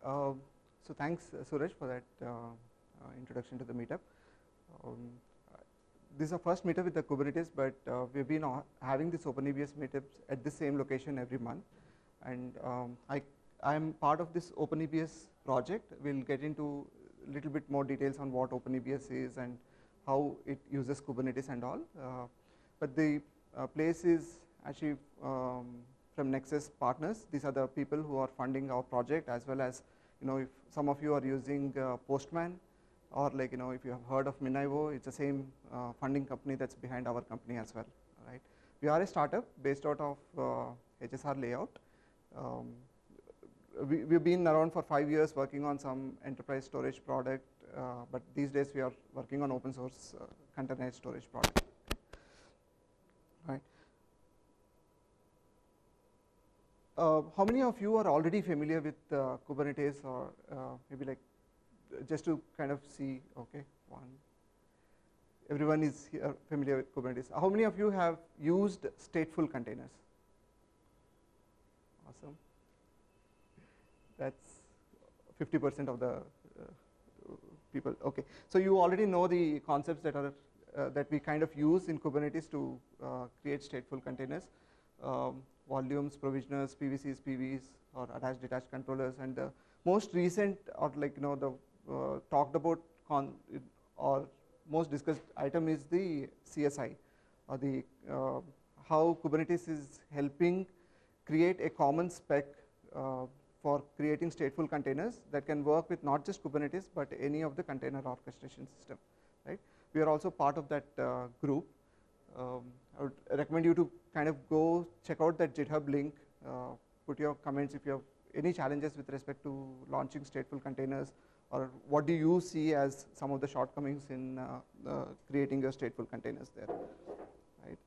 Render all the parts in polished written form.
So thanks, Suraj, for that introduction to the meetup. Um, this is our first meetup with the Kubernetes, but we've been having this OpenEBS meetups at the same location every month. And I'm part of this OpenEBS project. We'll get into a little bit more details on what OpenEBS is and how it uses Kubernetes and all. But the place is actually from Nexus partners. These are the people who are funding our project, as well as, if some of you are using Postman, or if you have heard of Minivo, it's the same funding company that's behind our company as well, right? We are a startup based out of HSR layout. We've been around for 5 years working on some enterprise storage product, but these days we are working on open source containerized storage product, right? How many of you are already familiar with Kubernetes, or maybe just to kind of see, okay, everyone is here familiar with Kubernetes. How many of you have used stateful containers? Awesome. That's 50% of the people. Okay, so you already know the concepts that are that we kind of use in Kubernetes to create stateful containers. Volumes, provisioners, PVCs, PVs, or attached detached controllers, and the most recent, or the talked about or most discussed item is the CSI, or the how Kubernetes is helping create a common spec for creating stateful containers that can work with not just Kubernetes but any of the container orchestration system, right? We are also part of that group. I would recommend you to kind of go check out that GitHub link, put your comments if you have any challenges with respect to launching stateful containers, or what do you see as some of the shortcomings in creating your stateful containers there, right?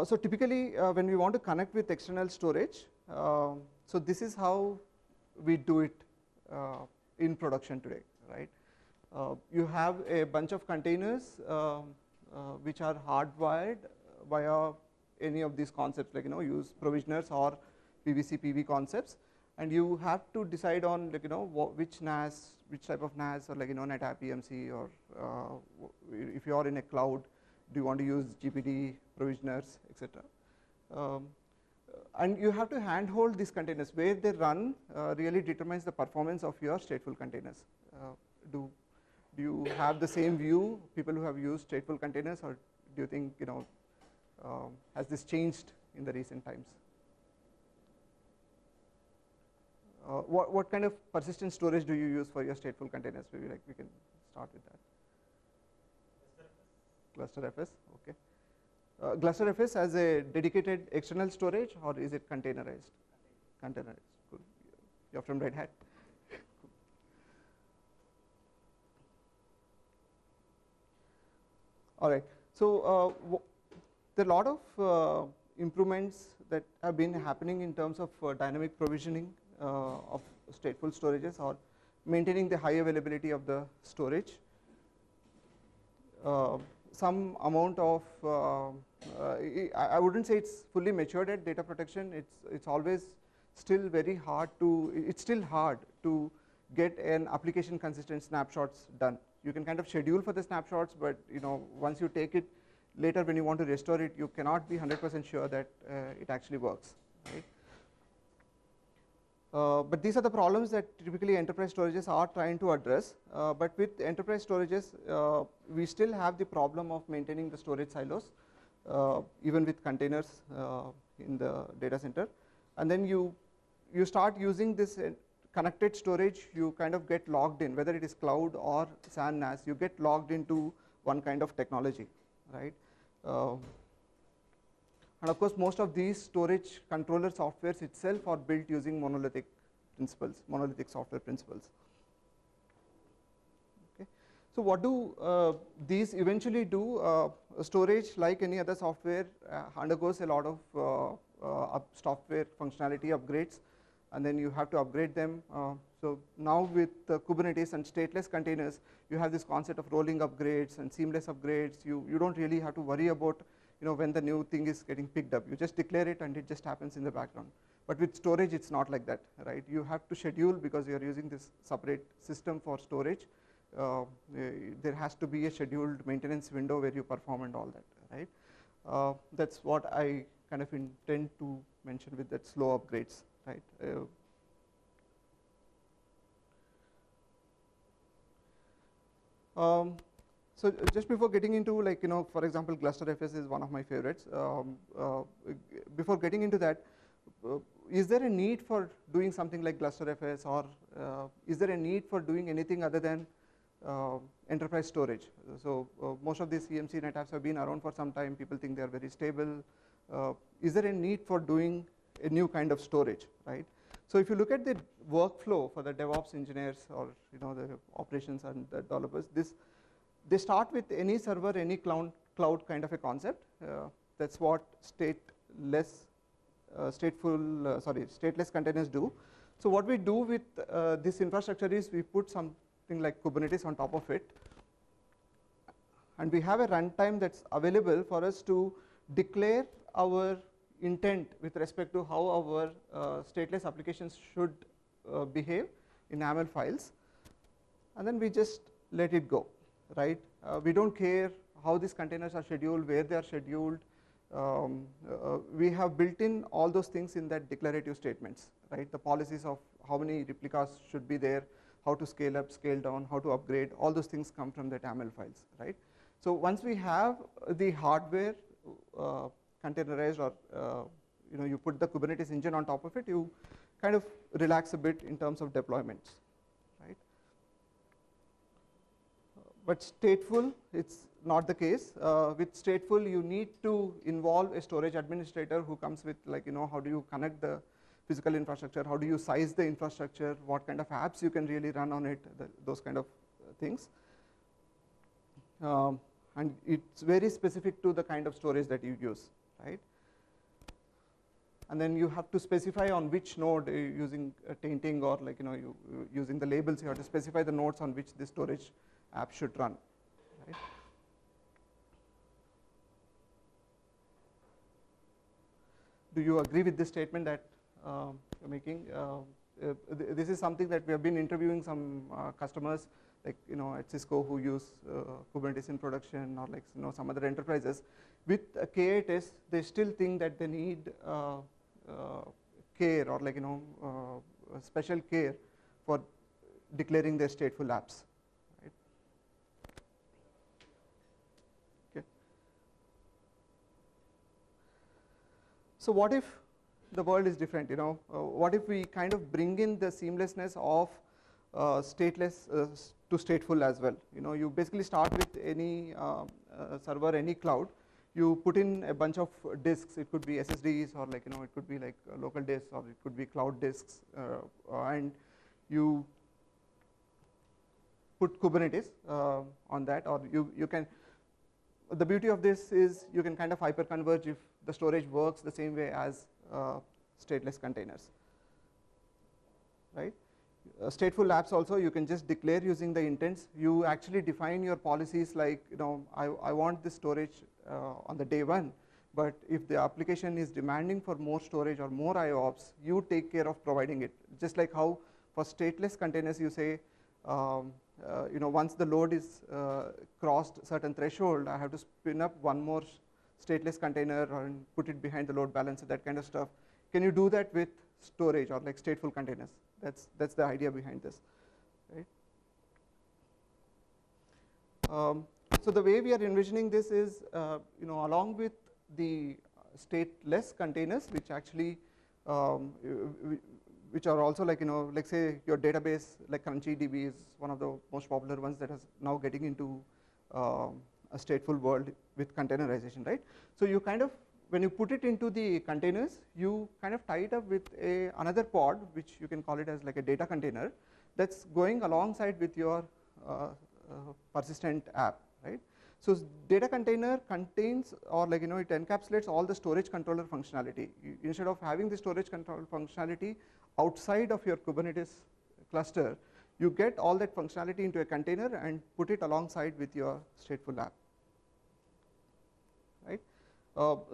So typically when we want to connect with external storage, so this is how we do it in production today, right? You have a bunch of containers which are hardwired via any of these concepts, use provisioners or PVC PV concepts, and you have to decide on which NAS, which type of NAS, or NetApp EMC, or if you are in a cloud, do you want to use GPD provisioners, etc. And you have to handhold these containers. Where they run really determines the performance of your stateful containers. Do you have the same view, people who have used stateful containers, or do you think has this changed in the recent times? What kind of persistent storage do you use for your stateful containers? Maybe we can start with that. GlusterFS, okay. GlusterFS as a dedicated external storage, or is it containerized? Containerized, cool. You're from Red Hat. All right, so there are a lot of improvements that have been happening in terms of dynamic provisioning of stateful storages, or maintaining the high availability of the storage. Some amount of, I wouldn't say it's fully matured at data protection. It's always still very hard to, it's still hard to get an application consistent snapshots done. You can kind of schedule for the snapshots, but once you take it later when you want to restore it, you cannot be 100% sure that it actually works, right? But these are the problems that typically enterprise storages are trying to address. But with enterprise storages, we still have the problem of maintaining the storage silos, even with containers in the data center. And then you start using this connected storage, you kind of get logged in, whether it is cloud or SAN NAS, you get logged into one kind of technology, right? And of course, most of these storage controller softwares itself are built using monolithic principles, monolithic software principles. Okay. So what do these eventually do? Storage, like any other software, undergoes a lot of software functionality upgrades, and then you have to upgrade them. So now with Kubernetes and stateless containers, you have this concept of rolling upgrades and seamless upgrades. You don't really have to worry about when the new thing is getting picked up. You just declare it and it just happens in the background. But with storage, it's not like that, right? You have to schedule because you're using this separate system for storage. There has to be a scheduled maintenance window where you perform and all that, right? That's what I kind of intend to mention with that slow upgrades, right? So just before getting into, like, for example, clusterFS is one of my favorites. Before getting into that, is there a need for doing something like clusterFS, or is there a need for doing anything other than enterprise storage? So most of these CMC NetApps have been around for some time. People think they are very stable. Is there a need for doing a new kind of storage, right? So if you look at the workflow for the DevOps engineers, or the operations and the developers, they start with any server, any cloud kind of a concept. That's what stateless containers do. So what we do with this infrastructure is we put something like Kubernetes on top of it, and we have a runtime that's available for us to declare our intent with respect to how our stateless applications should behave in YAML files, and then we just let it go, right? We don't care how these containers are scheduled, where they are scheduled. We have built in all those things in that declarative statements, right? The policies of how many replicas should be there, how to scale up, scale down, how to upgrade, all those things come from the YAML files, right? So once we have the hardware containerized, or you put the Kubernetes engine on top of it, you kind of relax a bit in terms of deployments, right? But stateful, it's not the case. With stateful, you need to involve a storage administrator who comes with, like, how do you connect the physical infrastructure, how do you size the infrastructure, what kind of apps you can really run on it, those kind of things. And it's very specific to the kind of storage that you use, right? And then you have to specify on which node, using tainting, or like you using the labels, you have to specify the nodes on which the storage app should run, right? Do you agree with this statement that you're making? This is something that we have been interviewing some customers, like at Cisco, who use Kubernetes in production, or like some other enterprises. With K8s, they still think that they need care, or like special care for declaring their stateful apps. Right? Okay. So what if the world is different? What if we kind of bring in the seamlessness of stateless to stateful as well? You basically start with any server, any cloud. You put in a bunch of disks. It could be SSDs, or like it could be like local disks, or it could be cloud disks, and you put Kubernetes on that, or you can. The beauty of this is you can kind of hyperconverge if the storage works the same way as stateless containers, right? Stateful apps also, you can just declare using the intents. You actually define your policies, like I want this storage on the day one, but if the application is demanding for more storage or more IOPS, you take care of providing it. Just like how for stateless containers you say, once the load is crossed certain threshold, I have to spin up one more stateless container and put it behind the load balancer, that kind of stuff. Can you do that with storage or like stateful containers? That's the idea behind this, right? So the way we are envisioning this is, along with the stateless containers, which actually, which are also like, like say your database, like CrunchyDB is one of the most popular ones that is now getting into a stateful world with containerization, right? So you kind of, when you put it into the containers, you kind of tie it up with another pod, which you can call it as like a data container, that's going alongside with your persistent app, right? So data container contains, or like it encapsulates all the storage controller functionality. Instead of having the storage control functionality outside of your Kubernetes cluster, you get all that functionality into a container and put it alongside with your stateful app, right?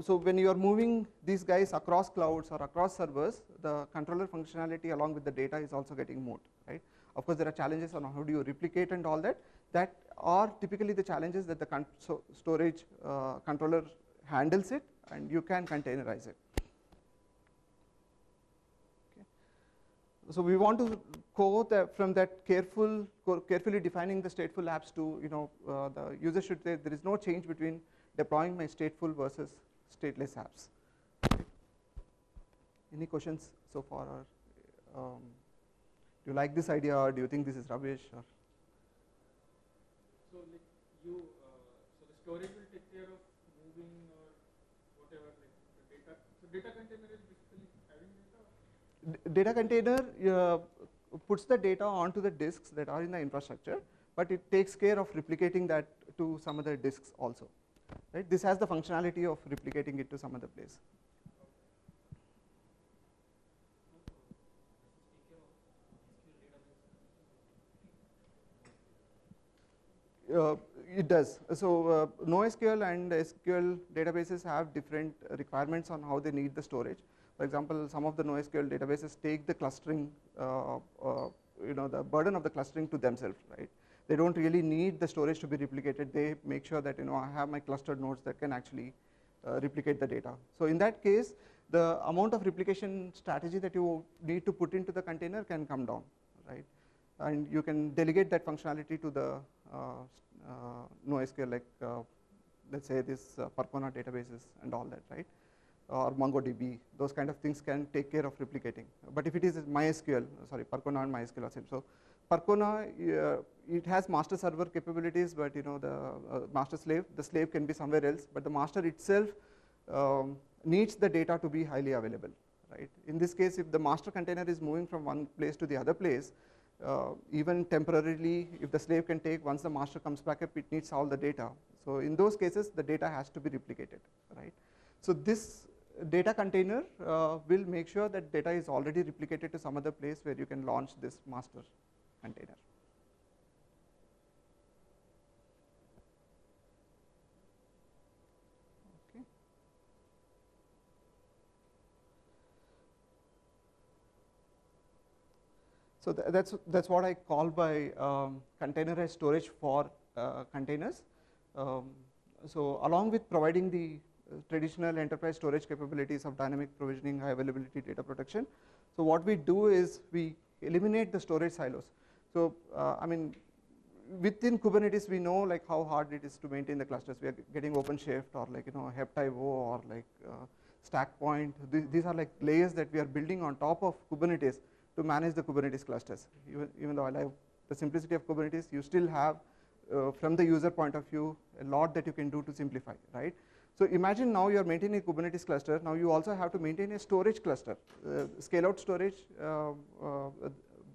So when you are moving these guys across clouds or across servers, the controller functionality along with the data is also getting moved, right? Of course, there are challenges on how do you replicate and all that. That are typically the challenges that the storage controller handles it, and you can containerize it. Okay. So we want to go from that carefully defining the stateful apps to, the user should say there is no change between deploying my stateful versus stateless apps. Okay. Any questions so far, or do you like this idea, or do you think this is rubbish? Or? So like so the storage will take care of moving or whatever, like the data. So data container is basically having data? Data container puts the data onto the disks that are in the infrastructure, but it takes care of replicating that to some other disks also. Right? This has the functionality of replicating it to some other place. It does. So NoSQL and SQL databases have different requirements on how they need the storage. For example, some of the NoSQL databases take the clustering, the burden of the clustering to themselves, right? They don't really need the storage to be replicated. They make sure that I have my clustered nodes that can actually replicate the data. So in that case, the amount of replication strategy that you need to put into the container can come down, right? And you can delegate that functionality to the NoSQL, like let's say this Percona databases and all that, right? Or MongoDB, those kind of things can take care of replicating. But if it is MySQL, sorry, Percona and MySQL are same. So Percona, it has master server capabilities, but the master slave, the slave can be somewhere else, but the master itself needs the data to be highly available, right? In this case, if the master container is moving from one place to the other place, even temporarily, if the slave can take, once the master comes back up, it needs all the data. So in those cases, the data has to be replicated, right? So this data container will make sure that data is already replicated to some other place where you can launch this master container. Okay. So that's what I call by containerized storage for containers. So along with providing the traditional enterprise storage capabilities of dynamic provisioning, high availability data protection, so what we do is we eliminate the storage silos. So I mean, within Kubernetes, we know like how hard it is to maintain the clusters. We are getting OpenShift or like Heptio or like StackPoint. These are like layers that we are building on top of Kubernetes to manage the Kubernetes clusters. Even though I like the simplicity of Kubernetes, you still have, from the user point of view, a lot that you can do to simplify, right? So imagine now you are maintaining a Kubernetes cluster. Now you also have to maintain a storage cluster. Scale-out storage,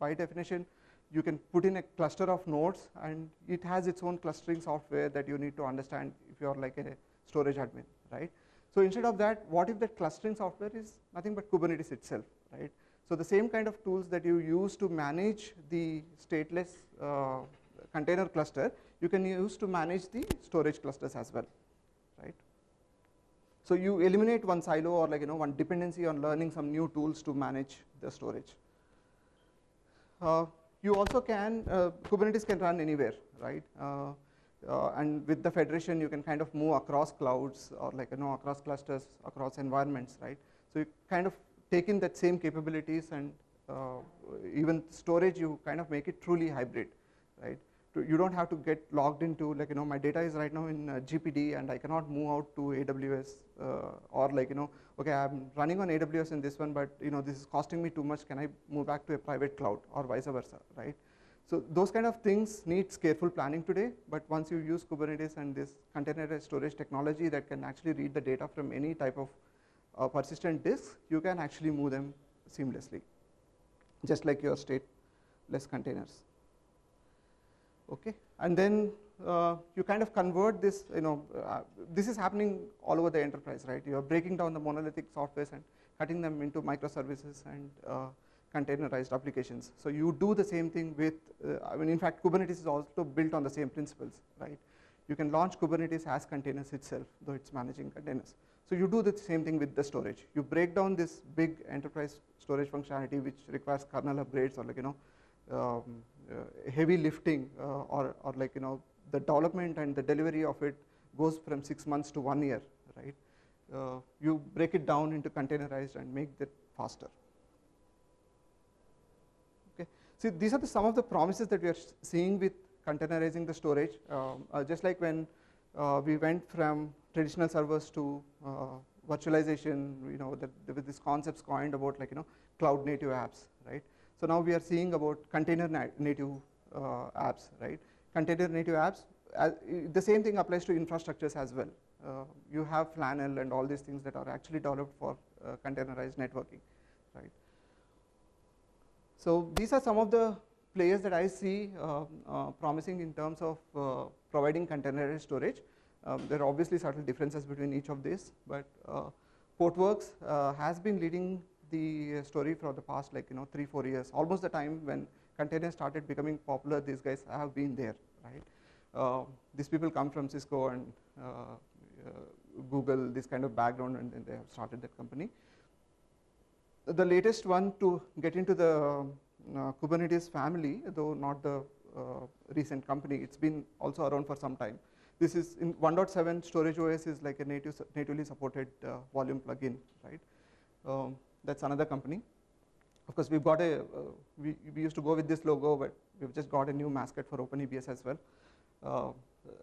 by definition, you can put in a cluster of nodes, and it has its own clustering software that you need to understand if you are like a storage admin, right? So instead of that, what if that clustering software is nothing but Kubernetes itself, right? So the same kind of tools that you use to manage the stateless container cluster, you can use to manage the storage clusters as well, right? So you eliminate one silo or like one dependency on learning some new tools to manage the storage. You also can, Kubernetes can run anywhere, right? And with the federation, you can kind of move across clouds or like across clusters, across environments, right? So you kind of take in that same capabilities, and even storage, you kind of make it truly hybrid, right? You don't have to get logged into like my data is right now in GPD, and I cannot move out to AWS or like okay, I'm running on AWS in this one, but this is costing me too much. Can I move back to a private cloud or vice versa, right? So those kind of things needs careful planning today, but once you use Kubernetes and this containerized storage technology that can actually read the data from any type of persistent disk, you can actually move them seamlessly, just like your stateless containers. Okay, and then you kind of convert this, this is happening all over the enterprise, right? You are breaking down the monolithic softwares and cutting them into microservices and containerized applications. So you do the same thing with, in fact, Kubernetes is also built on the same principles, right? You can launch Kubernetes as containers itself, though it's managing containers. So you do the same thing with the storage. You break down this big enterprise storage functionality, which requires kernel upgrades or like heavy lifting, or like the development and the delivery of it goes from 6 months to 1 year, right? You break it down into containerized and make that faster. Okay. See, these are some of the promises that we are seeing with containerizing the storage. Just like when we went from traditional servers to virtualization, there were these concepts coined about like cloud native apps, right? So now we are seeing about container native apps, right? Container native apps, the same thing applies to infrastructures as well. You have Flannel and all these things that are actually developed for containerized networking, right? So these are some of the players that I see promising in terms of providing containerized storage. There are obviously subtle differences between each of these, but Portworx has been leading the story for the past 3-4 years, almost the time when containers started becoming popular. These guys have been there, right? These people come from Cisco and Google, this kind of background, and then they have started that company. The latest one to get into the Kubernetes family, though not the recent company, it's been also around for some time. This is in 1.7 storage OS is like a natively supported volume plugin, right? That's another company. Of course, we've got we used to go with this logo, but we've just got a new mascot for OpenEBS as well.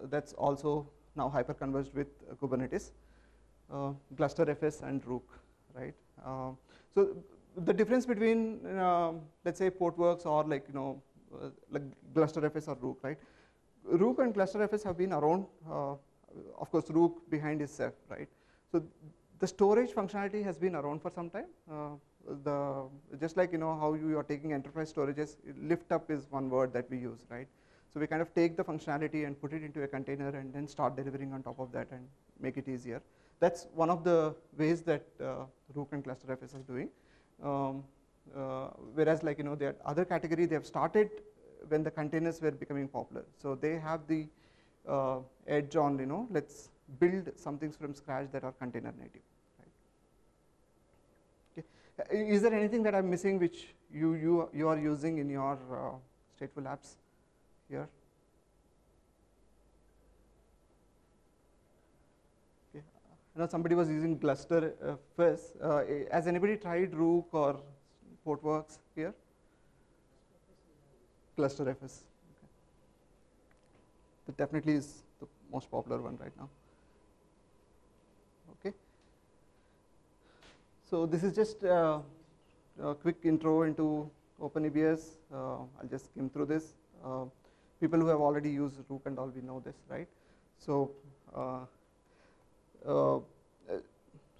That's also now hyper-converged with Kubernetes, GlusterFS and Rook, right? So the difference between, let's say, Portworx or like GlusterFS or Rook, right? Rook and GlusterFS have been around. Of course, Rook behind is Ceph, right? So the storage functionality has been around for some time. Just like how you are taking enterprise storages, lift up is one word that we use, right? So we kind of take the functionality and put it into a container and then start delivering on top of that and make it easier. That's one of the ways that Rook and GlusterFS are doing. Whereas like the other category, they have started when the containers were becoming popular. So they have the edge on let's build some things from scratch that are container native. Right? Okay. Is there anything that I'm missing which you are using in your stateful apps here? Okay. I know somebody was using GlusterFS. Has anybody tried Rook or Portworx here? GlusterFS. Okay. That definitely is the most popular one right now. Okay. So this is just a quick intro into OpenEBS. I'll just skim through this. People who have already used Rook and all, we know this, right? So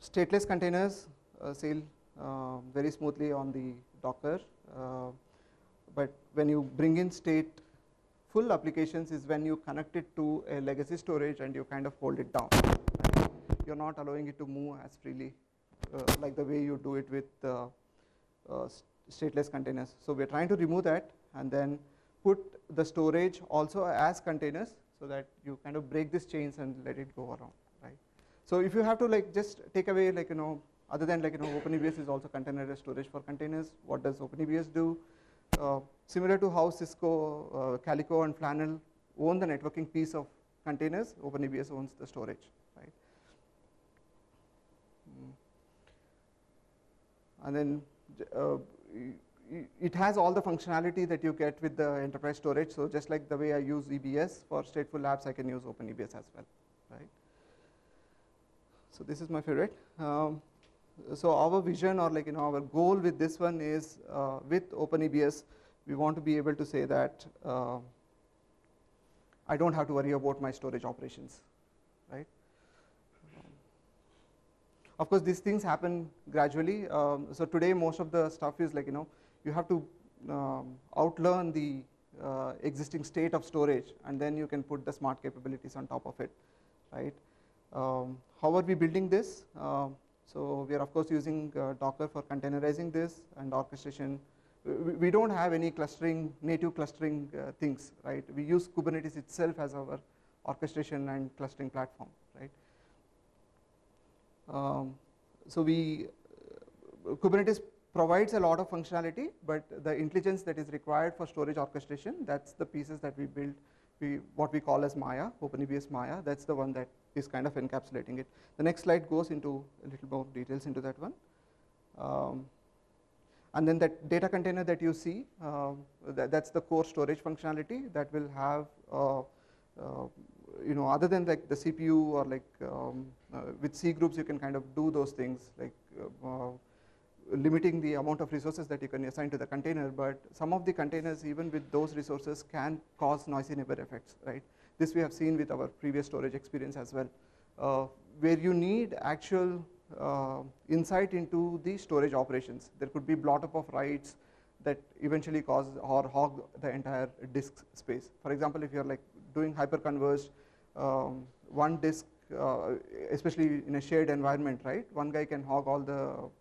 stateless containers sail very smoothly on the Docker. But when you bring in stateful applications is when you connect it to a legacy storage and you kind of hold it down. Right? You're not allowing it to move as freely like the way you do it with stateless containers. So we're trying to remove that and then put the storage also as containers so that you kind of break these chains and let it go around. Right? So if you have to just take away other than OpenEBS is also containerized storage for containers, what does OpenEBS do? Similar to how Cisco, Calico, and Flannel own the networking piece of containers, OpenEBS owns the storage, right? And then it has all the functionality that you get with the enterprise storage. So just like the way I use EBS for stateful apps, I can use OpenEBS as well, right? So this is my favorite. So our vision or our goal with this one is with OpenEBS, we want to be able to say that I don't have to worry about my storage operations, right? Of course, these things happen gradually. So today, most of the stuff is you have to outlearn the existing state of storage, and then you can put the smart capabilities on top of it, right? How are we building this? So we are of course using Docker for containerizing this and orchestration. We don't have any clustering, native clustering things, right? We use Kubernetes itself as our orchestration and clustering platform, right? So Kubernetes provides a lot of functionality, but the intelligence that is required for storage orchestration, that's the pieces that we build, what we call as Maya, OpenEBS Maya. That's the one that is kind of encapsulating it. The next slide goes into a little more details into that one. And then that data container that you see, that's the core storage functionality that will have, other than like the CPU or like with C groups, you can kind of do those things like limiting the amount of resources that you can assign to the container. But some of the containers, even with those resources, can cause noisy neighbor effects, right? This we have seen with our previous storage experience as well, where you need actual insight into the storage operations. There could be blot up of writes that eventually cause or hog the entire disk space. For example, if you're like doing hyperconverged, one disk, especially in a shared environment, right? One guy can hog all the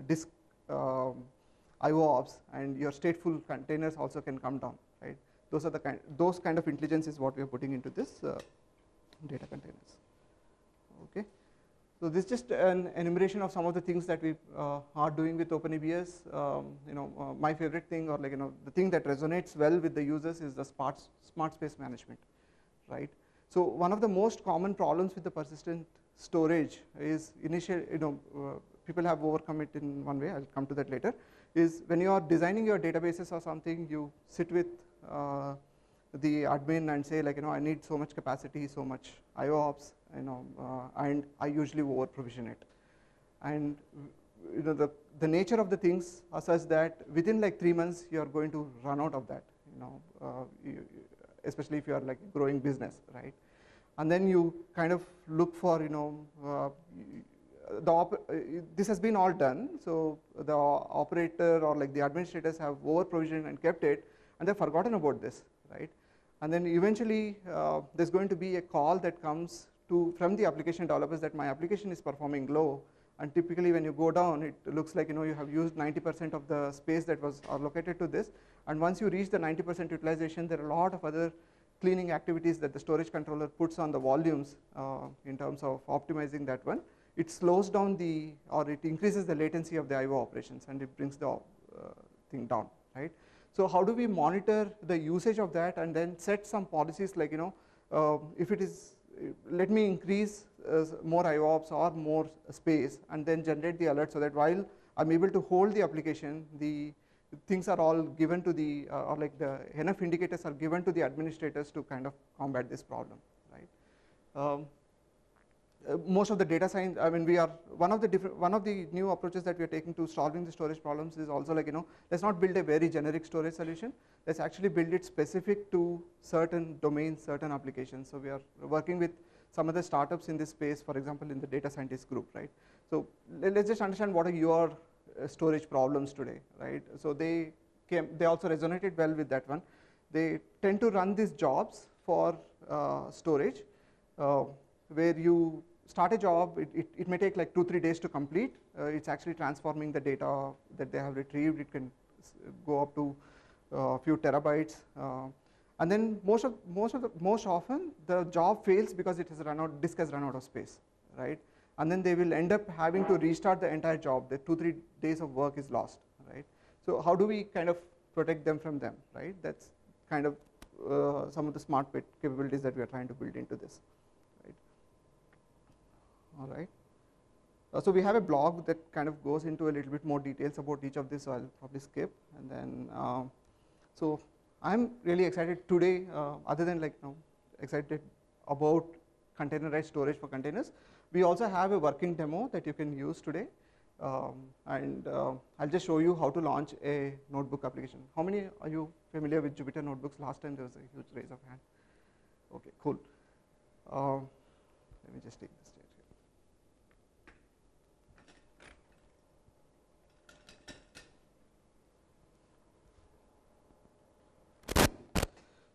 disk IO ops, and your stateful containers also can come down, right? Those kind of intelligence is what we are putting into this data containers. Okay. So this is just an enumeration of some of the things that we are doing with OpenEBS. My favorite thing, or like the thing that resonates well with the users, is the smart space management, right? So one of the most common problems with the persistent storage is people have overcome it in one way. I'll come to that later. Is when you are designing your databases or something, you sit with the admin and say like, I need so much capacity, so much IO ops, and I usually over provision it. And the nature of the things are such that within like 3 months you are going to run out of that, especially if you are like growing business, right? And then you kind of look for this has been all done, so the operator or like the administrators have over provisioned and kept it, and they've forgotten about this, right? And then eventually there's going to be a call that comes from the application developers that my application is performing low, and typically when you go down, it looks like you have used 90% of the space that was allocated to this, and once you reach the 90% utilization, there are a lot of other cleaning activities that the storage controller puts on the volumes in terms of optimizing that one. It slows down or it increases the latency of the IO operations, and it brings the thing down, right? So how do we monitor the usage of that and then set some policies like, if it is, let me increase more IOPS or more space, and then generate the alert so that while I'm able to hold the application, the things are all given to or like the enough indicators are given to the administrators to kind of combat this problem, right? Most of the data science, we are one of the new approaches that we are taking to solving the storage problems is also like, let's not build a very generic storage solution. Let's actually build it specific to certain domains, certain applications. So we are working with some of the startups in this space, for example, in the data scientist group, right? So let's just understand what are your storage problems today, right? So they also resonated well with that one. They tend to run these jobs for storage, where you start a job, it may take like 2-3 days to complete. It's actually transforming the data that they have retrieved. It can go up to a few terabytes, and then most often the job fails because it has run out, disk has run out of space, right? And then they will end up having to restart the entire job. The 2-3 days of work is lost, right? So how do we kind of protect them from them, right? That's kind of some of the smart capabilities that we are trying to build into this. All right. So we have a blog that kind of goes into a little bit more details about each of this, so I'll probably skip. And then, so I'm really excited today, other than like excited about containerized storage for containers. We also have a working demo that you can use today. And I'll just show you how to launch a notebook application. How many are you familiar with Jupyter Notebooks? Last time there was a huge raise of hand. Okay, cool. Let me just take this stage here.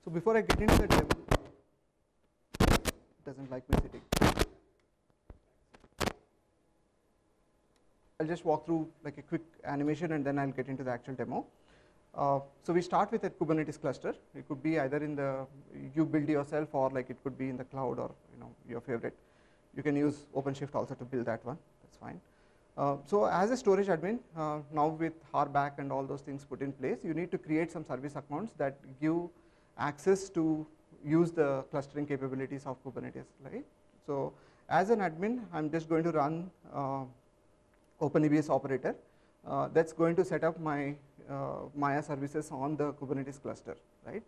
So before I get into the demo, it doesn't like me sitting. I'll just walk through like a quick animation and then I'll get into the actual demo. So we start with a Kubernetes cluster. It could be either in you build yourself, or like it could be in the cloud, or your favorite. You can use OpenShift also to build that one, that's fine. So as a storage admin, now with RBAC and all those things put in place, you need to create some service accounts that give access to use the clustering capabilities of Kubernetes, right? So as an admin, I'm just going to run OpenEBS operator that's going to set up my Maya services on the Kubernetes cluster, right?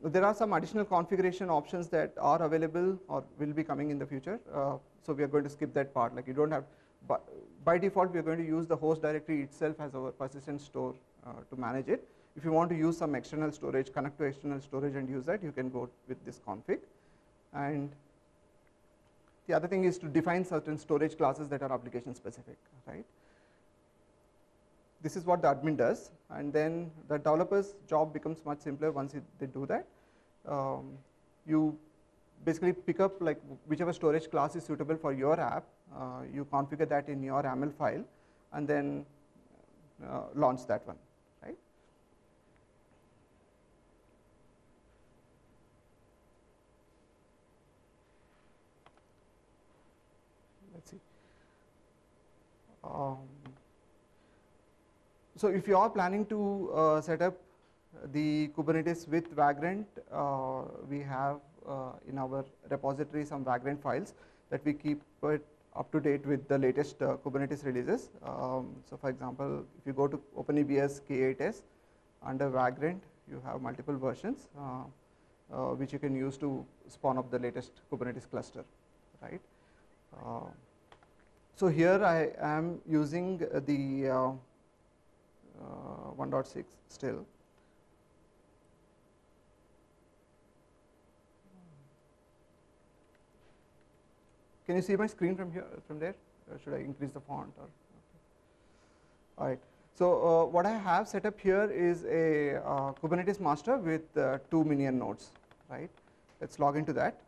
There are some additional configuration options that are available or will be coming in the future. So we are going to skip that part. Like you don't have, by default, we are going to use the host directory itself as our persistent store to manage it. If you want to use some external storage, connect to external storage and use that, you can go with this config. And the other thing is to define certain storage classes that are application specific, right? This is what the admin does, and then the developer's job becomes much simpler once they do that. You basically pick up like whichever storage class is suitable for your app, you configure that in your YAML file, and then launch that one, right? Let's see. So if you are planning to set up the Kubernetes with Vagrant, we have in our repository some Vagrant files that we keep it up to date with the latest Kubernetes releases. So for example, if you go to OpenEBS K8s under Vagrant, you have multiple versions which you can use to spawn up the latest Kubernetes cluster, right? So here I am using the 1.6 still. Can you see my screen from here, from there? Should I increase the font? Or, okay. All right. So what I have set up here is a Kubernetes master with 2 minion nodes, right? Let's log into that.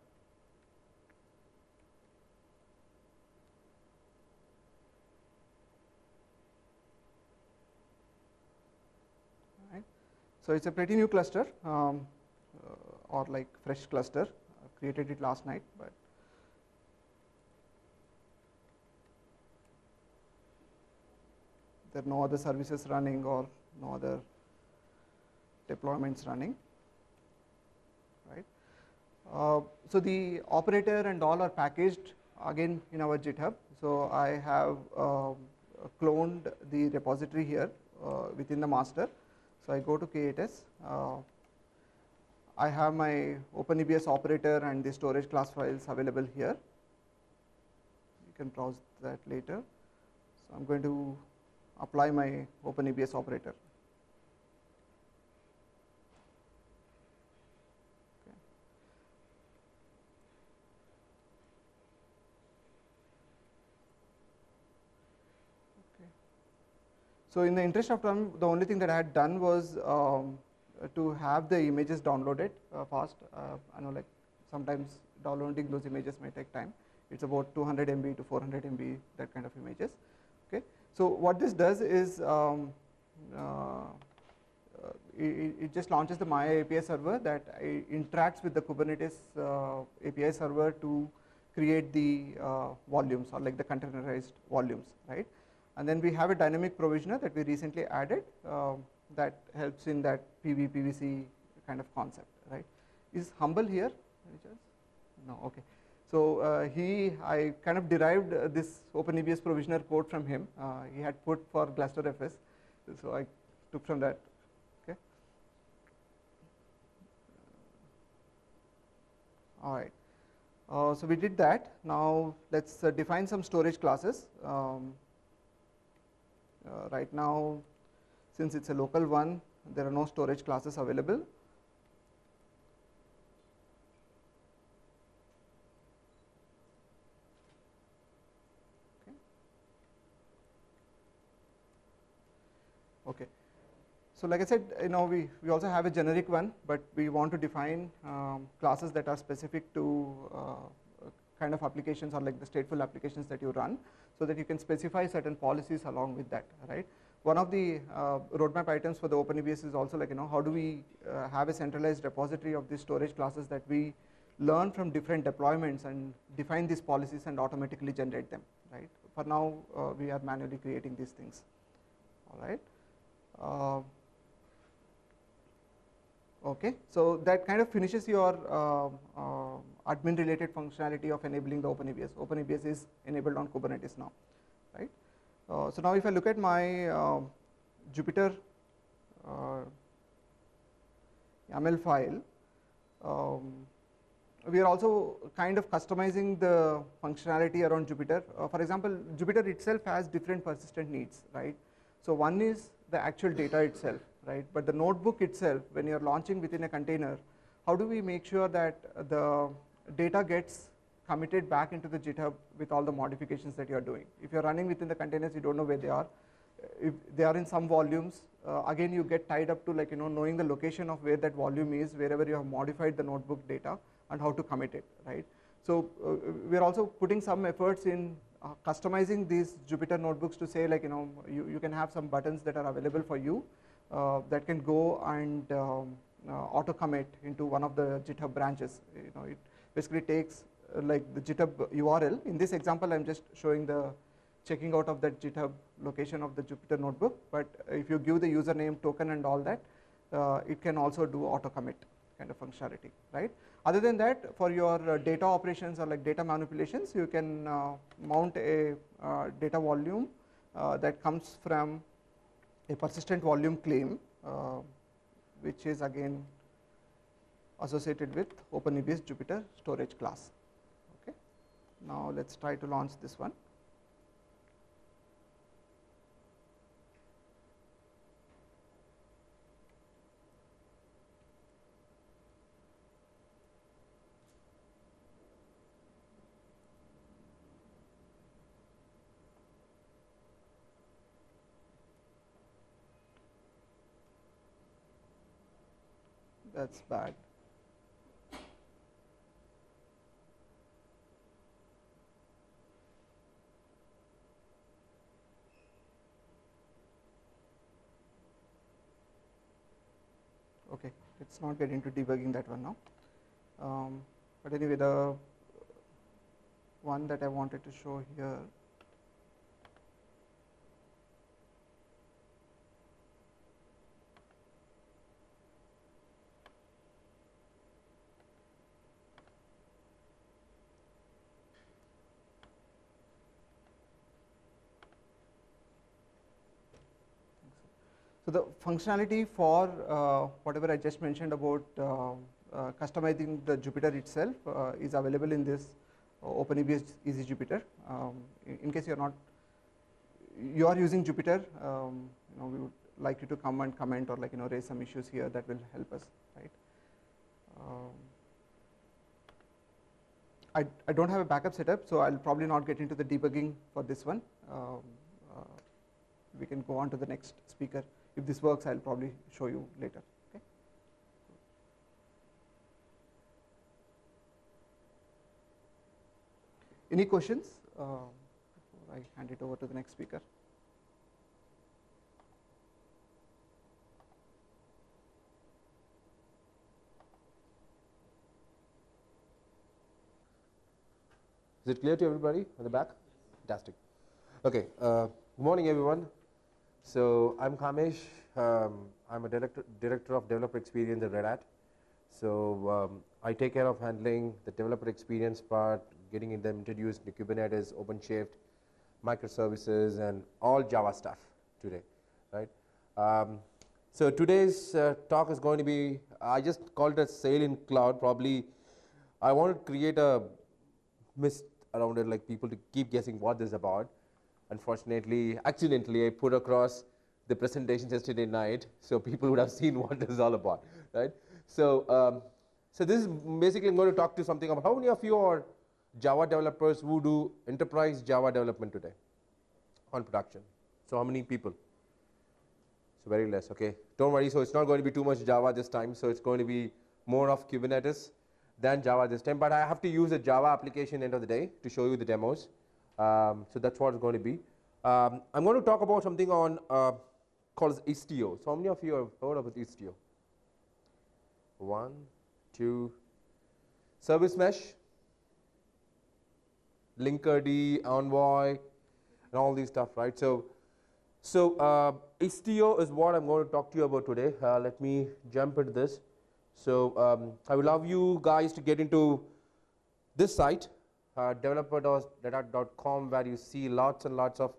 So it's a pretty new cluster, or like fresh cluster. I created it last night, but there are no other services running or no other deployments running, right? So the operator and all are packaged again in our GitHub. So I have cloned the repository here within the master. So I go to K8s. I have my OpenEBS operator and the storage class files available here. You can browse that later. So I'm going to apply my OpenEBS operator. So in the interest of time, the only thing that I had done was to have the images downloaded fast. I know like sometimes downloading those images may take time. It's about 200 MB to 400 MB, that kind of images. Okay. So what this does is it just launches the Maya API server that interacts with the Kubernetes API server to create the volumes, or like the containerized volumes, right? And then we have a dynamic provisioner that we recently added that helps in that PVC kind of concept, right? Is Humble here? No, okay. So I kind of derived this OpenEBS provisioner code from him. He had put for clusterfs, so I took from that. Okay. All right. So we did that. Now let's define some storage classes. Right now, since it's a local one, there are no storage classes available. Okay. So like I said, we also have a generic one, but we want to define classes that are specific to kind of applications, or like the stateful applications that you run, so that you can specify certain policies along with that, right? One of the roadmap items for the OpenEBS is also like, how do we have a centralized repository of these storage classes that we learn from different deployments and define these policies and automatically generate them, right? For now, we are manually creating these things, all right? Okay, so that kind of finishes your admin related functionality of enabling the OpenEBS. OpenEBS is enabled on Kubernetes now, right? So now if I look at my Jupyter YAML file, we are also kind of customizing the functionality around Jupyter. For example, Jupyter itself has different persistent needs, right? So one is the actual data itself, right? But the notebook itself, when you're launching within a container, how do we make sure that the data gets committed back into the GitHub with all the modifications that you're doing? If you're running within the containers, you don't know where they are. If they are in some volumes, again you get tied up to, like, knowing the location of where that volume is, wherever you have modified the notebook data, and how to commit it, right? So we're also putting some efforts in customizing these Jupyter notebooks to say, like, you can have some buttons that are available for you that can go and auto commit into one of the GitHub branches. It basically takes like the GitHub URL. In this example, I'm just showing the checking out of that GitHub location of the Jupyter notebook. But if you give the username, token, and all that, it can also do auto commit kind of functionality, right? Other than that, for your data operations or like data manipulations, you can mount a data volume that comes from a persistent volume claim, which is again associated with OpenEBS Jupyter storage class. Okay. Now let's try to launch this one. That's bad. Okay, let's not get into debugging that one now. But anyway, the one that I wanted to show here. So the functionality for whatever I just mentioned about customizing the Jupyter itself is available in this OpenEBS Easy Jupyter. In case you are using Jupyter, we would like you to come and comment or, like, raise some issues here that will help us, right? I don't have a backup setup, so I'll probably not get into the debugging for this one. We can go on to the next speaker. If this works, I'll probably show you later. Okay. Any questions before I hand it over to the next speaker? Is it clear to everybody on the back? Fantastic. Okay. Good morning, everyone. So I'm Kamesh. I'm a director of developer experience at Red Hat. So I take care of handling the developer experience part, getting them introduced to Kubernetes, OpenShift, microservices, and all Java stuff today, right? So today's talk is going to be, I just called it Sail in Cloud. Probably I want to create a mist around it, like people to keep guessing what this is about. Unfortunately, accidentally, I put across the presentation yesterday night, so people would have seen what this is all about, right? So, so this is basically, I'm going to talk to something about how many of you are Java developers who do enterprise Java development today on production? So how many people? So very less, okay. Don't worry, so it's not going to be too much Java this time, so it's going to be more of Kubernetes than Java this time, but I have to use a Java application end of the day to show you the demos. So that's what it's going to be. I'm going to talk about something on called Istio. So how many of you have heard of Istio? 1, 2. service mesh, Linkerd, Envoy, and all these stuff, right? So Istio is what I'm going to talk to you about today. Let me jump into this. So I would love you guys to get into this site, developer.data.com, where you see lots and lots of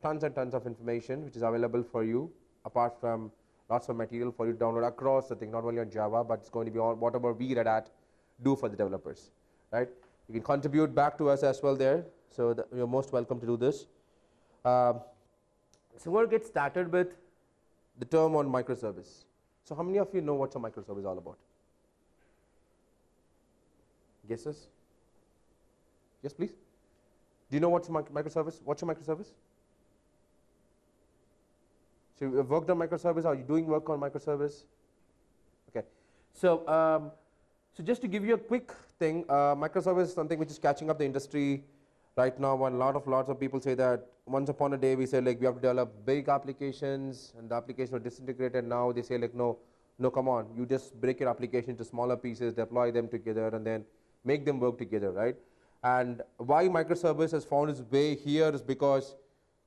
tons and tons of information which is available for you, apart from lots of material for you to download across the thing, not only on Java, but it's going to be all whatever we Red Hat do for the developers, right? You can contribute back to us as well there, so you're most welcome to do this. So we'll get started with the term on microservice. So how many of you know what's a microservice all about? Guesses? Yes, please. Do you know what's a microservice? What's a microservice? So you have worked on microservice. Are you doing work on microservice? Okay. So so just to give you a quick thing, microservice is something which is catching up the industry right now. When lots of people say that once upon a day we said like we have to develop big applications and the applications are disintegrated. Now they say like no, come on, you just break your application into smaller pieces, deploy them together, and then make them work together, right? And why microservice has found its way here is because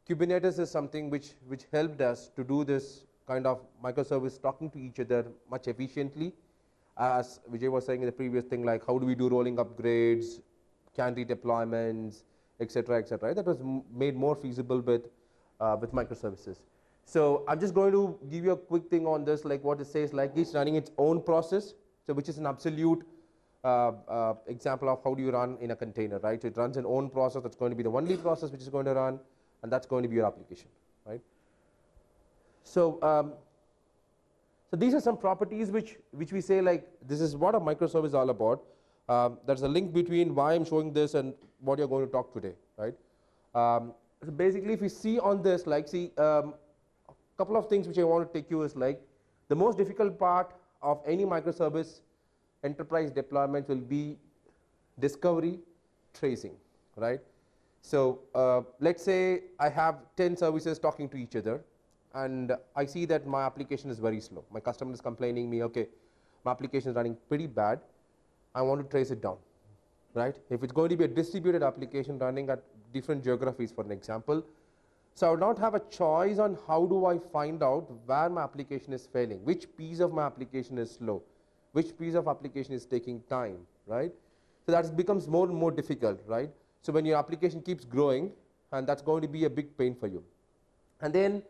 Kubernetes is something which helped us to do this kind of microservice talking to each other much efficiently. As Vijay was saying in the previous thing, like how do we do rolling upgrades, canary deployments, etc., etc. Right? That was made more feasible with microservices. So I'm just going to give you a quick thing on this, like what it says, like it's running its own process, so which is an absolute example of how do you run in a container, right? So it runs an own process. That's going to be the only process which is going to run, and that's going to be your application, right? So so these are some properties which we say like this is what a microservice is all about. There's a link between why I'm showing this and what you're going to talk today, right? So basically, if you see on this, like see a couple of things which I want to take you is like the most difficult part of any microservice enterprise deployment will be discovery, tracing, right? So let's say I have 10 services talking to each other, and I see that my application is very slow. My customer is complaining me, okay, my application is running pretty bad. I want to trace it down, right? If it's going to be a distributed application running at different geographies, for an example, so I would not have a choice on how do I find out where my application is failing, which piece of my application is slow, which piece of application is taking time, right? So that becomes more and more difficult, right? So when your application keeps growing, and that's going to be a big pain for you. And then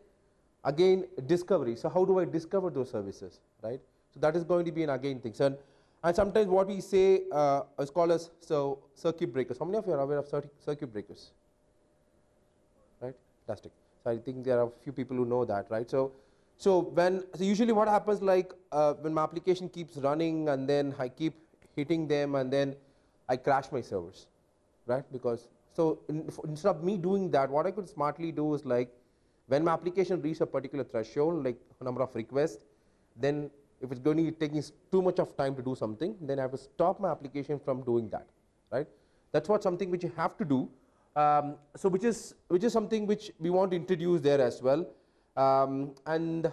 again, discovery. So how do I discover those services, right? So that is going to be an again thing. So and sometimes what we say is called as circuit breakers. How many of you are aware of circuit breakers? Right? Fantastic. So I think there are a few people who know that, right? So usually what happens like when my application keeps running and then I keep hitting them and then I crash my servers, right? Because so instead of me doing that, what I could smartly do is like when my application reaches a particular threshold, like a number of requests, then if it's going to be taking too much of time to do something, then I have to stop my application from doing that, right? That's what something which you have to do. So which is something which we want to introduce there as well. And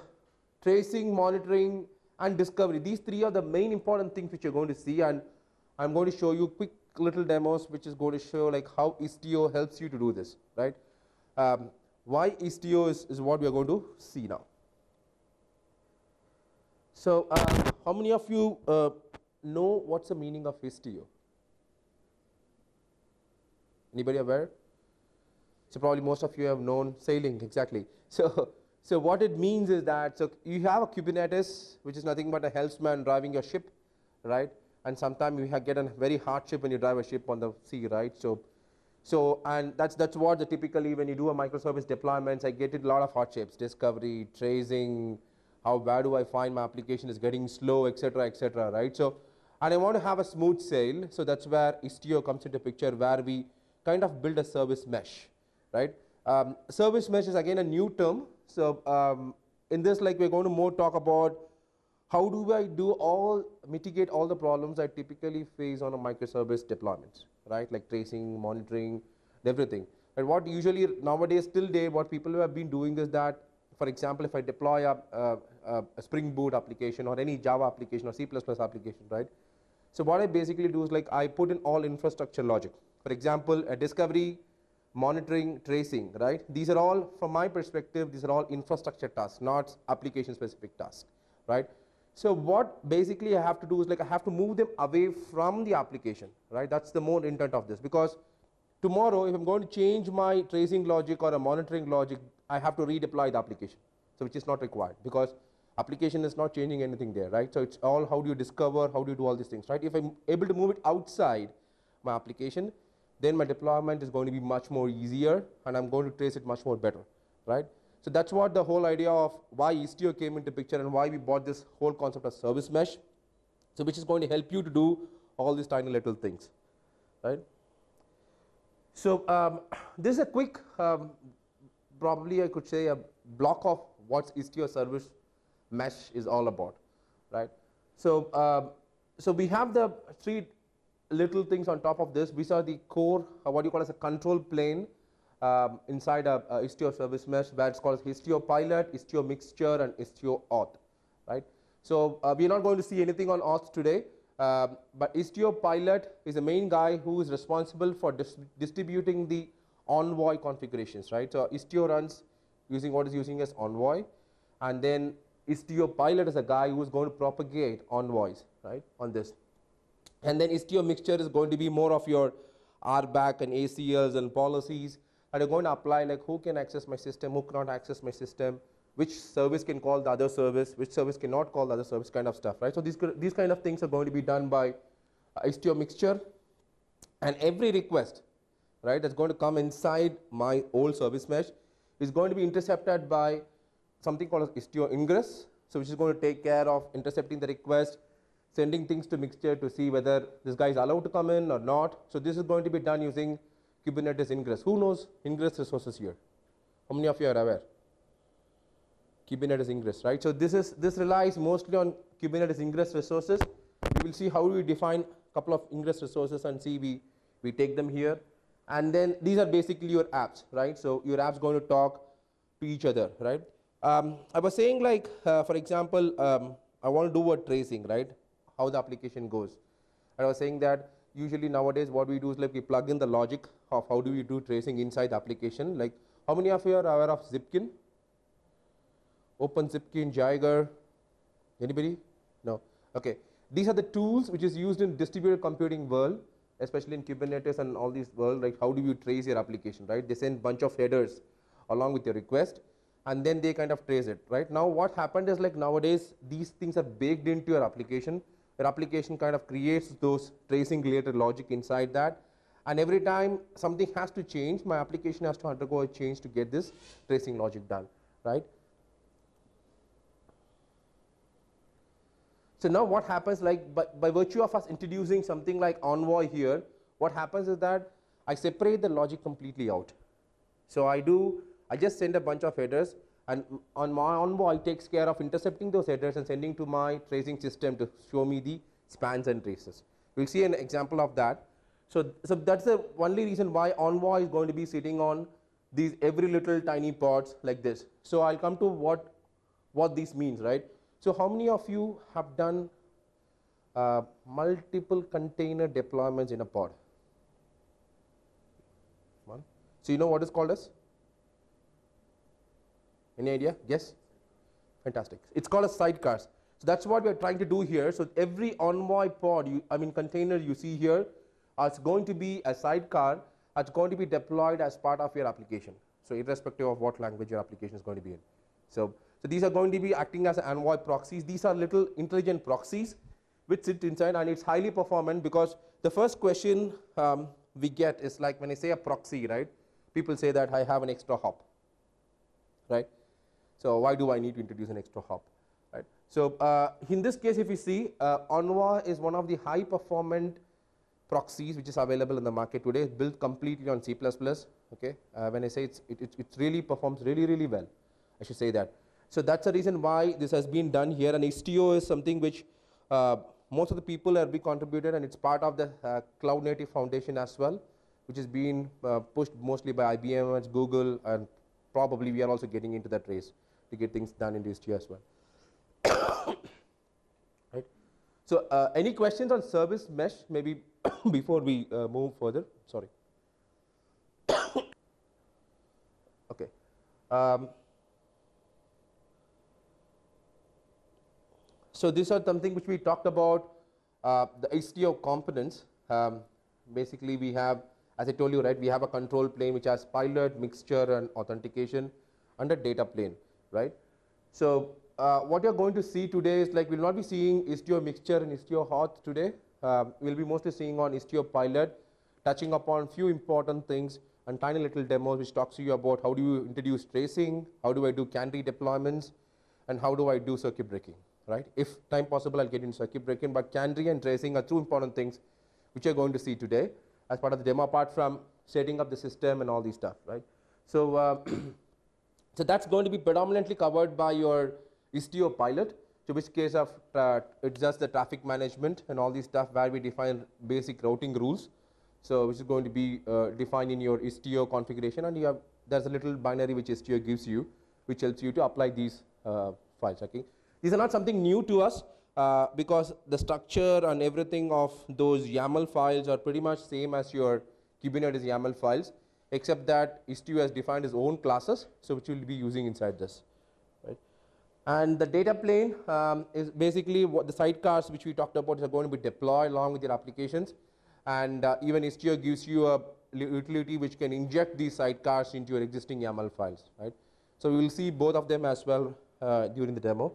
tracing, monitoring, and discovery. These three are the main important things which you're going to see, and I'm going to show you quick little demos which is going to show like how Istio helps you to do this, right? Why Istio is what we are going to see now. So how many of you know what's the meaning of Istio? Anybody aware? So probably most of you have known sailing, exactly. So what it means is that so you have a Kubernetes, which is nothing but a helmsman driving your ship, right? And sometimes you get a very hard ship when you drive a ship on the sea, right? So and that's what typically when you do a microservice deployments, I get a lot of hardships, discovery, tracing, where do I find my application is getting slow, etc., right? So, and I want to have a smooth sail, so that's where Istio comes into picture, where we kind of build a service mesh, right? Service mesh is again a new term. So in this, like we're going to more talk about how do I mitigate all the problems I typically face on a microservice deployments, right? Like tracing, monitoring, everything. And what usually nowadays till date, what people have been doing is that, for example, if I deploy a Spring Boot application or any Java application or C++ application, right? So what I basically do is like I put in all infrastructure logic. For example, a discovery, monitoring, tracing, right? These are all, from my perspective, these are all infrastructure tasks, not application specific tasks, right? So what basically I have to do is like I have to move them away from the application, right? That's the more intent of this, because tomorrow if I'm going to change my tracing logic or a monitoring logic, I have to redeploy the application, so which is not required because application is not changing anything there, right? So it's all how do you discover, how do you do all these things, right? If I'm able to move it outside my application, then my deployment is going to be much more easier and I'm going to trace it much more better, right? So that's what the whole idea of why Istio came into picture and why we bought this whole concept of service mesh, so which is going to help you to do all these tiny little things, right? So this is a quick, probably I could say a block of what Istio service mesh is all about, right? So so we have the three little things on top of this. We saw the core, what you call as a control plane inside a Istio service mesh, where it's called Istio pilot, Istio mixture, and Istio auth, right? So we're not going to see anything on auth today, but Istio pilot is the main guy who is responsible for distributing the Envoy configurations, right? So Istio runs using what is using as Envoy, and then Istio pilot is a guy who is going to propagate envoys, right, on this. And then Istio mixture is going to be more of your RBAC and ACLs and policies, and you're going to apply like who can access my system, who cannot access my system, which service can call the other service, which service cannot call the other service, kind of stuff, right? So these kind of things are going to be done by Istio mixture, and every request, right, that's going to come inside my old service mesh is going to be intercepted by something called as Istio ingress, so which is going to take care of intercepting the request, sending things to mixture to see whether this guy is allowed to come in or not. So this is going to be done using Kubernetes ingress. Who knows ingress resources here? How many of you are aware? Kubernetes ingress, right? So this relies mostly on Kubernetes ingress resources. We will see how we define a couple of ingress resources and see we take them here. And then these are basically your apps, right? So your app's going to talk to each other, right? I was saying like, for example, I want to do word tracing, right? How the application goes. And I was saying that usually nowadays what we do is like we plug in the logic of how do we do tracing inside the application. Like how many of you are aware of Zipkin? OpenZipkin, Jaeger, anybody? No, okay. These are the tools which is used in distributed computing world, especially in Kubernetes and all these world, like how do you trace your application, right? They send bunch of headers along with your request, and then they kind of trace it, right? Now what happened is like nowadays these things are baked into your application. Your application kind of creates those tracing related logic inside that, and every time something has to change, my application has to undergo a change to get this tracing logic done, right? So now what happens, like by virtue of us introducing something like Envoy here, what happens is that I separate the logic completely out. So I just send a bunch of headers, and on my Envoy takes care of intercepting those headers and sending to my tracing system to show me the spans and traces. We'll see an example of that. So that's the only reason why Envoy is going to be sitting on these every little tiny pods like this. So I'll come to what this means, right? So how many of you have done multiple container deployments in a pod? One. So you know what is called as? Any idea? Yes? Fantastic. It's called as sidecars. So that's what we are trying to do here. So every Envoy pod, container you see here, is going to be a sidecar that's going to be deployed as part of your application. So irrespective of what language your application is going to be in. So these are going to be acting as Envoy proxies. These are little intelligent proxies which sit inside, and it's highly performant because the first question we get is like when I say a proxy, right? People say that I have an extra hop, right? So why do I need to introduce an extra hop, right? So in this case, if you see, Envoy is one of the high performant proxies which is available in the market today. It's built completely on C++. Okay, when I say it really performs really well, I should say that. So that's the reason why this has been done here, and Istio is something which most of the people have been contributed, and it's part of the Cloud Native Foundation as well, which is being pushed mostly by IBM and Google, and probably we are also getting into that race to get things done in Istio as well. Right. So any questions on service mesh, maybe before we move further? Sorry. Okay. So these are something which we talked about, the HTO components. Basically, we have, as I told you, right, we have a control plane which has pilot, mixture, and authentication, and a data plane, right? So what you're going to see today is like we'll not be seeing Istio mixture and Istio auth today. We'll be mostly seeing on Istio pilot, touching upon few important things and tiny little demos which talks to you about how do you introduce tracing, how do I do canary deployments, and how do I do circuit breaking, right? If time possible, I'll get into circuit breaking, but canary and tracing are two important things which you're going to see today as part of the demo, apart from setting up the system and all these stuff, right? So, so that's going to be predominantly covered by your Istio pilot, to which case of it's just the traffic management and all these stuff where we define basic routing rules. So which is going to be defined in your Istio configuration, and you have there's a little binary which Istio gives you, which helps you to apply these files. Okay, these are not something new to us because the structure and everything of those YAML files are pretty much same as your Kubernetes YAML files, except that Istio has defined its own classes, so which we'll be using inside this. Right? And the data plane is basically what the sidecars which we talked about are going to be deployed along with your applications. And even Istio gives you a utility which can inject these sidecars into your existing YAML files, right? So we will see both of them as well during the demo.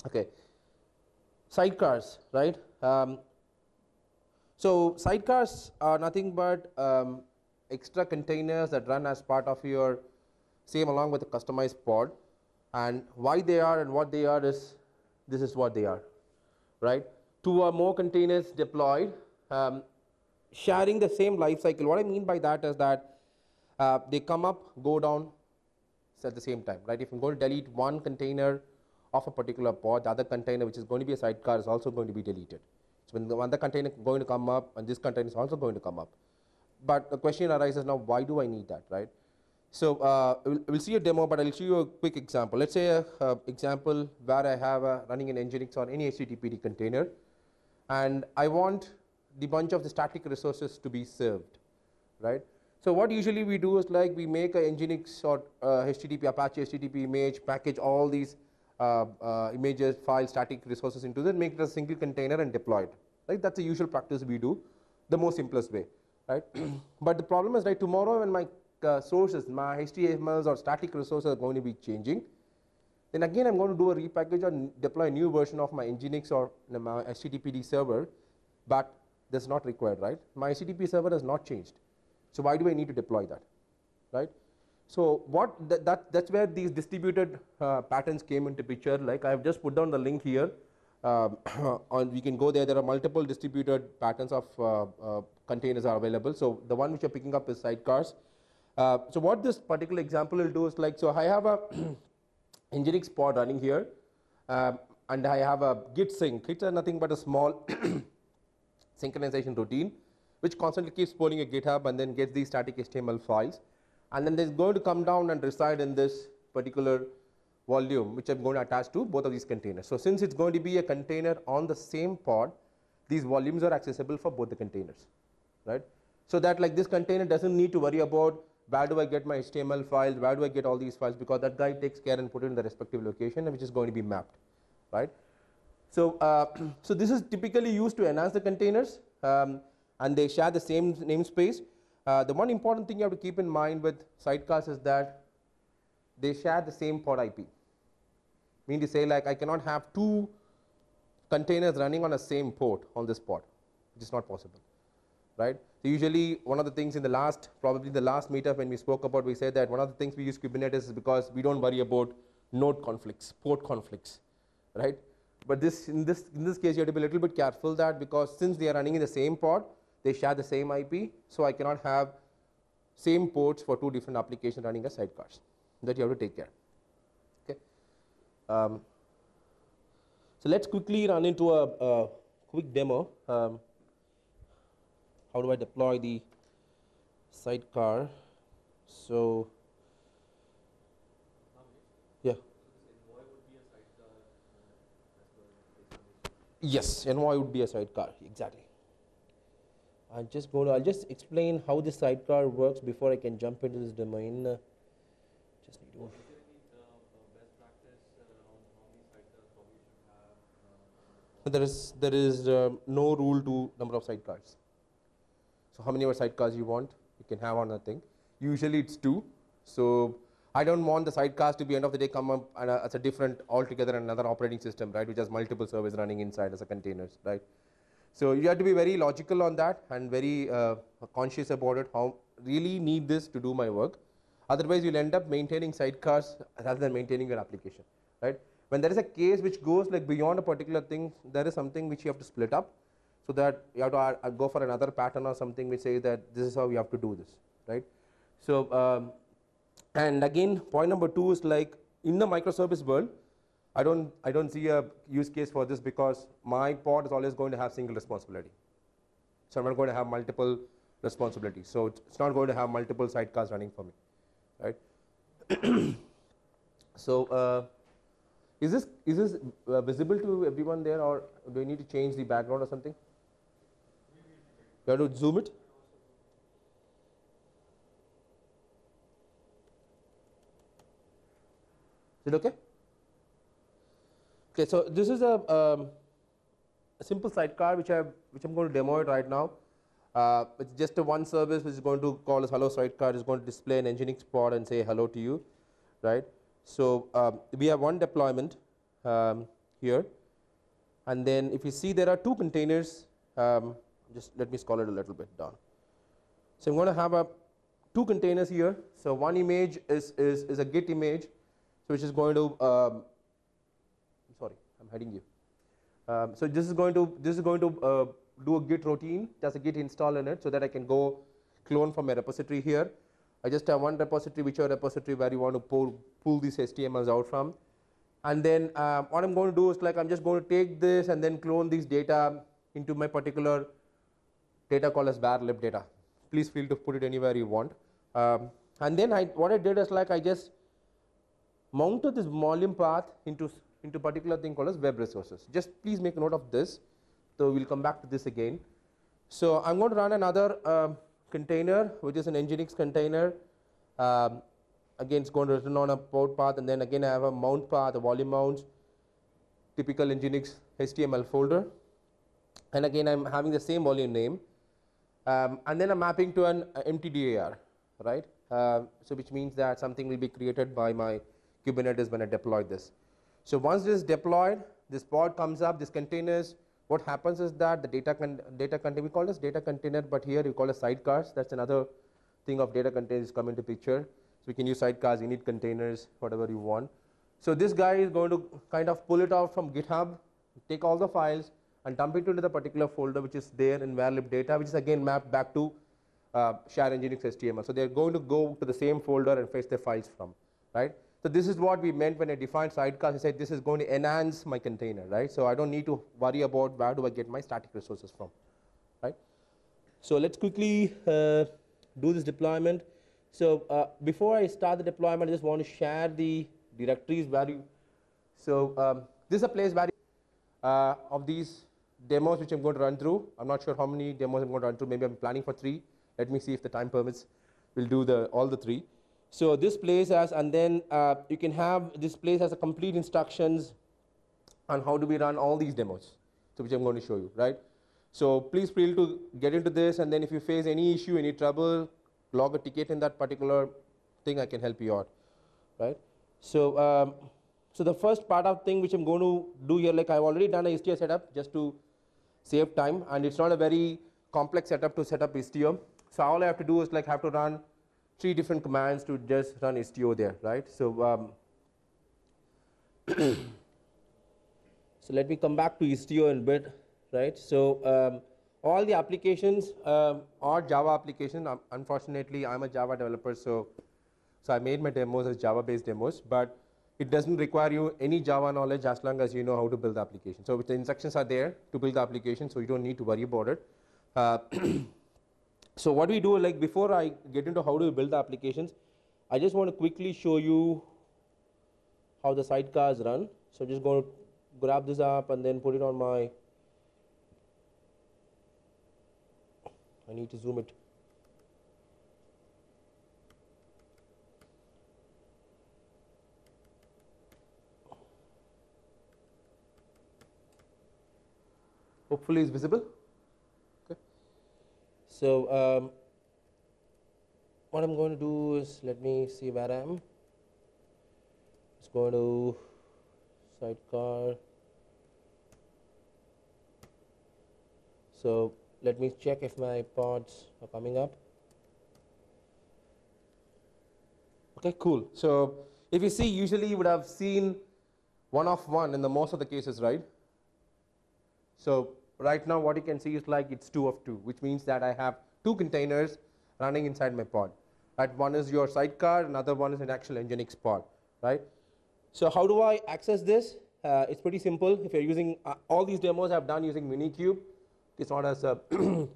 Okay, sidecars, right? So sidecars are nothing but extra containers that run as part of your same along with a customized pod. And why they are and what they are is this is what they are, right? Two or more containers deployed, sharing the same life cycle. What I mean by that is that they come up, go down at the same time, right? If I'm going to delete one container of a particular pod, the other container which is going to be a sidecar is also going to be deleted. So when the other container is going to come up and this container is also going to come up. But the question arises now, why do I need that, right? So we'll see a demo, but I'll show you a quick example. Let's say an example where I have running an Nginx or any HTTPD container, and I want the bunch of the static resources to be served, right? So what usually we do is like we make a Nginx or HTTP, Apache HTTP image, package all these images, files, static resources into that, make it a single container and deploy it, right? That's the usual practice we do, the most simplest way, right? But the problem is, right, tomorrow when my sources, my HTMLs or static resources are going to be changing, then again I'm going to do a repackage or deploy a new version of my Nginx or my HTTPD server, but that's not required, right? My HTTP server has not changed. So why do I need to deploy that, right? So what that's where these distributed patterns came into picture. Like I have just put down the link here. We can go there. There are multiple distributed patterns of containers are available. So the one which you're picking up is sidecars. So what this particular example will do is like, so I have a Nginx pod running here, and I have a git sync. It's nothing but a small synchronization routine, which constantly keeps pulling a GitHub and then gets these static HTML files. And then there's going to come down and reside in this particular volume, which I'm going to attach to both of these containers. So since it's going to be a container on the same pod, these volumes are accessible for both the containers, right? So that like this container doesn't need to worry about where do I get my HTML files, where do I get all these files, because that guy takes care and put it in the respective location, which is going to be mapped, right? So, so this is typically used to enhance the containers, and they share the same namespace. The one important thing you have to keep in mind with sidecars is that they share the same pod IP. Mean to say, like I cannot have two containers running on the same port on this pod, which is not possible, right? So usually one of the things in the last, probably the last meetup when we spoke about, we said that one of the things we use Kubernetes is because we don't worry about node conflicts, port conflicts, right? But in this case, you have to be a little bit careful that because since they are running in the same pod, they share the same IP, so I cannot have same ports for two different applications running as sidecars. That you have to take care. Okay. So let's quickly run into a quick demo. How do I deploy the sidecar? So, yeah. Yes, envoy would be a sidecar, exactly. I'll just explain how this sidecar works before I can jump into this domain. Just need to. There is no rule to number of sidecars. So how many more sidecars you want, you can have on that thing. Usually it's 2. So I don't want the sidecars to be end of the day come up as a different altogether another operating system, right, which has multiple services running inside as a containers, right. So you have to be very logical on that and very conscious about it, how really need this to do my work. Otherwise you'll end up maintaining sidecars rather than maintaining your application, right. When there is a case which goes like beyond a particular thing, there is something which you have to split up, so that you have to go for another pattern or something which says that this is how you have to do this, right. So and again, point number 2 is like in the microservice world, I don't see a use case for this because my pod is always going to have single responsibility. So I'm not going to have multiple responsibilities. So it's not going to have multiple sidecars running for me, right. So is this visible to everyone there, or do we need to change the background or something? You have to zoom it. Is it okay? Okay, so this is a simple sidecar which I'm going to demo it right now. It's just a one service which is going to call as hello sidecar. It's going to display an Nginx pod and say hello to you, right? So we have one deployment here, and then if you see there are 2 containers. Just let me scroll it a little bit down. So I'm going to have 2 containers here. So one image is a Git image, so which is going to sorry, I'm hiding you. So this is going to do a Git routine. There's a Git install in it, so that I can go clone from a repository here. I just have one repository, whichever repository where you want to pull these HTMLs out from. And then what I'm going to do is like I'm just going to take this and then clone these data into my particular data called as var lib data. Please feel to put it anywhere you want. And then what I did is like I just mounted this volume path into particular thing called as web resources. Just please make note of this. So we'll come back to this again. So I'm going to run another container, which is an Nginx container. Again, it's going to run on a port path, and then again I have a mount path, a volume mount, typical Nginx HTML folder. And again, I'm having the same volume name. And then I'm mapping to an empty DAR, right? So which means that something will be created by my Kubernetes when I deploy this. So once this is deployed, this pod comes up, this containers. What happens is that the data container, we call this data container, but here we call it sidecars. That's another thing of data containers come into picture. So we can use sidecars, init containers, whatever you want. So this guy is going to kind of pull it out from GitHub, take all the files, and dump it into the particular folder which is there in var lib data, which is again mapped back to share Nginx HTML. So they're going to go to the same folder and fetch their files from, right? So this is what we meant when I defined sidecars. I said this is going to enhance my container, right? So I don't need to worry about where do I get my static resources from, right? So let's quickly do this deployment. So before I start the deployment, I just want to share the directories where you. So this is a place where of these demos which I'm going to run through. I'm not sure how many demos I'm going to run through. Maybe I'm planning for 3. Let me see if the time permits. We'll do all the 3. So this place has, and then you can have this place has a complete instructions on how do we run all these demos, so which I'm going to show you, right? So please feel to get into this, and then if you face any issue, any trouble, log a ticket in that particular thing, I can help you out, right? So so the first part of thing which I'm going to do here, like I've already done a Istio setup just to save time, and it's not a very complex setup to set up Istio. So all I have to do is like have to run 3 different commands to just run Istio there, right? So so let me come back to Istio in a bit, right? So all the applications are Java applications. Unfortunately, I'm a Java developer, so I made my demos as Java-based demos, but it doesn't require you any Java knowledge as long as you know how to build the application. So the instructions are there to build the application, so you don't need to worry about it. So what we do, like before I get into how do we build the applications, I just want to quickly show you how the sidecars run. So I'm just going to grab this up and then put it on my I need to zoom it. Hopefully it's visible. Okay. So what I'm going to do is, let me see where I am. Let's go to Sidecar. So let me check if my pods are coming up. Okay, cool. So if you see, usually you would have seen 1 of 1 in the most of the cases, right? So right now what you can see is like it's 2 of 2, which means that I have 2 containers running inside my pod. Right? One is your Sidecar, another one is an actual Nginx pod, right? So how do I access this? It's pretty simple. If you're using all these demos I've done using Minikube, it's not as a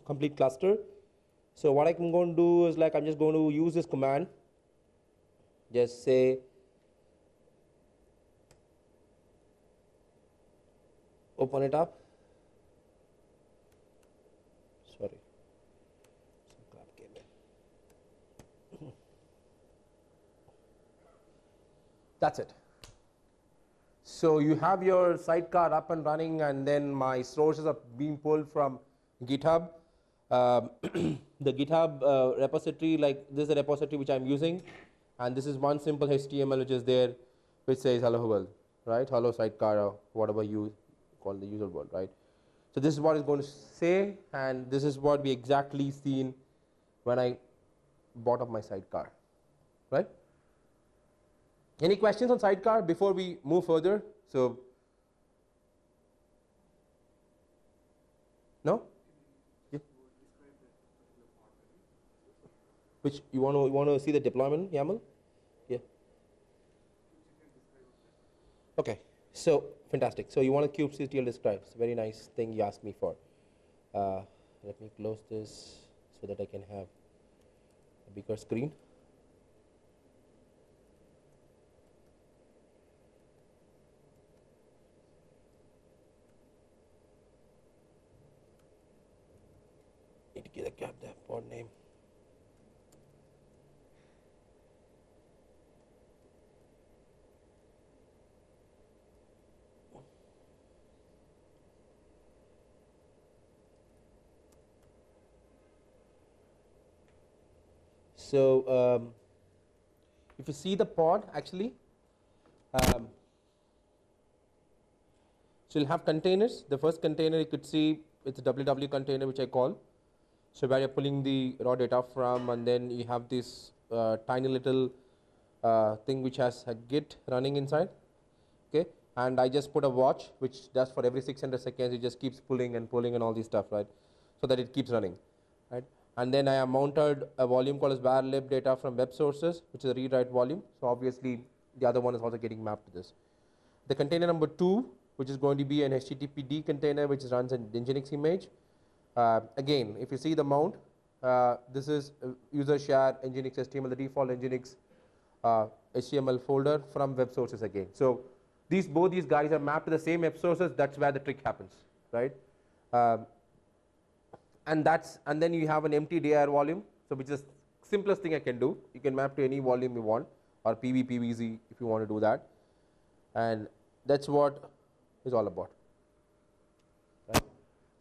complete cluster. So what I'm going to do is like I'm just going to use this command. Just say open it up. Sorry, some crap came in. That's it. So you have your Sidecar up and running, and then my sources are being pulled from GitHub. The GitHub repository, like this is a repository which I'm using, and this is one simple HTML which is there, which says hello world, right? Hello Sidecar, or whatever you call the user world, right? So this is what it's going to say, and this is what we exactly seen when I bought up my Sidecar, right? Any questions on Sidecar before we move further? So, no? Yeah. Which you want to see the deployment YAML? Yeah. Okay. So fantastic. So you want to kubectl describe? It's a very nice thing you asked me for. Let me close this so that I can have a bigger screen. Need to grab the pod name. So if you see the pod, actually, so you'll have containers. The first container you could see, it's a WW container, which I call. So where you're pulling the raw data from, and then you have this tiny little thing which has a Git running inside. Okay, and I just put a watch which does for every 600 seconds. It just keeps pulling and pulling and all this stuff, right? So that it keeps running, right? And then I have mounted a volume called as var_lib data from web sources, which is a read-write volume. So obviously the other one is also getting mapped to this. The container number 2, which is going to be an HTTPD container, which runs an Nginx image. Again, if you see the mount, this is user share Nginx HTML, the default Nginx HTML folder from web sources again. So both these guys are mapped to the same web sources. That's where the trick happens, right? And then you have an empty dir volume, so which is the simplest thing I can do. You can map to any volume you want, or PV, PVZ if you want to do that, and that's what it's all about. Right?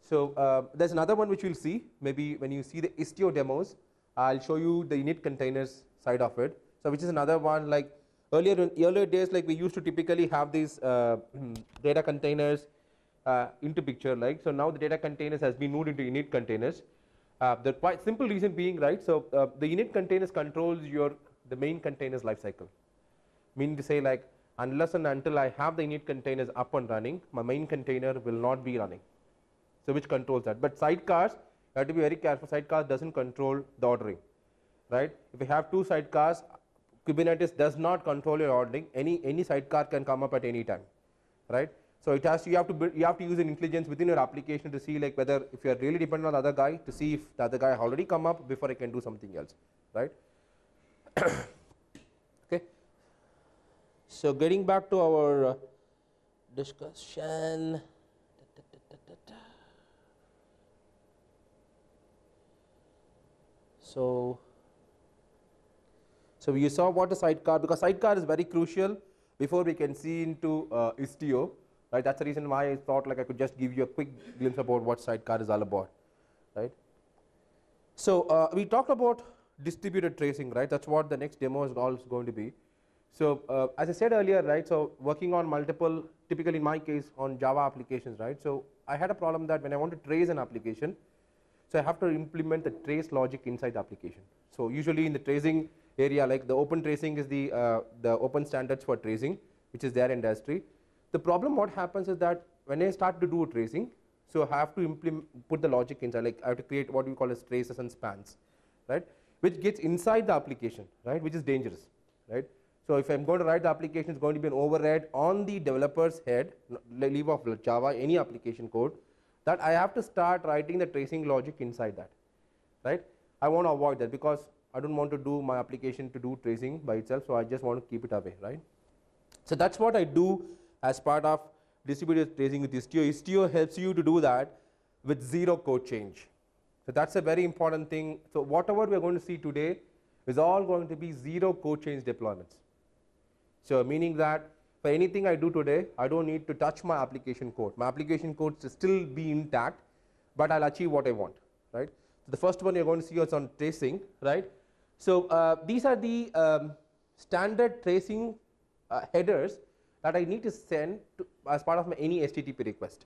So there's another one which we'll see. Maybe when you see the Istio demos, I'll show you the init containers side of it. So which is another one, like earlier days, like we used to typically have these data containers into picture, like, so now the data containers has been moved into init containers. The quite simple reason being, right, so the init containers controls the main containers lifecycle. Meaning to say, like, unless and until I have the init containers up and running, my main container will not be running. So which controls that? But sidecars, you have to be very careful. Sidecars doesn't control the ordering, right? If you have 2 sidecars, Kubernetes does not control your ordering. Any sidecar can come up at any time, right? So you have to use an intelligence within your application to see, like, whether if you are really dependent on the other guy, to see if the other guy already come up before I can do something else, right? Okay. So getting back to our discussion. So you saw what a sidecar, because sidecar is very crucial before we can see into Istio, right? That's the reason why I thought like I could just give you a quick glimpse about what sidecar is all about, right? So we talked about distributed tracing, right? That's what the next demo is also going to be. So as I said earlier, right, so working on multiple, typically in my case on Java applications, right? So I had a problem that when I want to trace an application, so I have to implement the trace logic inside the application. So usually in the tracing area, like the open tracing is the open standards for tracing, which is there in industry. The problem what happens is that when I start to do tracing, so I have to put the logic inside, like I have to create what we call as traces and spans, right? Which gets inside the application, right? Which is dangerous, right? So if I'm going to write the application, it's going to be an overhead on the developer's head, leave off Java, any application code, that I have to start writing the tracing logic inside that, right? I want to avoid that because I don't want to do my application to do tracing by itself, so I just want to keep it away, right? So that's what I do as part of distributed tracing with Istio. Istio helps you to do that with zero code change. So that's a very important thing. So whatever we are going to see today is all going to be zero code change deployments. So meaning that for anything I do today, I don't need to touch my application code. My application code will still be intact, but I'll achieve what I want, right? So the first one you're going to see is on tracing, right? So these are the standard tracing headers that I need to send to, as part of my any HTTP request.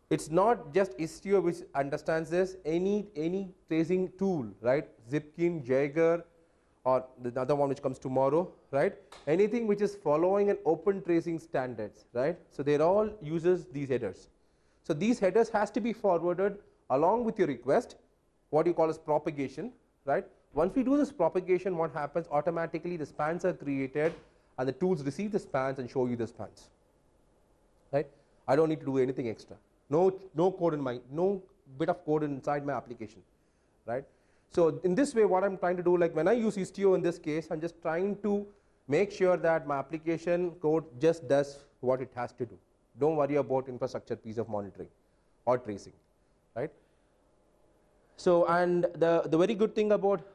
It's not just Istio which understands this, any tracing tool, right? Zipkin, Jaeger, or the other one which comes tomorrow, right? Anything which is following an open tracing standards, right? So they all uses these headers. So these headers has to be forwarded along with your request, what you call as propagation, right? Once we do this propagation, what happens? Automatically the spans are created and the tools receive the spans and show you the spans, right? I don't need to do anything extra. No code in my, no bit of code inside my application, right? So in this way, what I'm trying to do, like when I use Istio in this case, I'm just trying to make sure that my application code just does what it has to do. Don't worry about infrastructure piece of monitoring or tracing, right? So and the very good thing about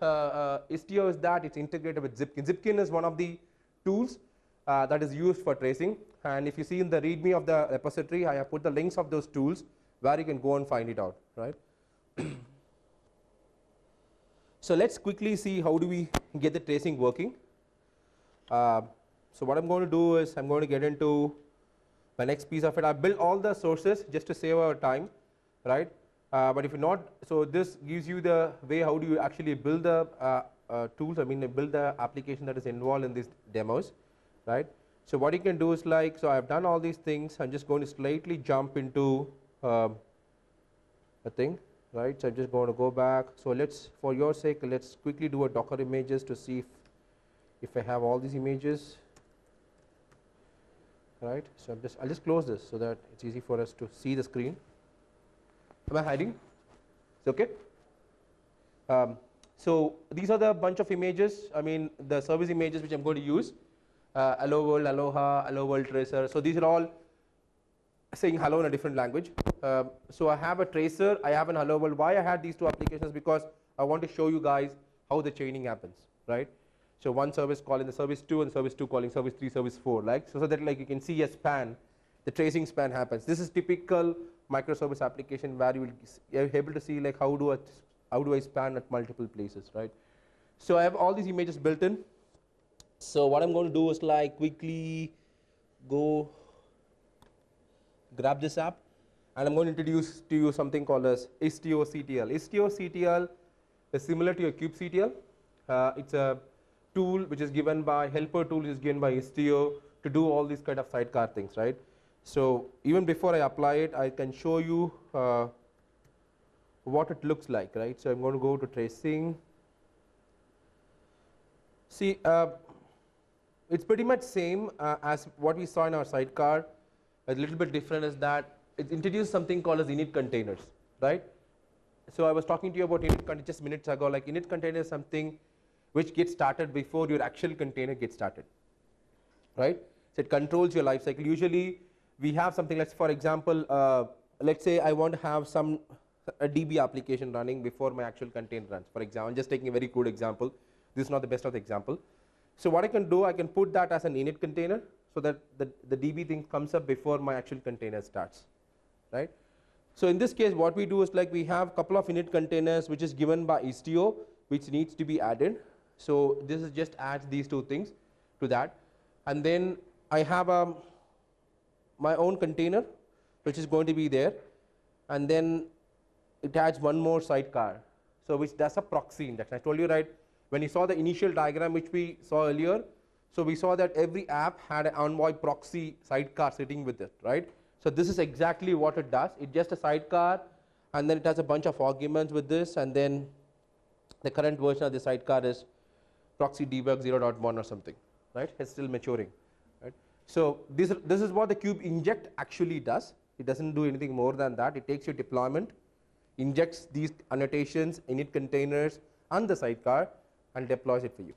Istio is that it's integrated with Zipkin. Zipkin is one of the tools that is used for tracing, and if you see in the README of the repository, I have put the links of those tools where you can go and find it out, right? So let's quickly see how do we get the tracing working. So what I'm going to do is I'm going to get into the next piece of it. I built all the sources just to save our time, right? But if you're not, so this gives you the way how do you actually build the tools, I mean build the application that is involved in these demos, right? So what you can do is like, so I've done all these things, I'm just going to slightly jump into a thing, right? So I'm just going to go back. So let's, for your sake, let's quickly do a Docker images to see if I have all these images, right? So I'll just close this so that it's easy for us to see the screen. Am I hiding? It's okay? So these are the bunch of images, I mean the service images which I'm going to use. Hello world, aloha, hello world tracer. So these are all saying hello in a different language. So I have a tracer, I have an hello world. Why I had these two applications? Because I want to show you guys how the chaining happens, right? So one service calling the service 2 and service 2 calling service 3, service 4, like so that like you can see a span, the tracing span happens. This is typical microservice application where you will be able to see like how do I span at multiple places, right? So I have all these images built in. So what I'm going to do is like quickly go grab this app, and I'm going to introduce to you something called as Istio CTL. Istio CTL is similar to your kubectl. It's a tool which is given by, helper tool which is given by Istio to do all these kind of sidecar things, right? So even before I apply it, I can show you what it looks like, right? So I'm going to go to tracing. See, it's pretty much same as what we saw in our sidecar. A little bit different is that it introduced something called as init containers, right? So I was talking to you about init containers just minutes ago. Like init container is something which gets started before your actual container gets started, right? So it controls your life cycle. Usually we have something, let's for example, let's say I want to have some a DB application running before my actual container runs. For example, I'm just taking a very crude example. This is not the best of the example. So what I can do, I can put that as an init container so that the DB thing comes up before my actual container starts, right? So in this case, what we do is like we have a couple of init containers which is given by Istio, which needs to be added. So this is just adds these two things to that. And then I have my own container which is going to be there. And then it adds one more sidecar, so which does a proxy injection. I told you, right, when you saw the initial diagram which we saw earlier, so we saw that every app had an Envoy proxy sidecar sitting with it, right? So this is exactly what it does. It's just a sidecar, and then it has a bunch of arguments with this, and then the current version of the sidecar is proxy debug 0.1 or something, right? It's still maturing, right? So this is what the kube inject actually does. It doesn't do anything more than that. It takes your deployment, injects these annotations, init containers, and the sidecar, and deploys it for you.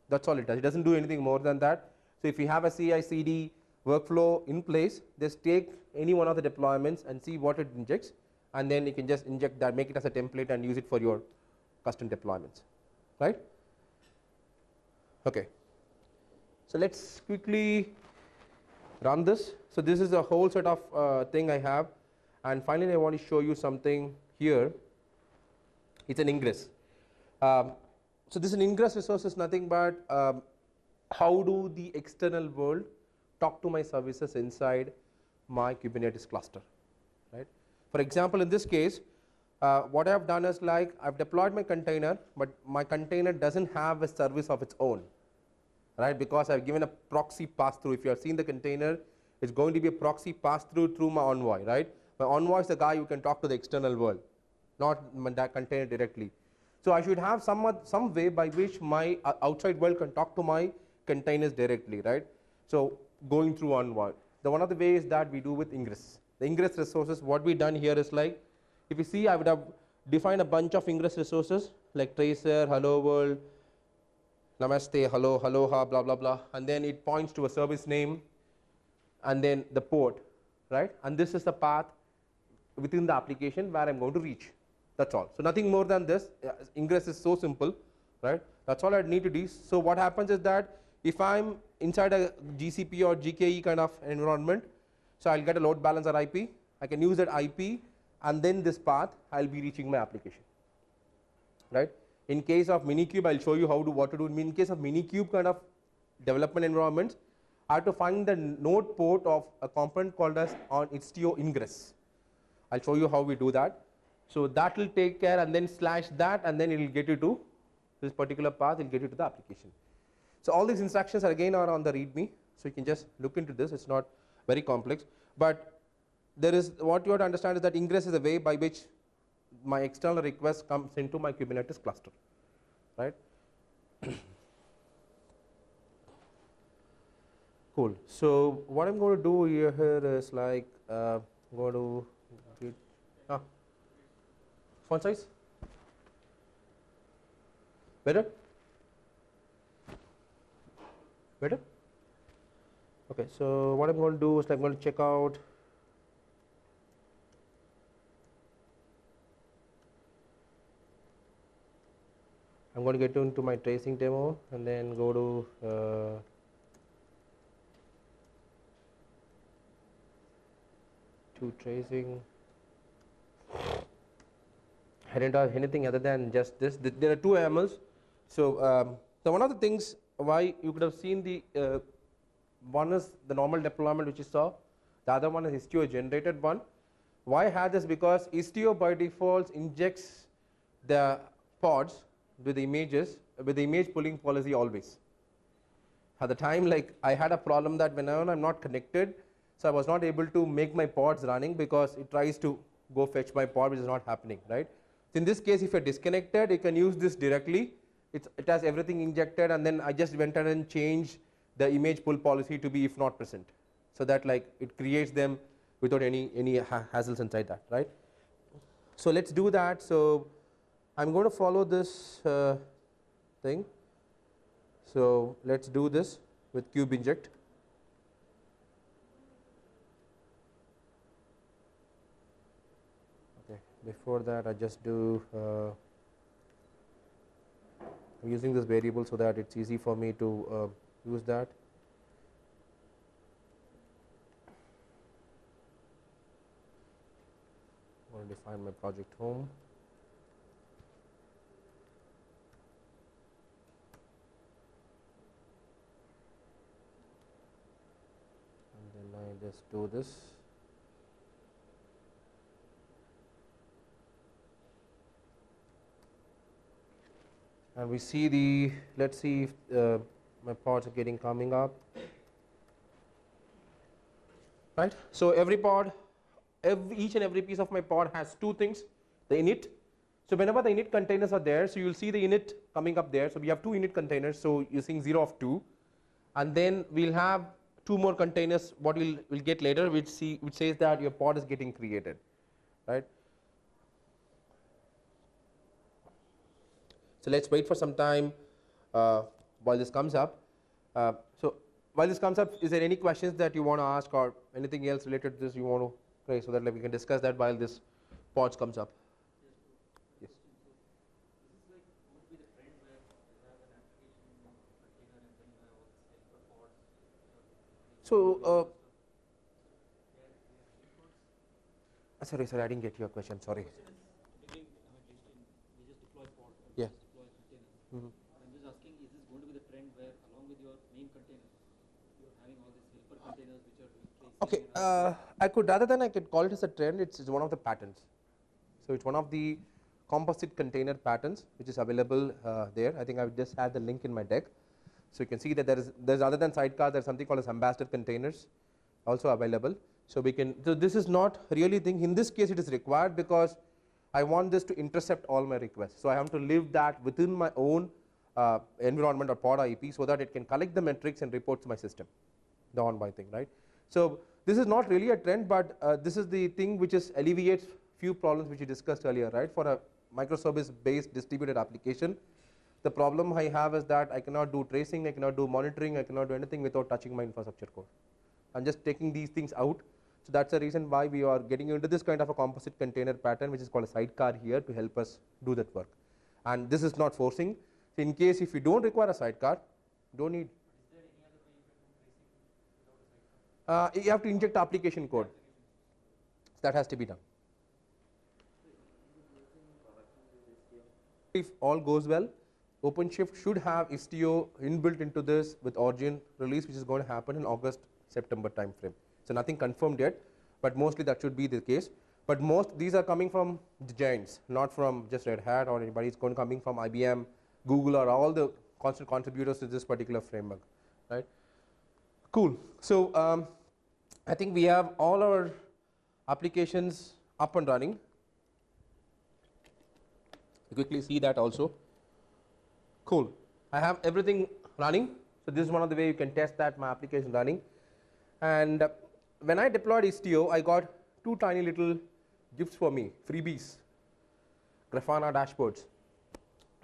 That's all it does. It doesn't do anything more than that. So if you have a CI/CD workflow in place, just take any one of the deployments and see what it injects, and then you can just inject that, make it as a template, and use it for your custom deployments, right? Okay. So let's quickly run this. So this is a whole set of thing I have, and finally I want to show you something here. It's an ingress. So this is an ingress resource is nothing but how do the external world talk to my services inside my Kubernetes cluster, right? For example, in this case, what I have done is like I've deployed my container, but my container doesn't have a service of its own, right? Because I've given a proxy pass-through. If you have seen the container, it's going to be a proxy pass-through through my Envoy, right? My Envoy is the guy who can talk to the external world, not that container directly. So I should have some way by which my outside world can talk to my containers directly, right? So going through Envoy. One of the ways that we do with ingress. The ingress resources, what we done here is like, if you see, I would have defined a bunch of ingress resources like tracer, hello world, namaste, hello, aloha, blah, blah, blah. And then it points to a service name and then the port, right? And this is the path within the application where I'm going to reach. That's all. So nothing more than this. Ingress is so simple, right? That's all I need to do. So what happens is that if I'm inside a GCP or GKE kind of environment, so I'll get a load balancer IP. I can use that IP, and then this path I'll be reaching my application, right? In case of Minikube, I'll show you what to do. In case of Minikube kind of development environments, I have to find the node port of a component called as on Istio ingress. I'll show you how we do that. So that will take care, and then slash that, and then it will get you to this particular path. It will get you to the application. So all these instructions are again on the README, so you can just look into this. It's not very complex, but there is what you have to understand is that ingress is a way by which my external request comes into my Kubernetes cluster, right? Cool. So what I'm going to do here is like I'm going to get font size better. Better? Okay, so what I'm going to do is I'm going to check out I'm going to get into my tracing demo and then go to tracing. I didn't have anything other than just this. There are two YAMLs. So, so one of the things why you could have seen the one is the normal deployment which you saw. The other one is Istio generated one. Why I had this? Because Istio by default injects the pods with the images with the image pulling policy always. At the time, like I had a problem that whenever I'm not connected, so I was not able to make my pods running because it tries to go fetch my pod, which is not happening, right? So in this case, if you're disconnected, you can use this directly. It has everything injected, and then I just went ahead and changed the image pull policy to be if not present, so that like it creates them without any hassles inside that, right? So let's do that. So I'm going to follow this thing. So let's do this with kube inject. Okay, before that I just do I'm using this variable so that it's easy for me to use that. I want to define my project home. And then I just do this. And we see the, let's see if my pods are getting coming up. Right. So every pod, each and every piece of my pod has two things, the init. So whenever the init containers are there, so you'll see the init coming up there. So we have two init containers, so you're seeing 0 of 2. And then we'll have two more containers, what we'll get later, which says that your pod is getting created. Right. So let's wait for some time while this comes up. So while this comes up, is there any questions that you want to ask or anything else related to this you want to raise so that we can discuss that while this pods comes up? Yes. So this is like would be the trend where you have an application container and then you have all these helper pods. So sorry, I didn't get your question. Sorry. We just deploy pods. Yeah. Deploy containers. Mm-hmm. I'm just asking, is this going to be the trend where along with your main container, you're having all these helper containers which are replacing? Okay, I could, rather than I could call it as a trend, it's one of the patterns. So it's one of the composite container patterns which is available there. I think I just had the link in my deck. So you can see that there's other than Sidecar, there's something called as ambassador containers also available. So we can, so this is not really thing, in this case it is required because I want this to intercept all my requests. So I have to leave that within my own environment or pod IP so that it can collect the metrics and report to my system, the on-by thing, right? So this is not really a trend, but this is the thing which is alleviates few problems which we discussed earlier, right? For a microservice based distributed application, the problem I have is that I cannot do tracing, I cannot do monitoring, I cannot do anything without touching my infrastructure code. I'm just taking these things out. So that's the reason why we are getting into this kind of a composite container pattern which is called a Sidecar here to help us do that work. And this is not forcing. So in case if you don't require a Sidecar, don't need. Is there any other way you can do tracing without a Sidecar? You have to inject application code. That has to be done. If all goes well, OpenShift should have Istio inbuilt into this with Origin release, which is going to happen in August, September timeframe. So nothing confirmed yet, but mostly that should be the case. But most these are coming from the giants, not from just Red Hat or anybody. It's going coming from IBM, Google, or all the constant contributors to this particular framework, right? Cool. So I think we have all our applications up and running. You quickly see that also. Cool. I have everything running. So this is one of the way you can test that my application running. And when I deployed Istio, I got two tiny little gifts for me, freebies, Grafana dashboards,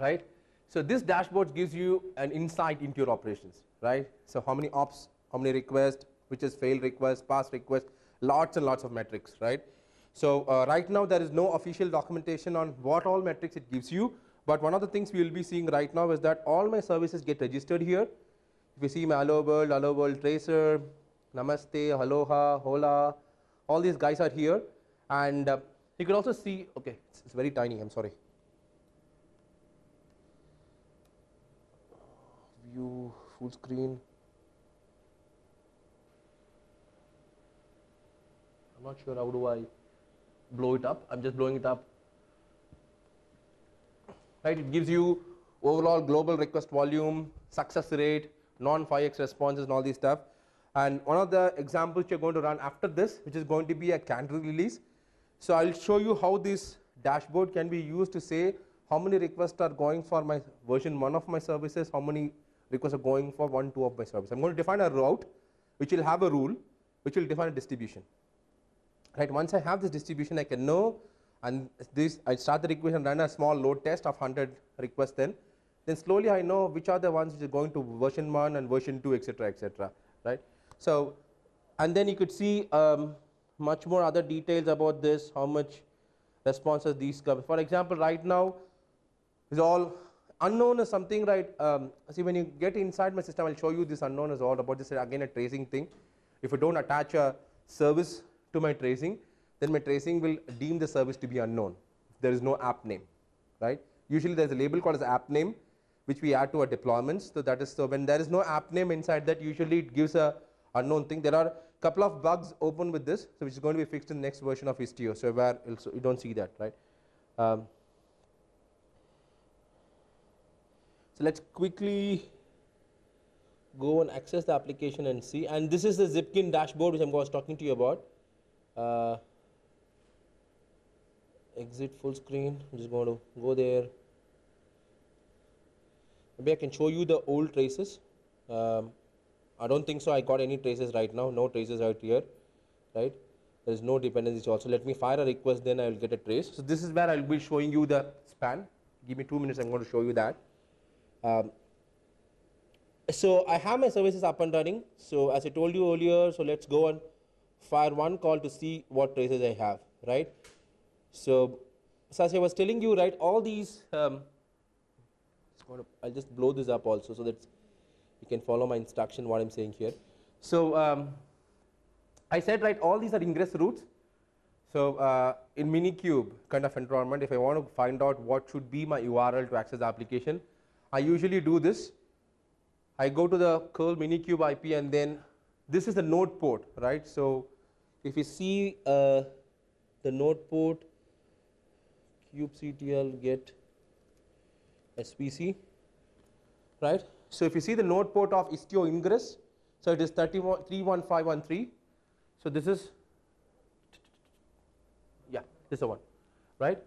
right? So this dashboard gives you an insight into your operations, right? So how many ops, how many requests, which is failed requests, past requests, lots and lots of metrics, right? So right now there is no official documentation on what all metrics it gives you, but one of the things we will be seeing right now is that all my services get registered here. If you see my Hello World Tracer, Namaste, Aloha, Hola, all these guys are here, and you can also see, okay, it's very tiny, I'm sorry. View full screen. I'm not sure how do I blow it up. I'm just blowing it up. Right, it gives you overall global request volume, success rate, non-5x responses, and all these stuff. And one of the examples you're going to run after this, which is going to be a canary release. So I'll show you how this dashboard can be used to say how many requests are going for my version 1 of my services, how many requests are going for 1, 2 of my services. I'm going to define a route, which will have a rule, which will define a distribution. Right, once I have this distribution, I can know, and this I start the request and run a small load test of 100 requests. Then slowly I know which are the ones which are going to version 1 and version 2, etc., right? So, and then you could see much more other details about this, how much responses these come. For example, right now is all unknown is something, right? See, when you get inside my system, I'll show you this unknown is all about this again a tracing thing. If I don't attach a service to my tracing, then my tracing will deem the service to be unknown. There is no app name, right? Usually there's a label called as app name, which we add to our deployments. So that is, so when there is no app name inside that, usually it gives a unknown thing. There are a couple of bugs open with this, so which is going to be fixed in the next version of Istio. So where also you don't see that, right? So let's quickly go and access the application and see. And this is the Zipkin dashboard which I was talking to you about. Exit full screen. I'm just going to go there. Maybe I can show you the old traces. I don't think so. I got any traces right now. No traces out here, right? There is no dependencies also. Let me fire a request, then I will get a trace. So this is where I will be showing you the span. Give me 2 minutes. I'm going to show you that. So I have my services up and running. So as I told you earlier, so let's go and fire one call to see what traces I have, right? So as I was telling you, right, all these, I'll just blow this up also so that you can follow my instruction, what I'm saying here. So I said, right, all these are ingress routes. So in Minikube kind of environment, if I want to find out what should be my URL to access the application, I usually do this. I go to the curl Minikube IP, and then this is the node port, right? So if you see the node port, kubectl get svc, right? So if you see the node port of Istio ingress, so it is 31513. So this is, yeah, this is the one, right?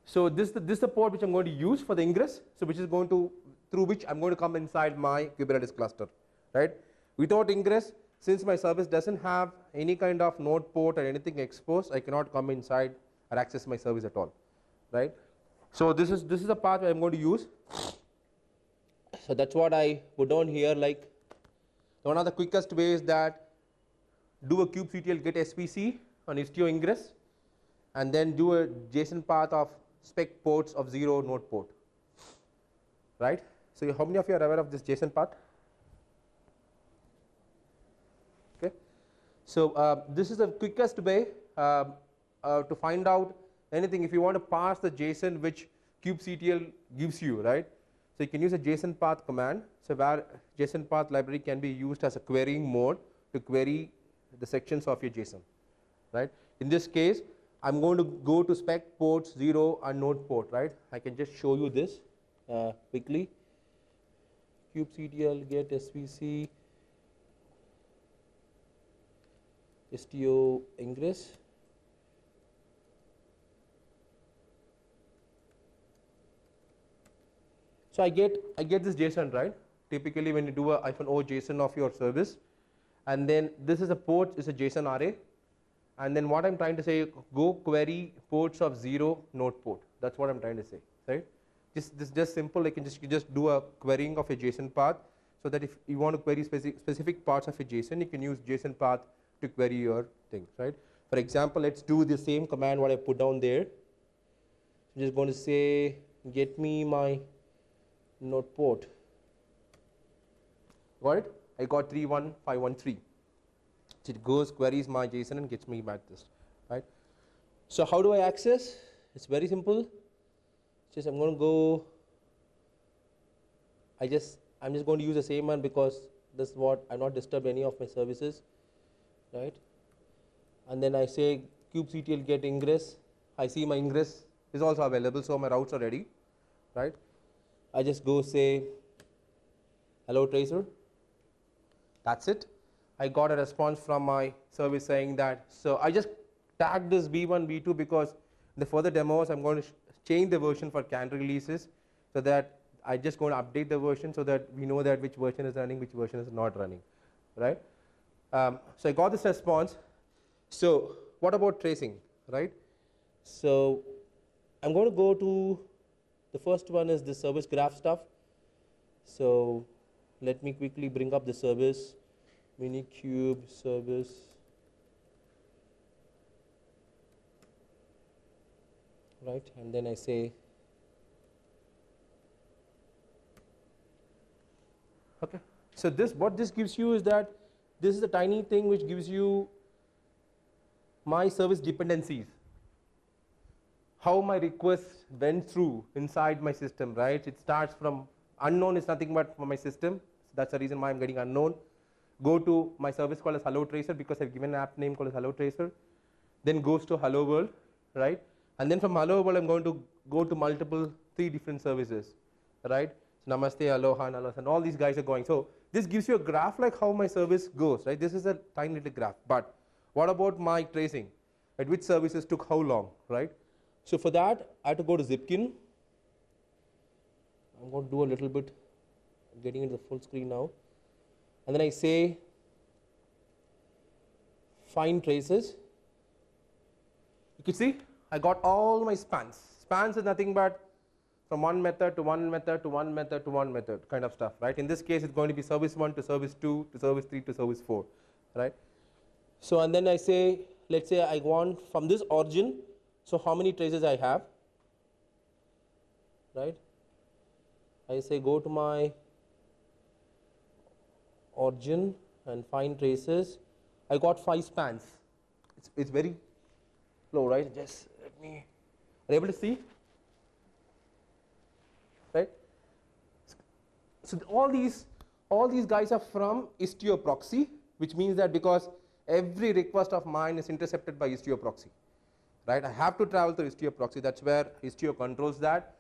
So this is the port which I'm going to use for the ingress, so which is going to, through which I'm going to come inside my Kubernetes cluster, right? Without ingress, since my service doesn't have any kind of node port or anything exposed, I cannot come inside or access my service at all, right? So this is the path I'm going to use. So that's what I put down here. Like one of the quickest ways that do a kubectl get svc on Istio ingress, and then do a JSON path of spec ports of 0 node port, right? So how many of you are aware of this JSON path? Okay. So this is the quickest way to find out anything. If you want to pass the JSON which kubectl gives you, right? So you can use a JSON path command. So where JSON path library can be used as a querying mode to query the sections of your JSON, right? In this case, I'm going to go to spec ports 0 and node port, right? I can just show you this quickly. Kubectl get svc Istio ingress. So I get this JSON, right? Typically when you do a -o JSON of your service, and then this is a port, is a JSON array, and then what I'm trying to say, go query ports of 0 node port. That's what I'm trying to say, right? Just simple. Like you just do a querying of a JSON path, so that if you want to query specific parts of a JSON, you can use JSON path to query your things, right? For example, let's do the same command what I put down there. I'm just going to say get me my node port. Got it? I got 31513. So it goes, queries my JSON and gets me back this, right? So how do I access? It's very simple. Just I'm going to go. I'm just going to use the same one because this is what I'm not disturb any of my services, right? And then I say kubectl get ingress. I see my ingress is also available, so my routes are ready, right? I just go say hello tracer. That's it. I got a response from my service saying that. So I just tagged this B1, B2 because in the further demos I'm going to change the version for canned releases, so that I just going to update the version so that we know that which version is running, which version is not running, right? So I got this response. So what about tracing, right? So I'm going to go to the first one is the service graph stuff. So let me quickly bring up the service, Minikube service. right? And then I say, okay. So this, what this gives you is that this is a tiny thing which gives you my service dependencies, how my requests went through inside my system, right? It starts from unknown is nothing but for my system. So that's the reason why I'm getting unknown. Go to my service called as hello tracer because I've given an app name called as hello tracer. Then goes to hello world, right? And then from hello world, I'm going to go to multiple 3 different services, right? So namaste, aloha, and aloha, and all these guys are going. So this gives you a graph like how my service goes, right? This is a tiny little graph. But what about my tracing? Right? Which services took how long, right? So for that, I have to go to Zipkin. I'm going to do a little bit, getting into the full screen now. And then I say, find traces. You can see, I got all my spans. Spans is nothing but from one method to one method to one method to one method kind of stuff, right? In this case, it's going to be service 1 to service 2 to service 3 to service 4, right? So, and then I say, let's say I want from this origin, so how many traces I have, right? I say go to my origin and find traces. I got 5 spans. It's very low, right? Just let me, are you able to see? Right? So all these guys are from Istio proxy, which means that because every request of mine is intercepted by Istio proxy, right? I have to travel through Istio proxy. That's where Istio controls that.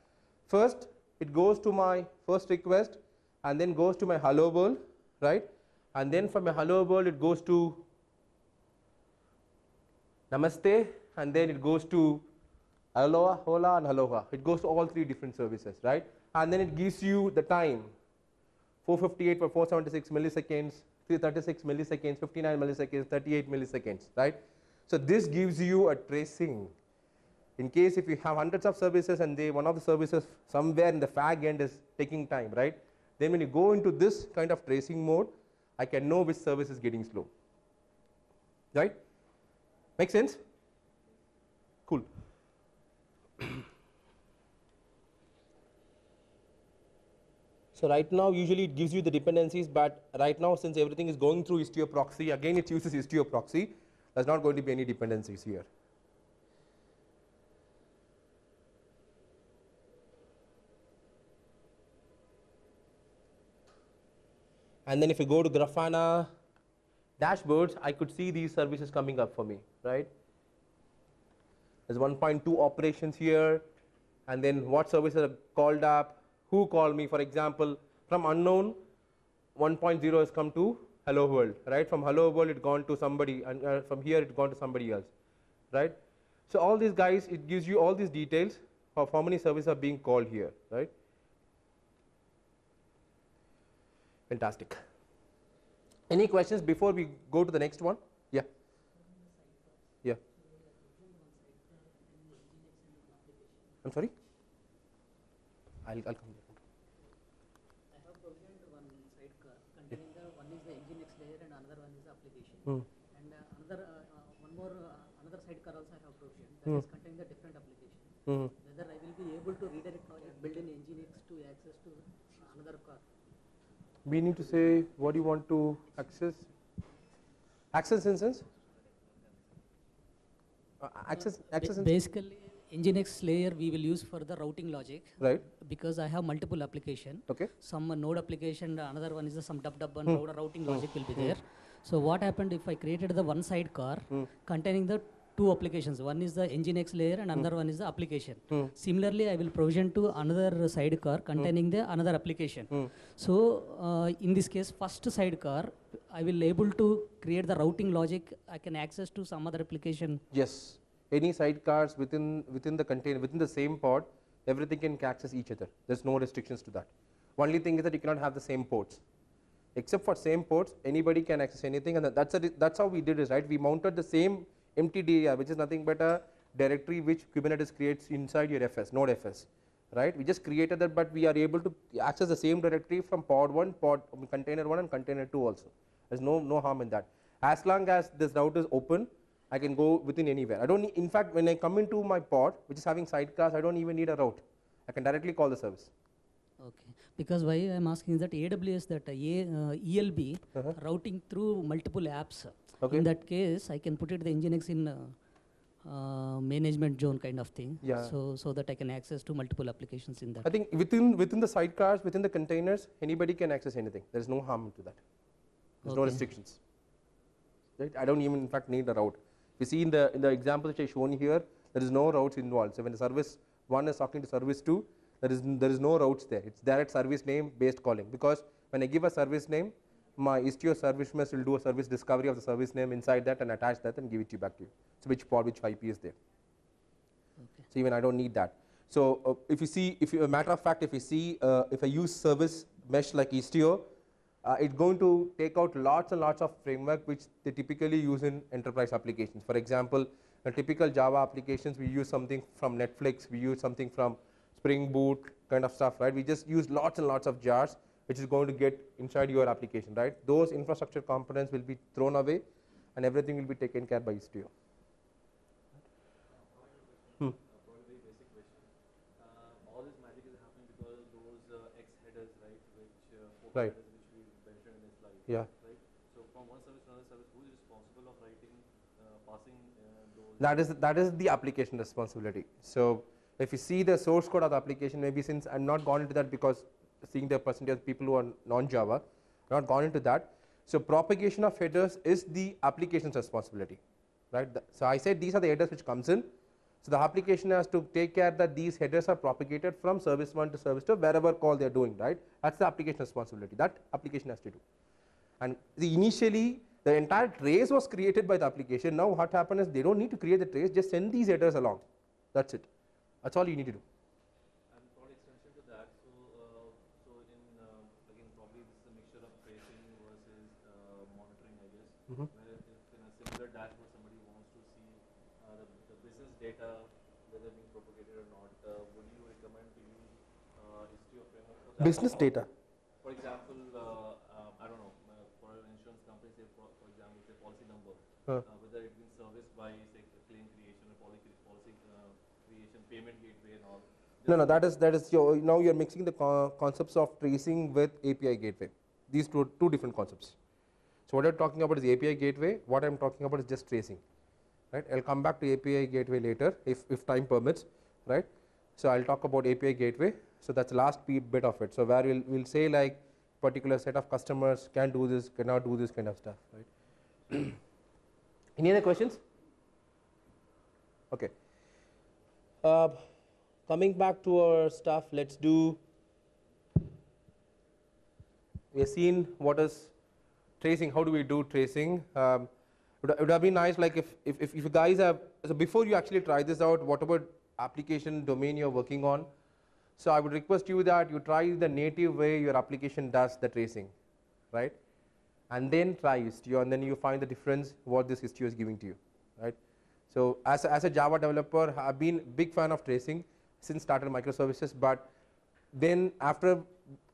First, it goes to my first request, and then goes to my hello world, right? And then from my hello world, it goes to namaste, and then it goes to aloha, hola, and aloha. It goes to all 3 different services, right? And then it gives you the time, 458 for 476 milliseconds, 336 milliseconds, 59 milliseconds, 38 milliseconds, right? So this gives you a tracing. In case if you have hundreds of services and one of the services somewhere in the fag end is taking time, right? Then when you go into this kind of tracing mode, I can know which service is getting slow, right? Make sense? Cool. So right now, usually it gives you the dependencies, but right now, since everything is going through Istio proxy, again it uses Istio proxy. There's not going to be any dependencies here. And then if you go to Grafana dashboards, I could see these services coming up for me, right? There's 1.2 operations here, and then what services are called up, who called me, for example, from unknown, 1.0 has come to hello world, right? From hello world, it's gone to somebody, and from here, it's gone to somebody else, right? So all these guys, it gives you all these details of how many services are being called here, right? Fantastic. Any questions before we go to the next one? Yeah. Yeah. I'm sorry? I'll come there. I have provisioned one sidecar containing one is the Nginx layer and another one is the application. And another sidecar also I have provisioned that is containing the different application. Whether I will be able to redirect or build in Nginx to access to another car. We need to say what do you want to access? Access instance? Access instance? Basically, Nginx layer we will use for the routing logic. Right. Because I have multiple application. Okay. Some node application, another one is some dub and routing logic will be there. So what happened if I created the one sidecar containing the 2 applications. One is the Nginx layer and another one is the application. Similarly, I will provision to another sidecar containing the another application. So in this case, first sidecar, I will able to create the routing logic. I can access to some other application. Yes. Any sidecars within the container, within the same pod, everything can access each other. There's no restrictions to that. Only thing is that you cannot have the same ports. Except for same ports, anybody can access anything, and that's how we did it, right? We mounted the same empty dir, which is nothing but a directory which Kubernetes creates inside your FS, node FS, right? We just created that, but we are able to access the same directory from pod 1, container 1 and container 2 also. There's no harm in that. As long as this route is open, I can go within anywhere. I don't need, in fact, when I come into my pod, which is having sidecars, I don't even need a route. I can directly call the service. Okay. Because why I'm asking is that AWS, that ELB routing through multiple apps. Okay. In that case, I can put it the Nginx in management zone kind of thing. Yeah. So that I can access to multiple applications in that. I think within the sidecars, within the containers, anybody can access anything. There is no harm to that. There's no restrictions. Right? I don't even, in fact, need a route. You see in the example which I shown here, there is no routes involved. So when the service 1 is talking to service 2, there is no routes there. It's direct service name based calling, because when I give a service name, my Istio service mesh will do a service discovery of the service name inside that and attach that and give it to you back to you. So which pod, which IP is there. Okay. So even I don't need that. So if you see, a matter of fact, if you see, if I use service mesh like Istio, it's going to take out lots and lots of framework which they typically use in enterprise applications. For example, in typical Java applications, we use something from Netflix, we use something from Spring Boot kind of stuff, right? We just use lots and lots of jars, which is going to get inside your application, right? Those infrastructure components will be thrown away, and everything will be taken care by Istio. Probably basic question. All this magic is happening because of those X headers, right? Which four Right. headers which we mentioned in the slide. Yeah. Right. So from one service to another service, who is responsible of writing, passing those? That is the application responsibility. So if you see the source code of the application, maybe since I'm not gone into that because seeing the percentage of people who are non-Java, not gone into that. So propagation of headers is the application's responsibility, right? So I said these are the headers which comes in. So the application has to take care that these headers are propagated from service 1 to service 2, wherever call they are doing, right? That's the application responsibility. That application has to do. And initially, the entire trace was created by the application. Now what happened is they don't need to create the trace, just send these headers along. That's it. That's all you need to do. And probably extension to that. So in again, probably this is a mixture of tracing versus monitoring, I guess. Where if in a similar dashboard somebody wants to see the business data, whether being propagated or not, would you recommend to use Istio framework for that? Business data. For example, I don't know, for an insurance company, say for example, say policy number, whether it's been serviced by say claim creation or policy creation, payment gateway and all. No, that is your, now you're mixing the concepts of tracing with API gateway. These two different concepts. So what I'm talking about is the API gateway. What I'm talking about is just tracing, right? I'll come back to API gateway later if time permits, right? So I'll talk about API gateway. So that's the last bit of it. So where we'll say like particular set of customers can do this, cannot do this kind of stuff, right? Any other questions? Okay. Coming back to our stuff, let's do. We have seen what is tracing. How do we do tracing? It would have been nice, like if you guys have. So before you actually try this out, whatever application domain you're working on, so I would request you that you try the native way your application does the tracing, right? And then try Istio, and then you find the difference what this Istio is giving to you, right? So as a Java developer, I've been a big fan of tracing since started microservices, but then after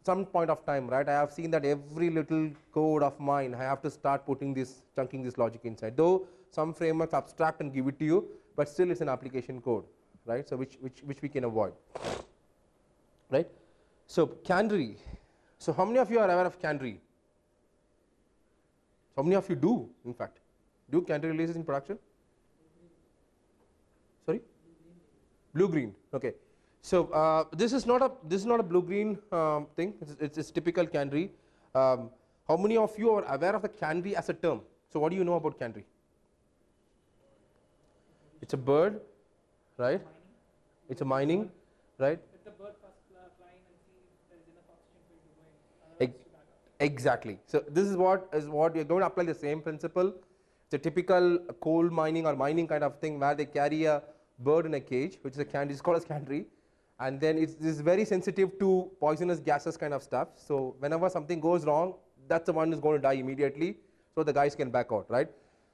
some point of time, right, I have seen that every little code of mine, I have to start putting this, chunking this logic inside. Though some frameworks abstract and give it to you, but still it's an application code, right? So which we can avoid, right? So Canary. So how many of you are aware of Canary? How many of you do, in fact? Do Canary releases in production? Sorry? Blue-green. Okay. So this is not a blue-green thing. It's typical Canary. How many of you are aware of the Canary as a term? So what do you know about Canary? It's a bird, right? It's a mining, right? Let the bird first flying and see if there is enough oxygen for it to go in. Exactly. So this is what you're going to apply the same principle. It's a typical coal mining or mining kind of thing where they carry a bird in a cage, which is a canary. It's called as canary, and then it's very sensitive to poisonous gases kind of stuff. So whenever something goes wrong, that's the one who's going to die immediately. So the guys can back out, right?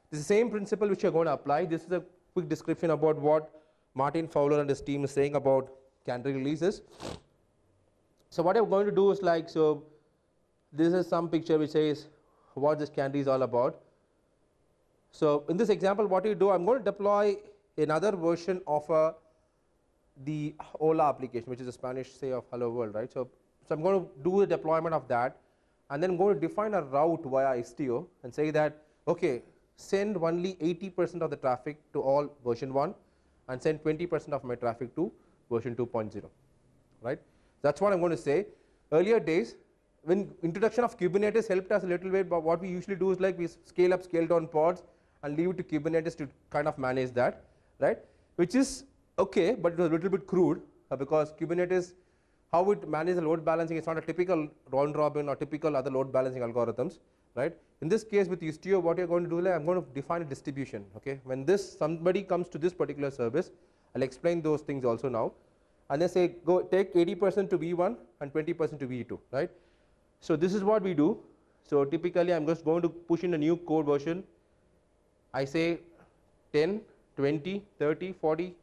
This is the same principle which you're going to apply. This is a quick description about what Martin Fowler and his team is saying about canary releases. So what I'm going to do is like, so this is some picture which says what this canary is all about. So in this example, what you do, I'm going to deploy another version of the Hola application, which is the Spanish say of hello world, right? So I'm going to do the deployment of that, and then I'm going to define a route via Istio and say that, okay, send only 80% of the traffic to all version 1 and send 20% of my traffic to version 2.0, right? That's what I'm going to say. Earlier days, when introduction of Kubernetes helped us a little bit, but what we usually do is like we scale up, scale down pods and leave it to Kubernetes to kind of manage that, right? Which is okay, but it was a little bit crude because Kubernetes, how it manages the load balancing, it's not a typical round robin or typical other load balancing algorithms, right? In this case with Istio, what you're going to do is I'm going to define a distribution, okay? When somebody comes to this particular service, I'll explain those things also now, and then say go take 80% to V1 and 20% to V2, right? So this is what we do. So typically I'm just going to push in a new code version. I say 10, 20, 30, 40,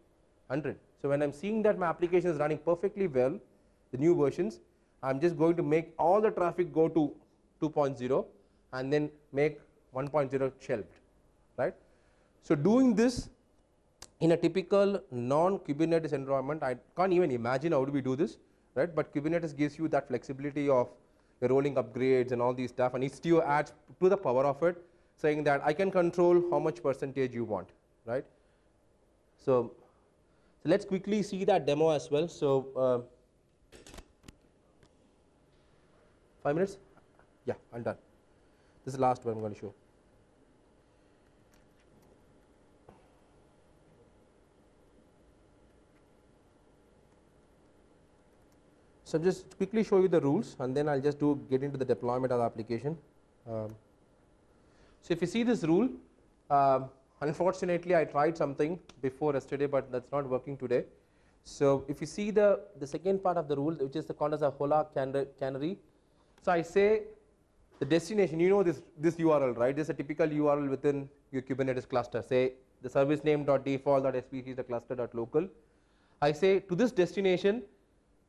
100. So when I'm seeing that my application is running perfectly well, the new versions, I'm just going to make all the traffic go to 2.0 and then make 1.0 shelved, right? So doing this in a typical non-Kubernetes environment, I can't even imagine how do we do this, right? But Kubernetes gives you that flexibility of rolling upgrades and all these stuff, and Istio adds to the power of it, saying that I can control how much percentage you want, right? So let's quickly see that demo as well. So 5 minutes? Yeah, I'm done. This is the last one I'm going to show. So just quickly show you the rules, and then I'll just get into the deployment of the application. So if you see this rule, unfortunately I tried something before yesterday, but that's not working today. So if you see the second part of the rule, which is the context of Hola canary. So I say the destination, you know this URL, right? This is a typical URL within your Kubernetes cluster. Say the service name.default.svc is the cluster.local. I say to this destination,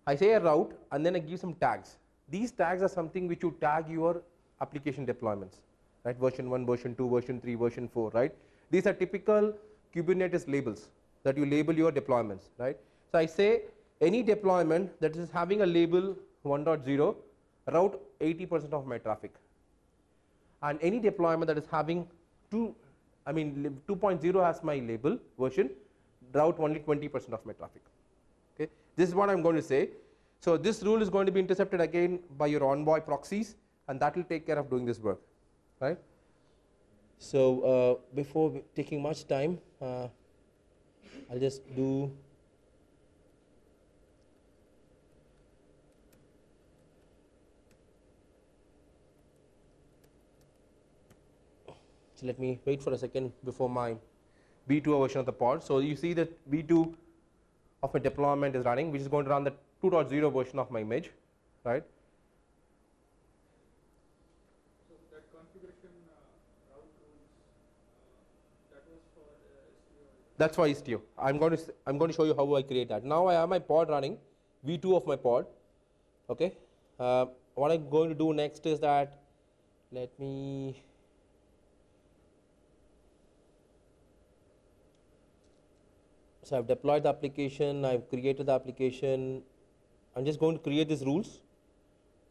I say a route, and then I give some tags. These tags are something which you tag your application deployments, right? Version 1, version 2, version 3, version 4, right? These are typical Kubernetes labels that you label your deployments, right? So I say any deployment that is having a label 1.0, route 80% of my traffic. And any deployment that is having 2.0 as my label version, route only 20% of my traffic. Okay, this is what I'm going to say. So this rule is going to be intercepted again by your Envoy proxies, and that will take care of doing this work, right? So before taking much time, I'll just do. So let me wait for a second before my V2 version of the pod. So you see that V2 of my deployment is running, which is going to run the 2.0 version of my image, right? So that configuration route rules, that was for Istio. That's for Istio. I'm going to show you how I create that. Now I have my pod running, V2 of my pod. Okay. What I'm going to do next is that let me. So I've deployed the application, I've created the application. I'm just going to create these rules,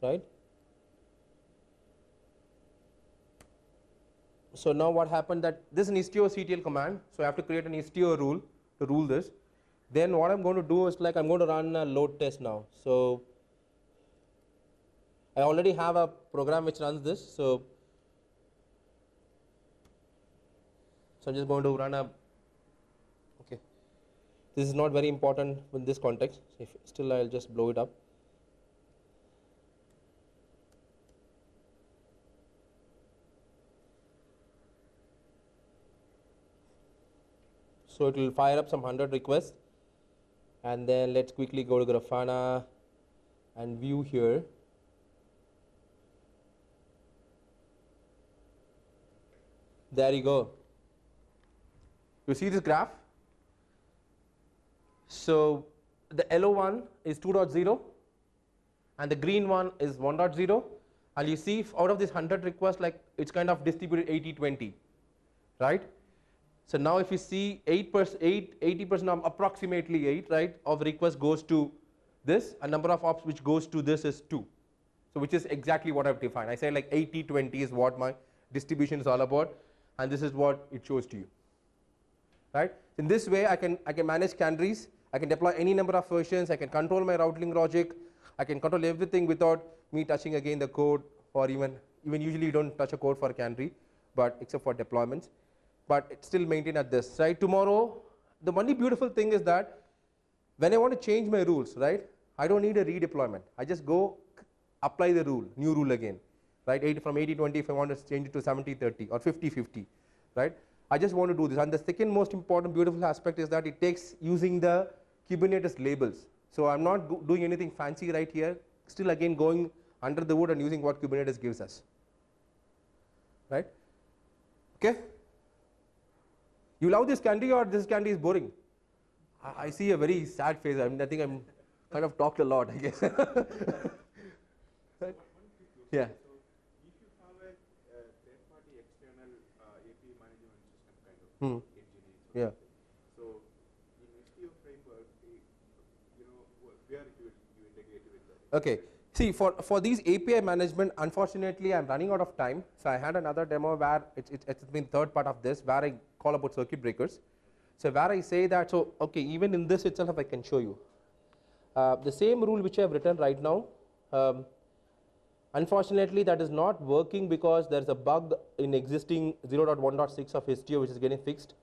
right? So now what happened that this is an Istio CTL command, so I have to create an Istio rule to rule this. Then what I'm going to do is like I'm going to run a load test now. So I already have a program which runs this, so I'm just going to run a. This is not very important in this context. If still, I'll just blow it up. So it will fire up some 100 requests, and then let's quickly go to Grafana and view here. There you go. You see this graph? So the yellow one is 2.0 and the green one is 1.0, and you see out of this 100 requests, like it's kind of distributed 80-20, right? So now if you see 80% approximately 8, right, of requests goes to this, and number of ops which goes to this is 2. So which is exactly what I've defined. I say like 80-20 is what my distribution is all about, and this is what it shows to you, right? In this way, I can manage canaries, I can deploy any number of versions, I can control my routing logic, I can control everything without me touching again the code, or even usually you don't touch a code for a canary, but except for deployments, but it's still maintained at this, right? Tomorrow, the only beautiful thing is that when I want to change my rules, right, I don't need a redeployment. I just go apply the rule, new rule again, right? From 80-20 if I want to change it to 70-30 or 50-50, right? I just want to do this. And the second most important beautiful aspect is that it takes using the Kubernetes labels. So I'm not doing anything fancy right here, still again going under the hood and using what Kubernetes gives us, right? Okay? You love this candy or this candy is boring? I see a very sad face. I mean, I think I'm kind of talked a lot, I guess. Right? Yeah. So if you have a third-party external API management system kind of engineering, Yeah. so in STO framework, where you integrate with that? Okay. See, for these API management, unfortunately, I'm running out of time. So I had another demo where it's been third part of this, where I call about circuit breakers. So where I say that, so okay, even in this itself, I can show you. The same rule which I have written right now, unfortunately, that is not working because there's a bug in existing 0.1.6 of STO which is getting fixed.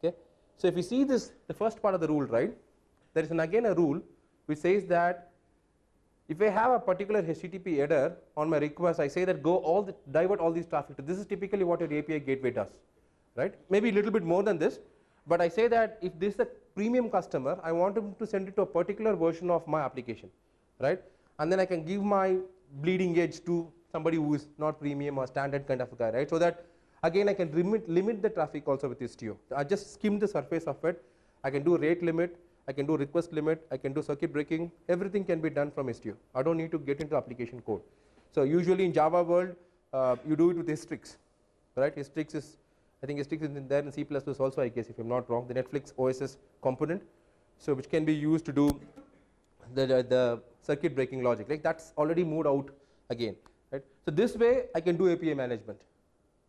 Okay. So if you see this, the first part of the rule, right, there is again a rule which says that if I have a particular HTTP header on my request, I say that divert all these traffic to this is typically what your API gateway does, right? Maybe a little bit more than this, but I say that if this is a premium customer, I want him to send it to a particular version of my application, right? And then I can give my bleeding edge to somebody who is not premium or standard kind of a guy, right? So that again I can limit the traffic also with STO. I just skim the surface of it. I can do rate limit, I can do request limit, I can do circuit breaking, everything can be done from STO. I don't need to get into application code. So usually in Java world, you do it with Strix, right? Strix is, I think Strix is in there in C++ also, I guess, if I'm not wrong, the Netflix OSS component, so which can be used to do the circuit breaking logic. Like that's already moved out again, right? So this way I can do API management,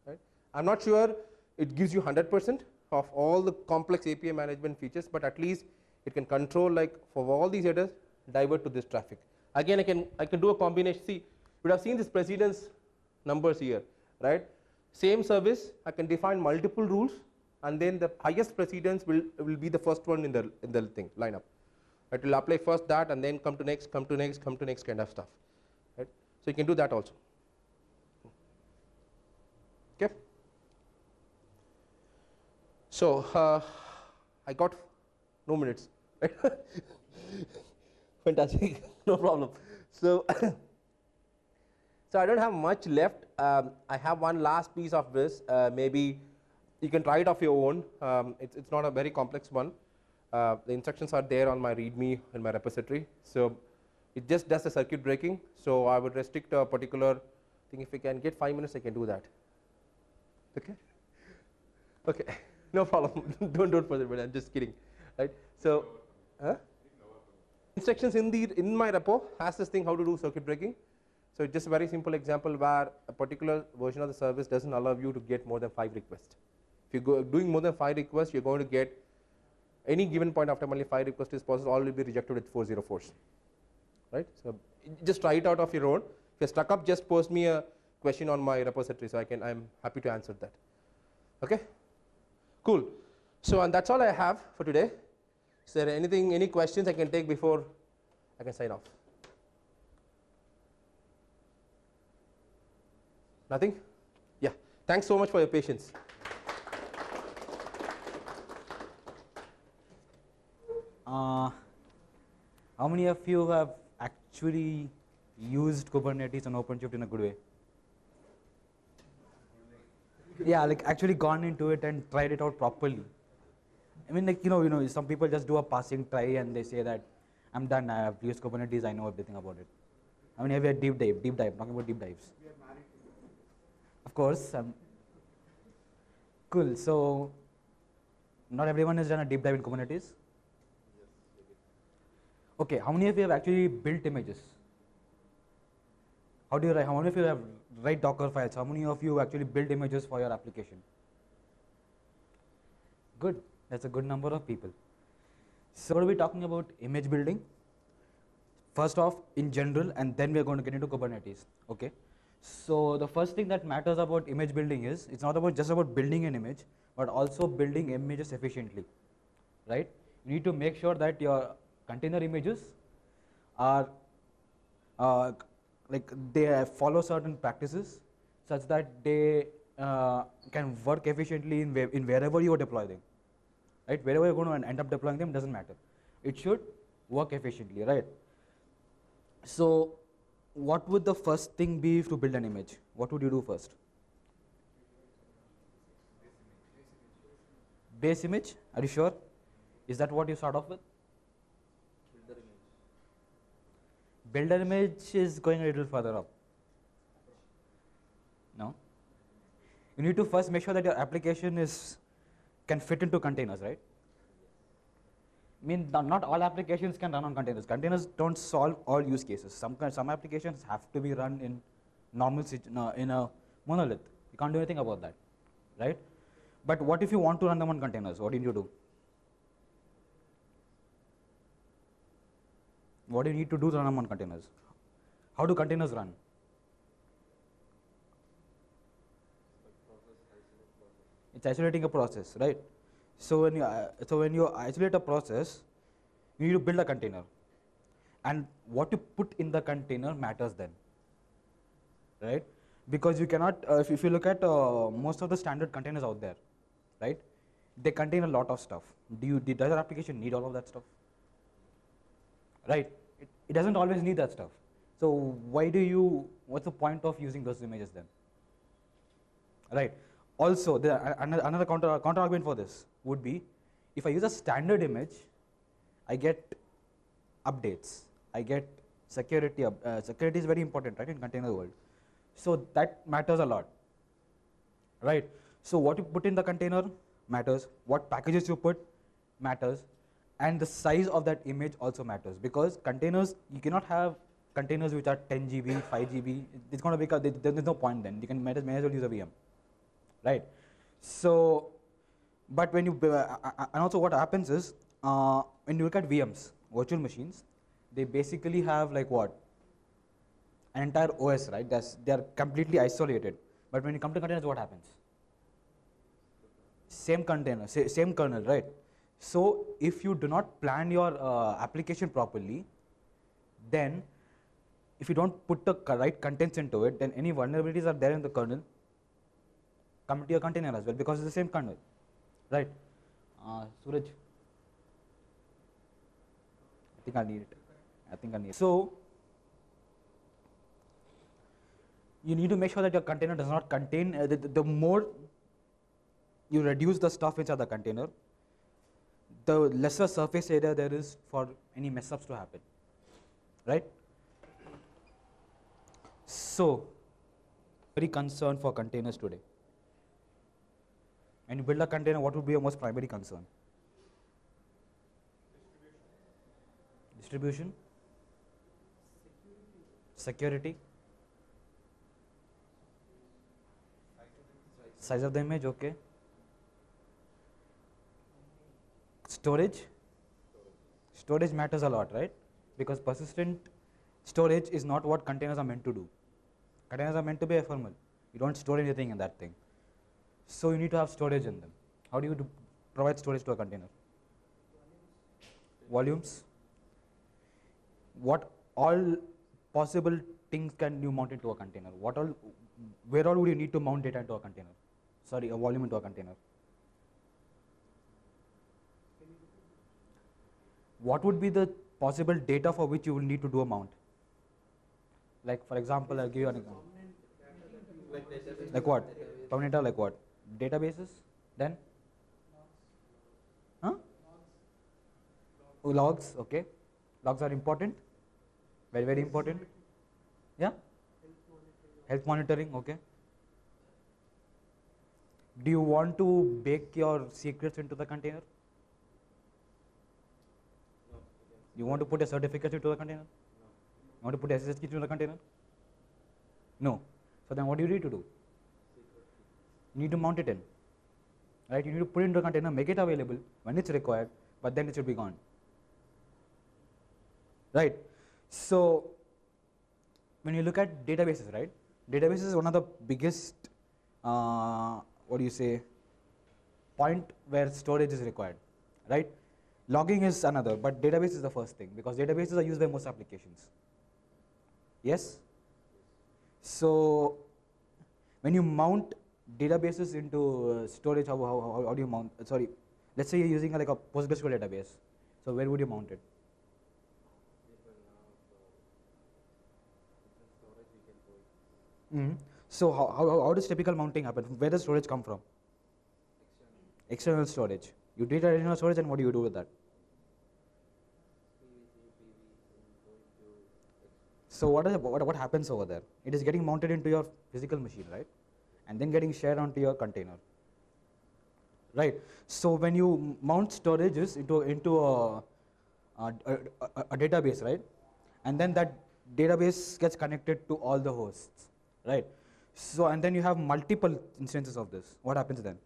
right? I'm not sure it gives you 100% of all the complex API management features, but at least it can control, like for all these headers, divert to this traffic. Again, I can do a combination. See, you would have seen this precedence numbers here, right? Same service, I can define multiple rules, and then the highest precedence will be the first one in the thing lineup. It will apply first that, and then come to next, come to next, come to next kind of stuff, right? So you can do that also. Okay. So I got no minutes. Fantastic, no problem. So, so I don't have much left. I have one last piece of this. Maybe you can try it off your own. It's not a very complex one. The instructions are there on my README in my repository. So it just does the circuit breaking. So I would restrict a particular thing. If we can get 5 minutes, I can do that. Okay. Okay. No problem. don't further. But I'm just kidding, right? So. Instructions in my repo has this thing how to do circuit breaking. So just a very simple example where a particular version of the service doesn't allow you to get more than 5 requests. If you're doing more than 5 requests, you're going to get any given point after only 5 requests is processed, all will be rejected with 404s, right? So just try it out of your own. If you're stuck up, just post me a question on my repository, so I'm happy to answer that. Okay, cool. So and that's all I have for today. Is there any questions I can take before I can sign off? Nothing? Yeah. Thanks so much for your patience. How many of you have actually used Kubernetes and OpenShift in a good way? Yeah, like actually gone into it and tried it out properly. I mean, like, you know, some people just do a passing try and they say that I'm done, I have used Kubernetes, I know everything about it. I mean, have you had deep dive, talking about deep dives. Of course, Cool. So, not everyone has done a deep dive in Kubernetes. Okay, how many of you have actually built images? How do you write? How many of you have write Docker files? How many of you actually build images for your application? Good. That's a good number of people. So, we'll be talking about image building. First off, in general, and then we're going to get into Kubernetes. Okay. So, the first thing that matters about image building is it's not about just about building an image, but also building images efficiently, right? You need to make sure that your container images are like they follow certain practices such that they can work efficiently in wherever you deploy them, right? Wherever you're going to end up deploying them doesn't matter. It should work efficiently, right? So, what would the first thing be to build an image? What would you do first? Base image? Are you sure? Is that what you start off with? Builder image is going a little further up. No? You need to first make sure that your application can fit into containers, right? I mean, not all applications can run on containers. Containers don't solve all use cases. Some applications have to be run in in a monolith. You can't do anything about that, right? But what if you want to run them on containers? What do you do? What do you need to do to run them on containers? How do containers run? It's isolating a process, right? So when you isolate a process, you need to build a container, and what you put in the container matters then, right? Because you cannot, if you look at most of the standard containers out there, right? They contain a lot of stuff. Does your application need all of that stuff? Right? It doesn't always need that stuff. So what's the point of using those images then? Right? Also, another counter argument for this would be, if I use a standard image, I get updates. I get security. Security is very important, right, in container world. So that matters a lot, right? So what you put in the container matters. What packages you put matters, and the size of that image also matters, because containers, you cannot have containers which are 10 GB, 5 GB. It's going to be, there's no point then. You may as well use a VM, right? So, but when you and also what happens is, when you look at VMs, virtual machines, they basically have like what? An entire OS, right? They are completely isolated. But when you come to containers, what happens? Same container, same kernel, right? So if you do not plan your application properly, then if you don't put the right contents into it, then any vulnerabilities are there in the kernel come to your container as well, because it's the same kernel, right? Suraj, I think I need it. So you need to make sure that your container does not contain, the more you reduce the stuff inside the container, the lesser surface area there is for any mess ups to happen, right? So, very concerned for containers today. When you build a container, what would be your most primary concern? Distribution? Security? Size of the image, okay. Storage? Storage matters a lot, right? Because persistent storage is not what containers are meant to do. Containers are meant to be ephemeral. You don't store anything in that thing. So you need to have storage in them. How do you provide storage to a container? Volumes? What all possible things can you mount into a container? Where all would you need to mount data into a container? Sorry, a volume into a container. What would be the possible data for which you will need to do a mount? Like, for example, I'll give you an example. Like what? Permanent data, like what? Databases? Then? Huh? Logs, okay. Logs are important. Very, very important. Yeah? Health monitoring, okay. Do you want to bake your secrets into the container? No. You want to put a certificate into the container? No. You want to put SSH key into the container? No. So then what do you need to do? You need to mount it in. Right? You need to put it into a container, make it available when it's required, but then it should be gone. Right? So when you look at databases, right? Databases is one of the biggest, what do you say, point where storage is required, right? Logging is another, but database is the first thing because databases are used by most applications. Yes? So when you mount databases into storage, how do you mount? Sorry, let's say you're using like a PostgreSQL database. So where would you mount it? So how does typical mounting happen? Where does storage come from? External storage. You delete additional storage, and what do you do with that? So what happens over there? It is getting mounted into your physical machine, right? And then getting shared onto your container, right? So when you mount storages into a database, right? And then that database gets connected to all the hosts, right? So and then you have multiple instances of this. What happens then?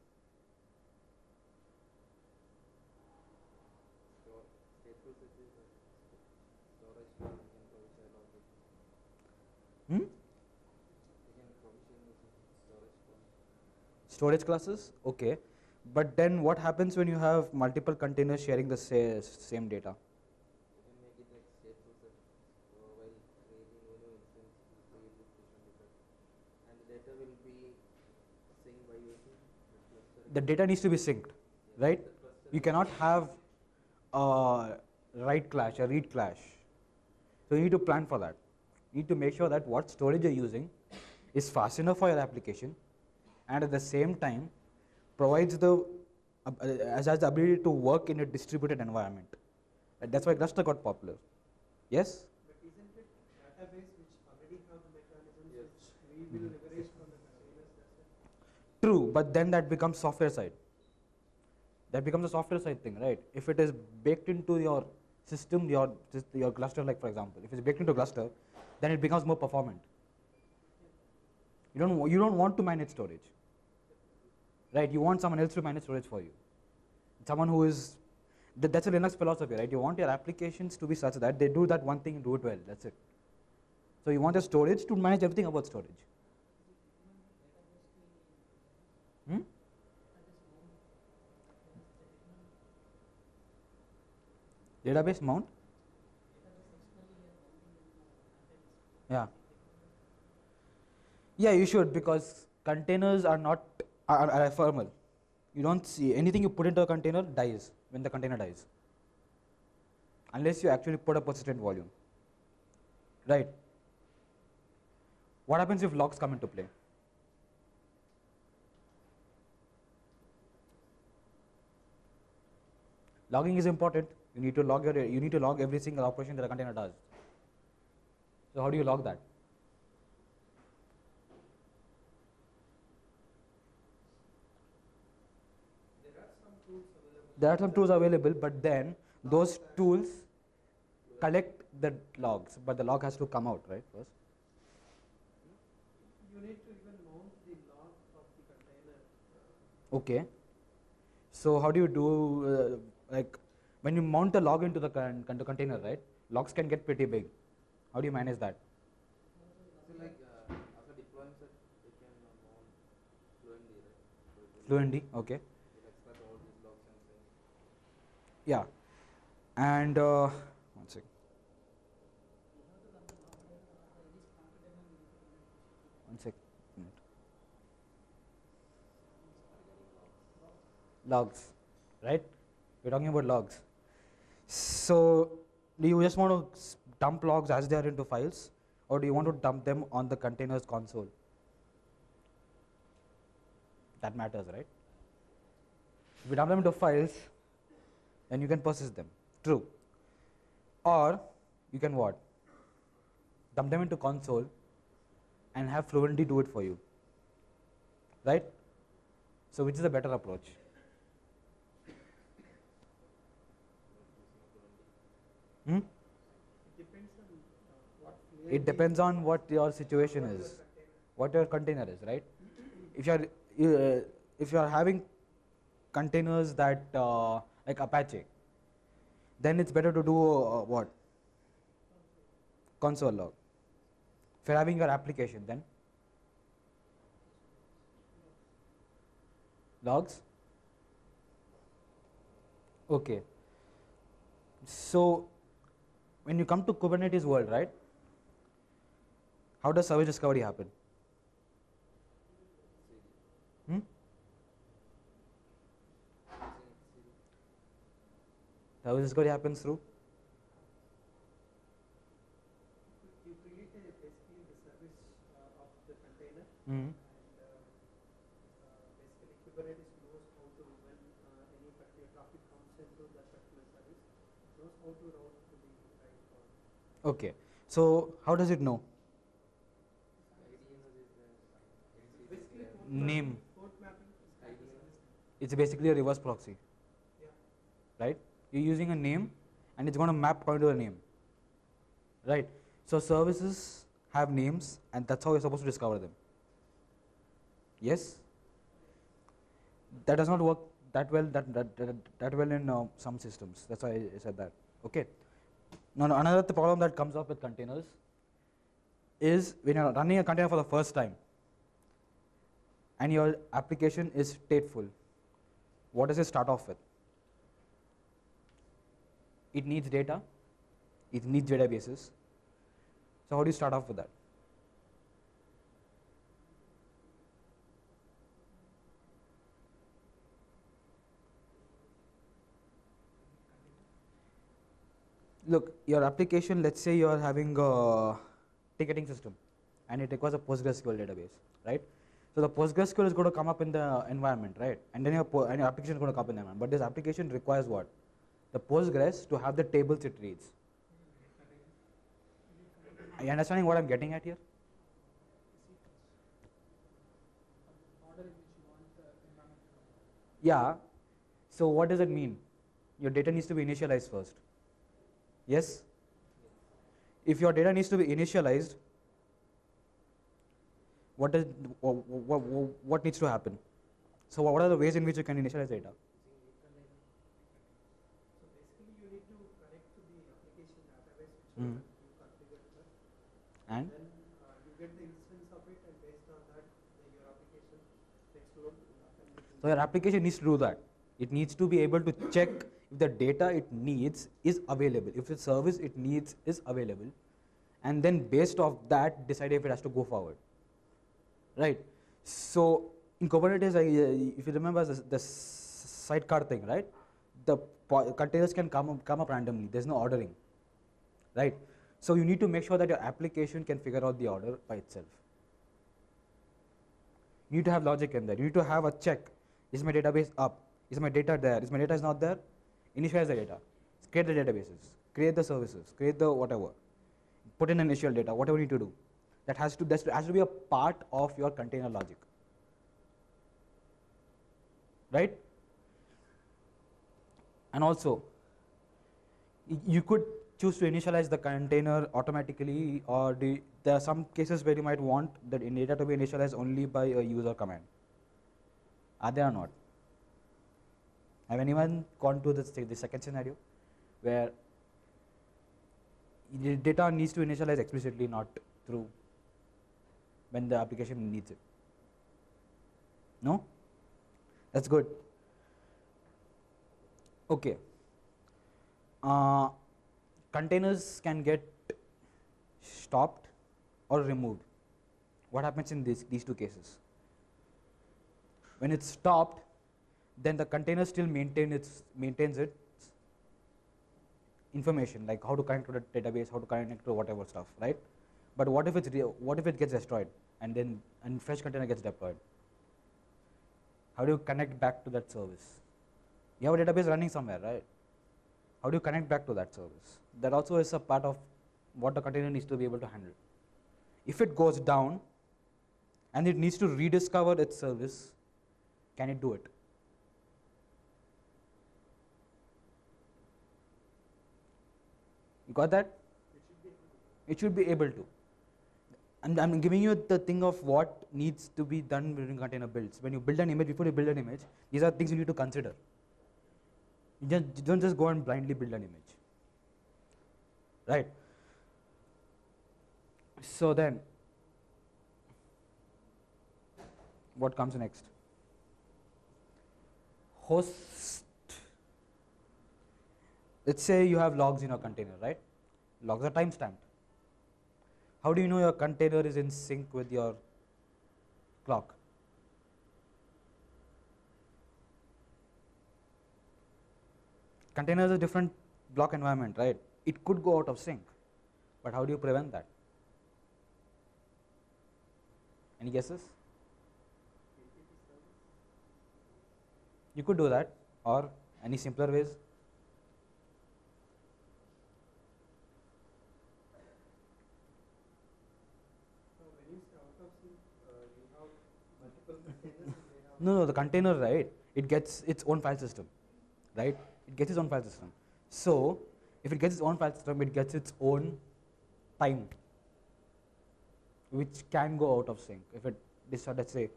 Storage classes, okay. But then what happens when you have multiple containers sharing the same data? The data needs to be synced, right? You cannot have a write clash, a read clash. So you need to plan for that. You need to make sure that what storage you're using is fast enough for your application, and at the same time provides the has the ability to work in a distributed environment. And that's why cluster got popular. Yes? But isn't it database which already have the mechanisms which we will leverage from the containers? True, but then that becomes software side. That becomes a software side thing, right? If it is baked into your system, your cluster, like for example, if it's baked into a cluster, then it becomes more performant. You don't want to manage storage, right? You want someone else to manage storage for you. Someone who is that's a Linux philosophy, right? You want your applications to be such that they do that one thing and do it well. That's it. So you want your storage to manage everything about storage. Database mount? Yeah. Yeah, you should, because containers are not are ephemeral. You don't see anything you put into a container dies when the container dies, unless you actually put a persistent volume, right? What happens if logs come into play? Logging is important. You need to log every single operation that a container does. So how do you log that? There are some tools available, but then those tools collect the logs, but the log has to come out, right, first? You need to even mount the log of the container. Okay. So how do you do, like, when you mount a log into the container, right, logs can get pretty big. How do you manage that? So like after deploying it, they can mount fluently, right? Fluently, okay. They'll extract all these logs and things. Yeah. And one second. One second. Logs, right? We're talking about logs. So do you just want to dump logs as they are into files, or do you want to dump them on the container's console? That matters, right? If you dump them into files, then you can persist them. True. Or you can what? Dump them into console and have Fluently do it for you. Right? So which is a better approach? Hmm? It depends on what your situation is, what your container is, right? If you are having containers that like Apache, then it's better to do what? Console log. If you're having your application, then logs. Okay. So when you come to Kubernetes world, right? How does service discovery happen? Service discovery happens through? You create basically the service of the container, Mm-hmm. and basically Kubernetes knows how to, when any particular traffic comes into that particular service, knows how to route to the right path. Okay. So how does it know? Basically, Name. port mapping is kind of service. It's basically a reverse proxy. Yeah. Right? You're using a name and it's going to map according to the name. Right? So services have names and that's how you're supposed to discover them. Yes? That does not work that well in some systems. That's why I said that. Okay. Now another problem that comes up with containers is when you're running a container for the first time and your application is stateful, what does it start off with? It needs data, it needs databases. So how do you start off with that? Look, your application, let's say you are having a ticketing system and it requires a PostgreSQL database, right? So the PostgreSQL is going to come up in the environment, right? And then your application is going to come up in the environment. But this application requires what? The Postgres to have the tables it reads. Are you understanding what I'm getting at here? Yeah. So what does it mean? Your data needs to be initialized first. Yes? If your data needs to be initialized, what needs to happen? So what are the ways in which you can initialize data? So basically, you need to connect to the application database which Mhm. you configured first. And Then you get the instance of it, and based on that, your application takes load. so your application needs to do that. It needs to be able to check if the data it needs is available, if the service it needs is available, and then based off that decide if it has to go forward. Right? So in Kubernetes, if you remember the sidecar thing, right? The containers can come up randomly. There's no ordering, right? So you need to make sure that your application can figure out the order by itself. You need to have logic in there. You need to have a check. Is my database up? Is my data there? Is my data is not there? Initialize the data. Create the databases. Create the services. Create the whatever. Put in initial data. Whatever you need to do. That has to be a part of your container logic. Right? And also, you could choose to initialize the container automatically, or there are some cases where you might want the data to be initialized only by a user command. Are there or not? Have anyone gone to the second scenario where the data needs to initialize explicitly, not through when the application needs it? No? That's good. Okay. Containers can get stopped or removed. What happens in these two cases? When it's stopped, then the container still maintains its information, like how to connect to the database, how to connect to whatever stuff, right? But what if it gets destroyed and fresh container gets deployed? How do you connect back to that service? You have a database running somewhere, right? How do you connect back to that service? That also is a part of what the container needs to be able to handle. If it goes down and it needs to rediscover its service, Can it do it? You got that? It should be able to. And I'm giving you the thing of what needs to be done during container builds. When you build an image, before you build an image, these are things you need to consider. You don't just go and blindly build an image. Right? So then, what comes next? Host. Let's say you have logs in a container, right? Logs are timestamped. How do you know your container is in sync with your clock? Container is a different block environment, right? It could go out of sync, but how do you prevent that? Any guesses? You could do that, or any simpler ways? No, the container, right? It gets its own file system, right? It gets its own file system. So, if it gets its own file system, it gets its own time, which can go out of sync if it, let's say,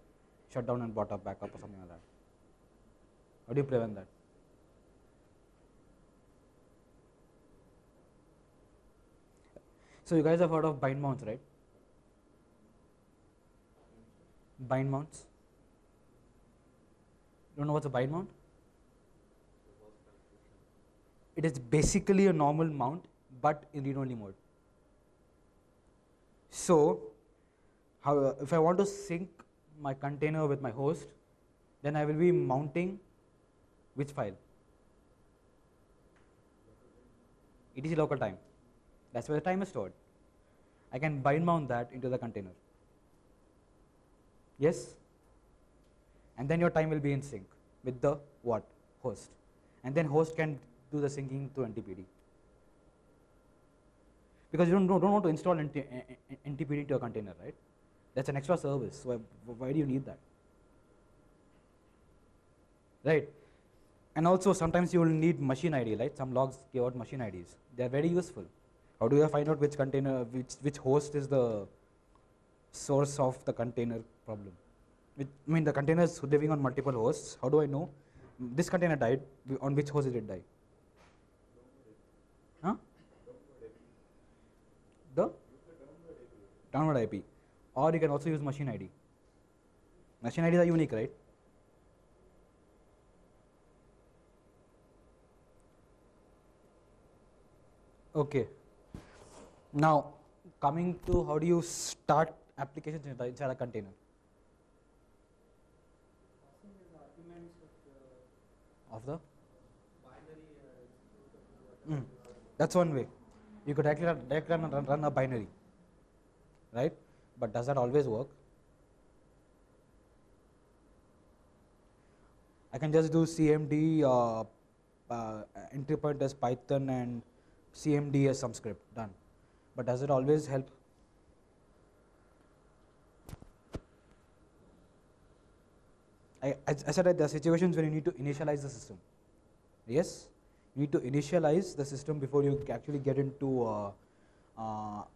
shut down and brought up back up or something like that. How do you prevent that? So, you guys have heard of bind mounts, right? Bind mounts. You don't know what's a bind mount? It is basically a normal mount, but in read-only mode. So, if I want to sync my container with my host, then I will be mounting which file? etc local time. That's where the time is stored. I can bind mount that into the container. Yes? And then your time will be in sync with the what? Host. And then host can do the syncing to NTPD. Because you don't want to install NTPD to a container, right? That's an extra service. So why do you need that? Right? And also sometimes you will need machine ID, right? Some logs give out machine IDs. They are very useful. How do you find out which container, which host is the source of the container problem? I mean, the container is living on multiple hosts. How do I know this container died? On which host did it die? Huh? The download IP. Or you can also use machine ID. Machine IDs are unique, right? Okay. Now, coming to how do you start applications inside a container? Of the binary. That's one way. You could directly run a binary, right? But does that always work? I can just do CMD entry point as Python and CMD as some script, done. But does it always help? I said that there are situations when you need to initialize the system. Yes? You need to initialize the system before you actually get into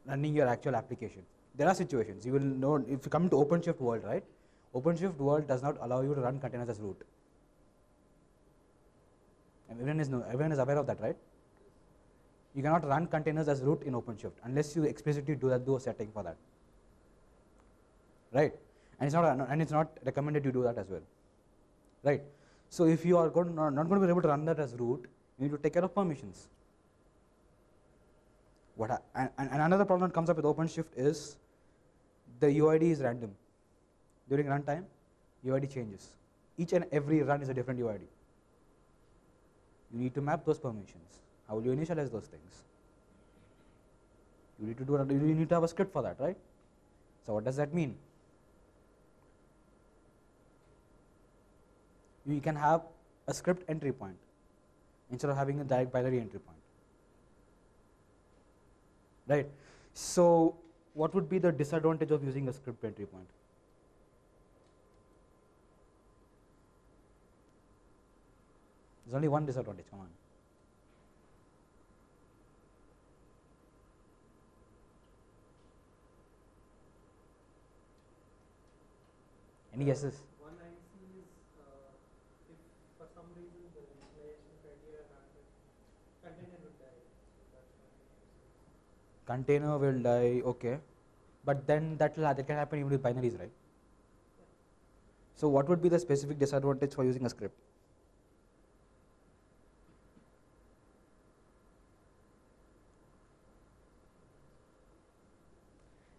running your actual application. There are situations. You will know if you come to OpenShift world, right? OpenShift world does not allow you to run containers as root. And everyone is aware of that, right? You cannot run containers as root in OpenShift unless you explicitly do a setting for that, right? And it's not recommended you do that as well, right? So if you are not going to be able to run that as root, you need to take care of permissions. And another problem that comes up with OpenShift is the UID is random. During runtime, UID changes. Each and every run is a different UID. You need to map those permissions. How will you initialize those things? You need to have a script for that, right? So what does that mean? You can have a script entry point instead of having a direct binary entry point, right? So what would be the disadvantage of using a script entry point? There's only one disadvantage, come on. Any guesses? One I see is if for some reason the installation criteria are not container would die. So that's one. Container will die, okay. But then that can happen even with binaries, right? So what would be the specific disadvantage for using a script?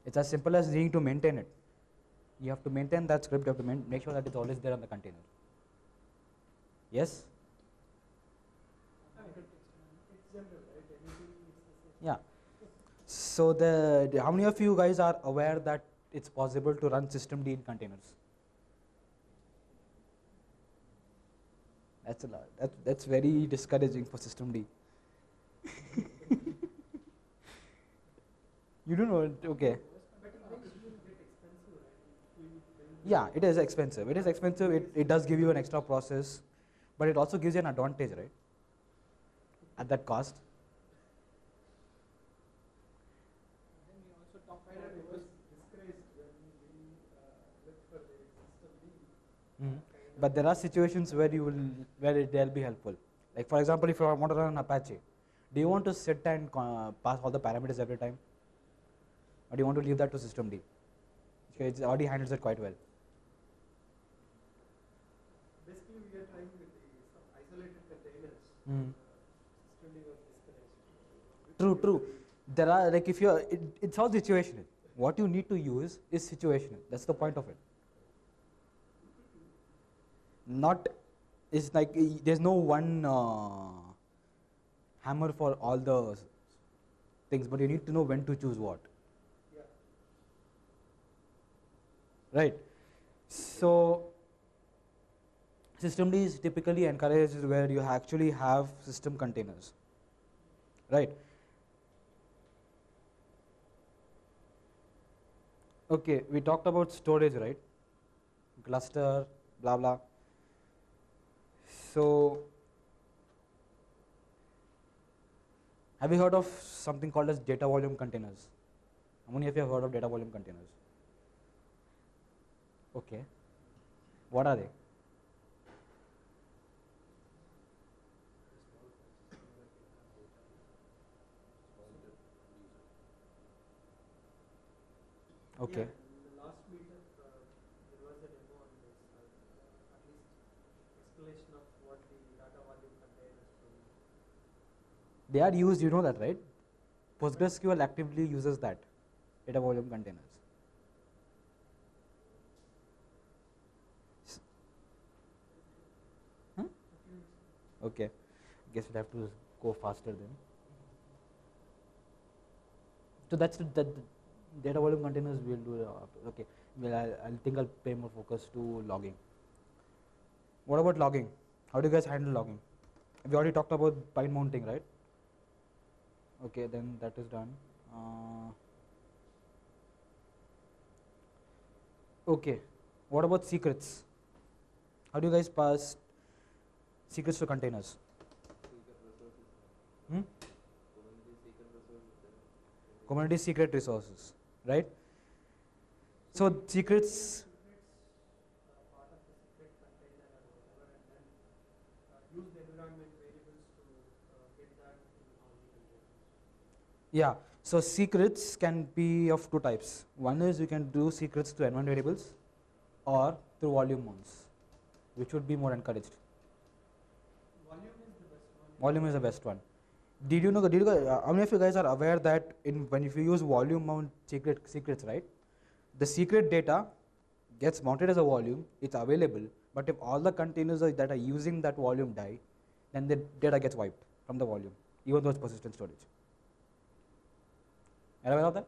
It's as simple as needing to maintain it. You have to maintain that script, you have to make sure that it's always there on the container. Yes? It's general, right? Anything is the same. Yeah. So how many of you guys are aware that it's possible to run systemd in containers? That's a lot. That's very discouraging for systemd. You don't know, okay. But it makes you get expensive, right? Yeah, it is expensive. It is expensive. It does give you an extra process, but it also gives you an advantage, right? At that cost. Then we also talk about it was discouraged when we look for the systemd. But there are situations where they'll be helpful. Like for example, if you want to run an Apache, do you want to sit and pass all the parameters every time? Or do you want to leave that to systemd? Okay, it already handles it quite well. Basically, we are trying with some isolated containers. Systemd was discouraged. True. There are like if you're, it's all situational. What you need to use is situational. That's the point of it. It's like there's no one hammer for all the things, but you need to know when to choose what. Yeah. Right. So systemd is typically encouraged where you actually have system containers. Right. Okay, we talked about storage, right? Cluster, blah blah. So have you heard of something called as data volume containers? How many of you have heard of data volume containers? Okay. What are they? Okay. Yeah, in the last meetup, there was a demo on this, at least explanation of what the data volume containers do. They are used, you know that, right? PostgreSQL actively uses that, data volume containers. Huh? Okay. I guess we'll have to go faster then. So that's the data volume containers we'll do. Okay. Well, I think I'll pay more focus to logging. What about logging? How do you guys handle logging? We already talked about bind mounting, right? Okay, then that is done. Okay, what about secrets? How do you guys pass secrets to containers? Community secret resources, right? So secrets. Part of the secret container or whatever, and then use the environment variables to get that in all the containers. Yeah, so secrets can be of two types. One is you can do secrets to environment variables or through volume mounts, which would be more encouraged. Volume is the best one. Volume is the best one. Did you know? How many of you guys are aware that if you use volume mount secrets, right? The secret data gets mounted as a volume. It's available, but if all the containers that are using that volume die, then the data gets wiped from the volume, even though it's persistent storage. Are you aware of that?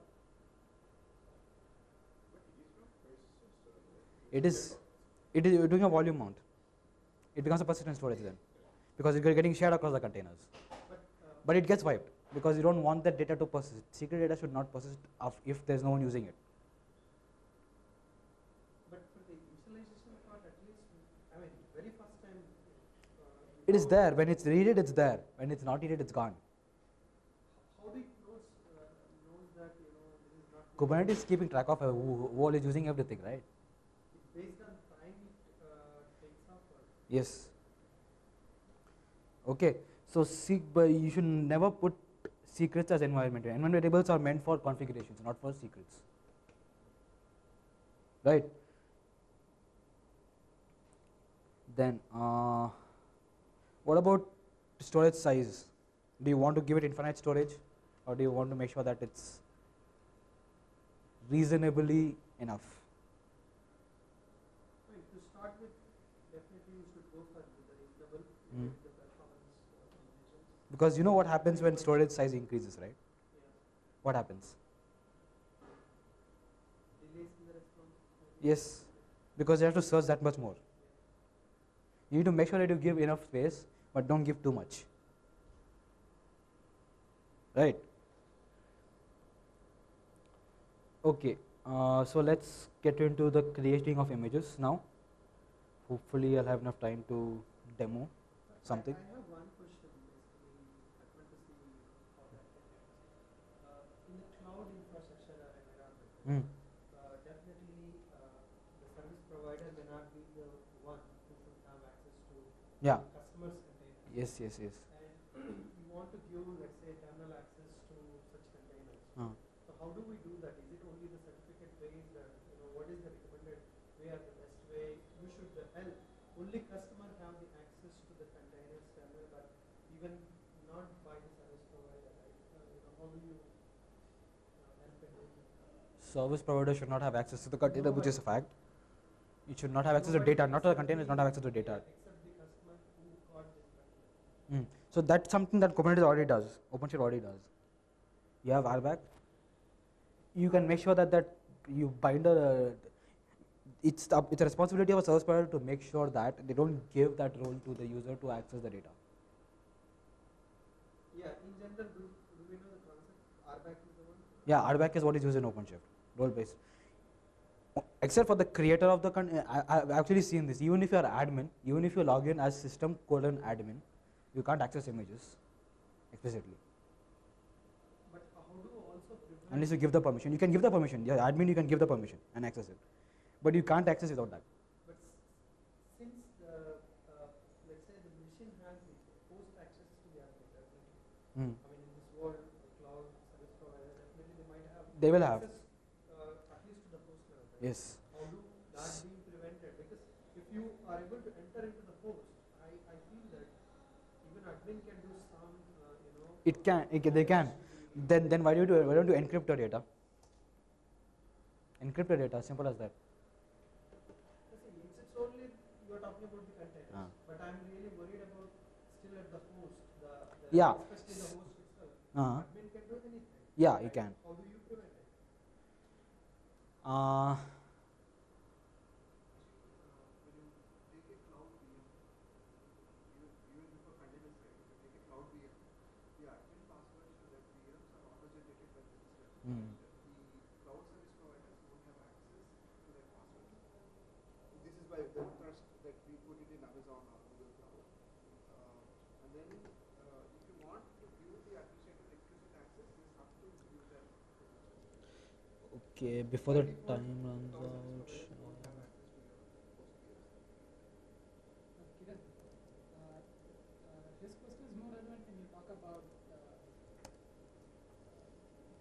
It is. You're doing a volume mount. It becomes a persistent storage then, because you're getting shared across the containers. But it gets wiped because you don't want that data to persist. Secret data should not persist if there's no one using it. But for the initialization part, at least, I mean, very first time you It is there. When it's needed, it's there. When it's not needed, it's gone. How do you knows that this is not Kubernetes is keeping track of who all is using everything, right? based on time it takes off? Or? Yes. Okay. So but you should never put secrets as environment. Environment variables are meant for configurations, not for secrets. Right. Then, what about storage size? Do you want to give it infinite storage, or do you want to make sure that it's reasonably enough? To start with, definitely you should go for the reasonable Mm. the performance conditions. Because you know what happens when storage size increases, right? Yeah. What happens? Delays in the response. maybe. Yes, because you have to search that much more. You need to make sure that you give enough space, but don't give too much. Right? Okay, so let's get into the creating of images now. Hopefully I'll have enough time to demo something. I have one question basically. I want to see how that can happen. In the cloud infrastructure or environment, Mm. definitely the service provider may not be the one who should have access to Yeah, customers' containers. yes, yes, yes. And you want to give, let's say, terminal access to such containers. Uh. So how do we do that? Is it only the certificate based, or what is the recommended way or the best way? You should help only customer have the access to the containers terminal, but even not by the service provider, right? How do you help in doing that? Service provider should not have access to the container, which is a fact. It should not have access to data, not to the container, not have access to data. Except the customer who got this particular. So that's something that Kubernetes already does, OpenShift already does. You have RBAC. You can make sure that you bind it's a responsibility of a service provider to make sure that they don't give that role to the user to access the data. Yeah, in general, do we know the concept? RBAC is the one? Yeah, RBAC is what is used in OpenShift, role based. Except for the creator of the I've actually seen this. Even if you are admin, even if you log in as system:admin, you can't access images explicitly. But how do you also prevent? Unless you give the permission. You can give the permission. Yeah, admin, you can give the permission and access it. But you can't access without that. But since let's say the machine has the host access to the admin, definitely. Mm. I mean, in this world, the cloud service provider, definitely they might have. They will have. access, at least to the host level. Right? Yes. How do that be prevented? Because if you are able to enter into the host, I feel that even admin can do some, They can. Then why don't you encrypt your data? Encrypt your data, simple as that. It's only you are talking about the containers, but I'm really worried about still at the host, Yeah. especially the host itself. Uh-huh. Admin can do anything. Yeah, you can. How do you prevent it? When you take a cloud VM, even before container side, if you take a cloud VM, the admin passwords to that VMs are auto-generated by the system. Mm. The cloud service providers don't have access to that passwords. This is by the trust that we put it in Amazon or Google Cloud. And then if you want to view the administrator explicit access, you have to use that. Okay, before the time runs out. Kiran, this question is more relevant when you talk about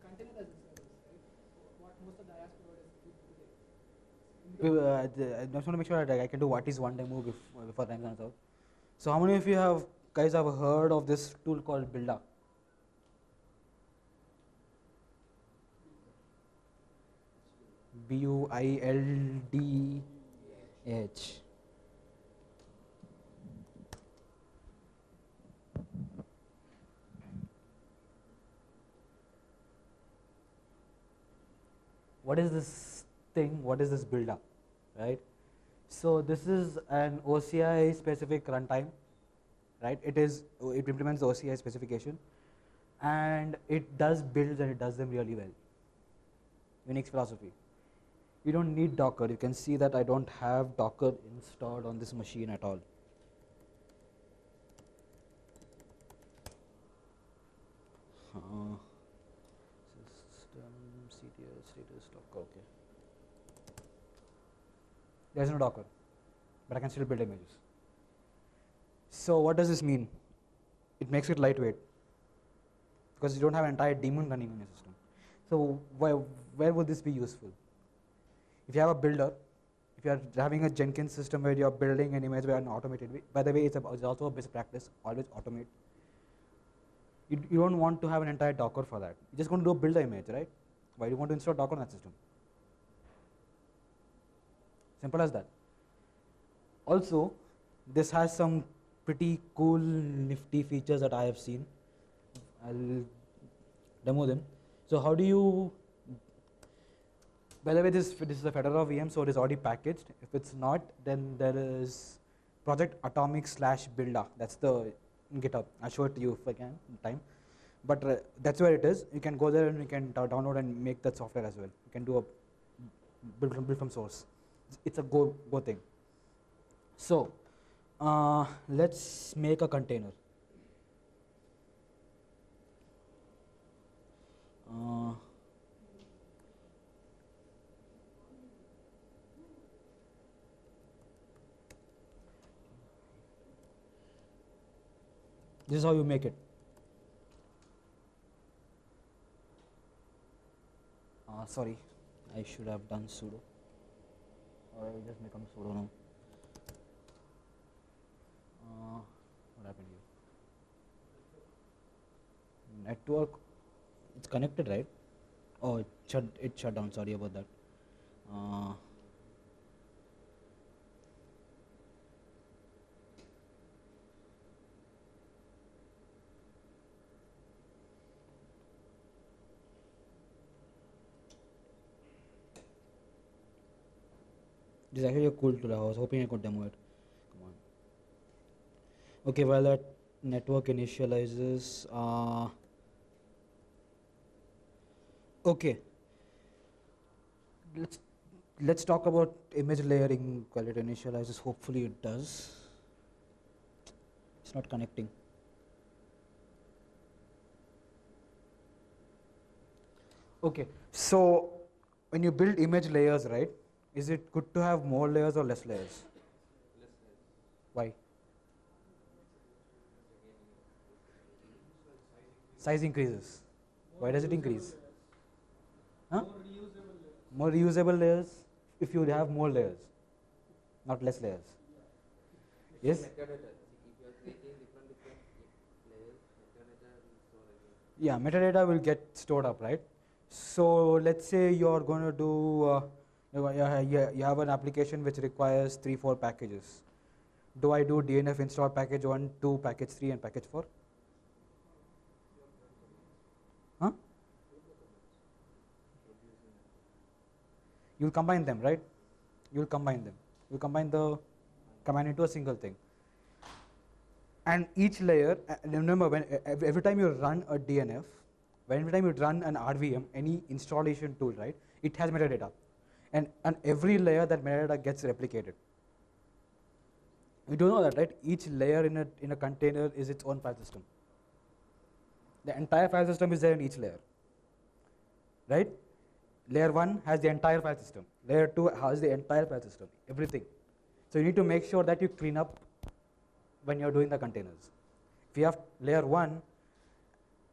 container as a service, right? What most of the IaaS providers do today. I just want to make sure that I can do what is one demo before time runs out. So how many of you guys have heard of this tool called Builda? BUILDH. What is this thing? What is this Builda? Right? So this is an OCI specific runtime, right? It implements the OCI specification, and it does builds and it does them really well. Unix philosophy. You don't need Docker. You can see that I don't have Docker installed on this machine at all. System CTS status Docker. Okay. There is no Docker, but I can still build images. So what does this mean? It makes it lightweight because you don't have an entire daemon running in your system. So where would this be useful? If you have a builder, if you are having a Jenkins system where you are building an image by an automated way, by the way, it's also a best practice, always automate. You don't want to have an entire Docker for that. You're just going to build the image, right? Why do you want to install Docker on that system? Simple as that. Also, this has some pretty cool, nifty features that I have seen. I'll demo them. So how do you, by the way, this is a Fedora VM, so it is already packaged. If it's not, then there is project atomic/builder. That's the GitHub. I'll show it to you if I can in time. But that's where it is. You can go there and you can download and make that software as well. You can do a build from source. It's a go thing. So let's make a container. This is how you make it. Sorry, I should have done sudo. Or I will just become sudo now. What happened here? Network. It's connected, right? Oh, it shut down. Sorry about that. This is actually a cool tool. I was hoping I could demo it. Come on. Okay, while that network initializes. Okay. Let's talk about image layering while it initializes. Hopefully it does. It's not connecting. Okay, so when you build image layers, right? Is it good to have more layers or less layers? Less layers. Why? Size increases. Why does it increase? Huh? More reusable layers if you have more layers, not less layers. Yes? Metadata. If you are creating different layers, metadata will store again. Yeah, metadata will get stored up, right? So let's say you're going to do, you have an application which requires 3-4 packages. Do I do DNF install package 1, 2, package 3 and package 4? Huh? You'll combine them, right? You'll combine them. You'll combine the command into a single thing. And each layer, remember, when every time you run a DNF, every time you run an RVM, any installation tool, right, it has metadata. And every layer that metadata gets replicated. You do know that, right? Each layer in a container is its own file system. The entire file system is there in each layer, right? Layer 1 has the entire file system. Layer 2 has the entire file system, everything. So you need to make sure that you clean up when you're doing the containers. If you have layer 1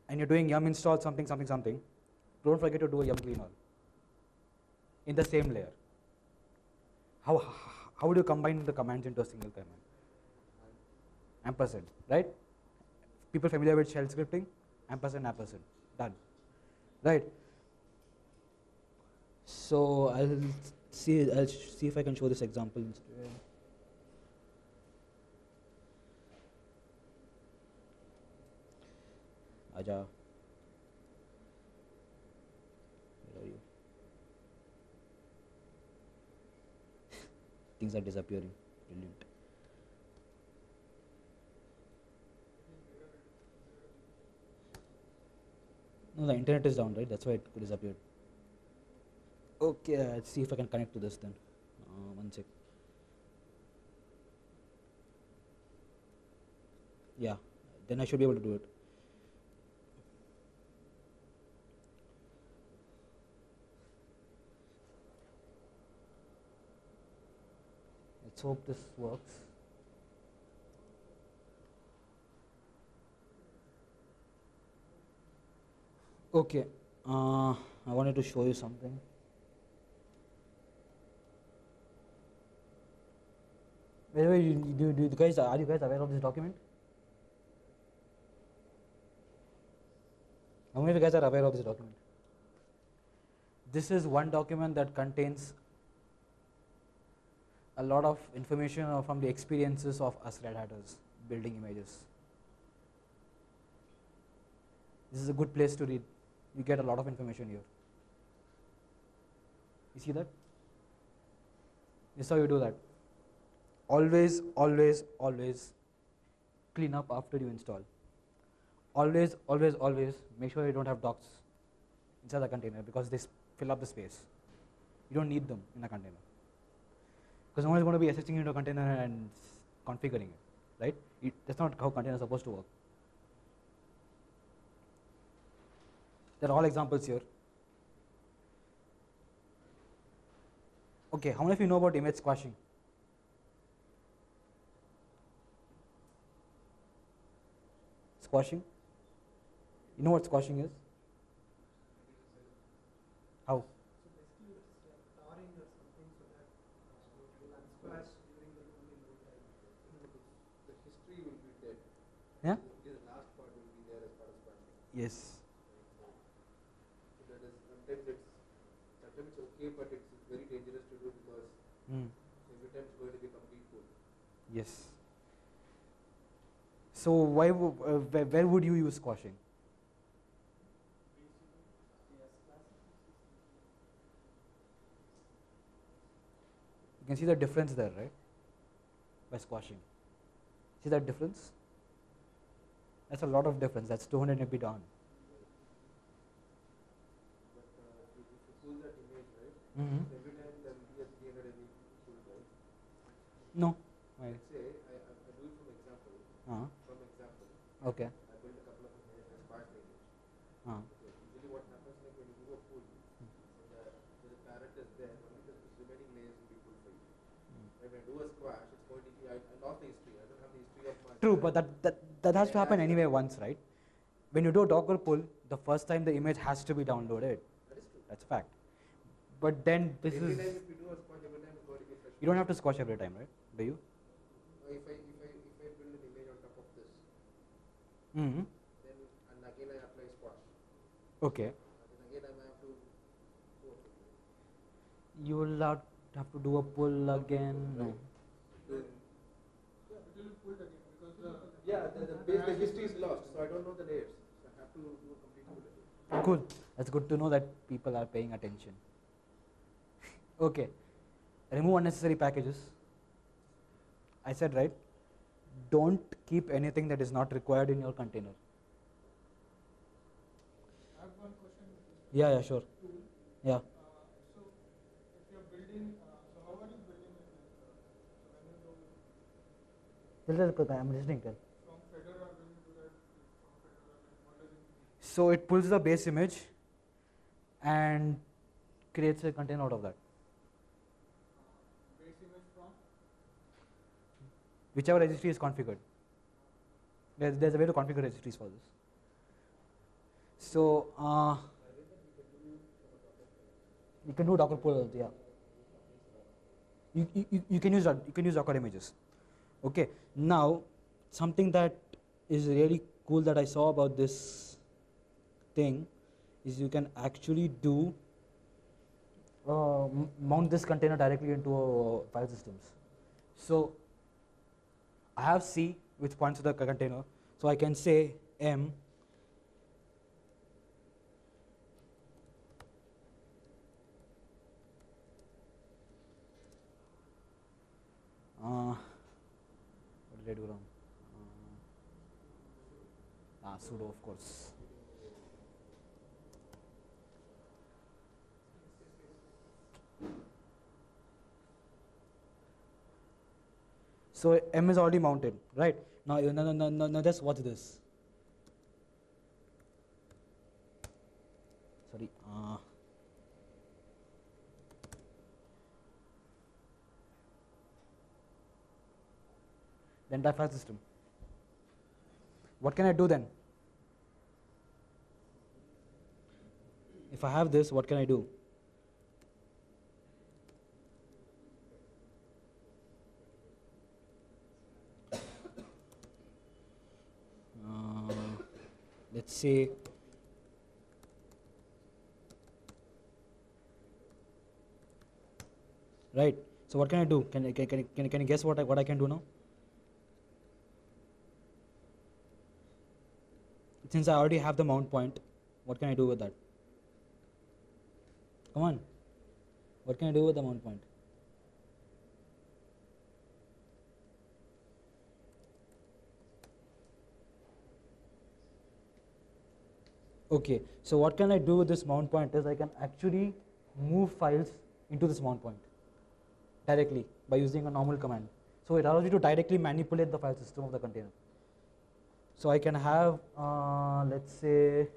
and you're doing yum install something, don't forget to do a yum clean all in the same layer. How would you combine the commands into a single command? Ampersand, right? People familiar with shell scripting? Ampersand, done, right? So I'll see if I can show this example instead. Aja, where are you? Things are disappearing. Brilliant. No, the internet is down, right? That's why it disappeared. Okay, let's see if I can connect to this then. One sec. Yeah, then I should be able to do it. hope this works. Okay, I wanted to show you something. By the way, are you guys aware of this document? How many of you guys are aware of this document? This is one document that contains a lot of information from the experiences of us Red Hatters building images. This is a good place to read. You get a lot of information here. You see that? This is how you do that. Always, always, always clean up after you install. Always, always, always make sure you don't have docs inside the container because they fill up the space. You don't need them in a container. Because no one is going to be accessing into a container and configuring it, right? That's not how containers are supposed to work. They're all examples here. Okay, how many of you know about image squashing? Squashing? You know what squashing is? How? So basically it's like tarring or something so that it will unsplash during the only load time. The history will be dead. Yeah? Only the last part will be there as part of squashing. Yes. So that is sometimes it's okay, but it's very dangerous to do because every time it's going to be complete full. Yes. So where would you use squashing? You can see the difference there, right? By squashing. See that difference? That's a lot of difference. That's 200 MB down. But if you pull that image, right, every time there will be a 300 MB pull, right? No. Let's say I do it from example. From example, Okay. I build a couple of images and sparse the image. Okay. Usually what happens like when you do a pull, the parent is there, only the remaining layers will be pulled for you. When I do a squash, it's going to be, I lost the history. I don't have the history of my. True, but that has to happen anyway once, right? When you do a Docker pull, the first time the image has to be downloaded. That is true. That's a fact. But then this every is, time if you do a squash, every time it's going to be fresh. you don't have to squash every time, right? Do you? If I build an image on top of this, Mm-hmm. then and again I apply squash. Okay. And then again I may have to do a pull. You will have to do a pull again. No. Then, Yeah, it will be pulled again because the history is lost, so I don't know the layers. So I have to do a complete pull again. Cool. That's good to know that people are paying attention. Okay. Remove unnecessary packages. I said right. Don't keep anything that is not required in your container. I have one question. Yeah, sure. Tool. Yeah. So if you're building, so how are you building it? So when you do I'm listening. from Fedora, when you do that from Fedora, like what does it mean? So it pulls the base image and creates a container out of that. Base image from? Whichever registry is configured. There's a way to configure registries for this. So you can do Docker pull, yeah. You can use Docker images. Okay. Now something that is really cool that I saw about this thing is you can actually do mount this container directly into file systems. So I have C which points to the container, so I can say M what did I do wrong? Sudo, of course. So M is already mounted, right? Now, no, just watch this. Sorry. the entire file system. What can I do then? If I have this, what can I do? Let's say right. So what can I do? Can you guess what I can do now? Since I already have the mount point, what can I do with that? Come on. What can I do with the mount point? Okay, so what can I do with this mount point is I can actually move files into this mount point directly by using a normal command. So it allows you to directly manipulate the file system of the container. So I can have, let's say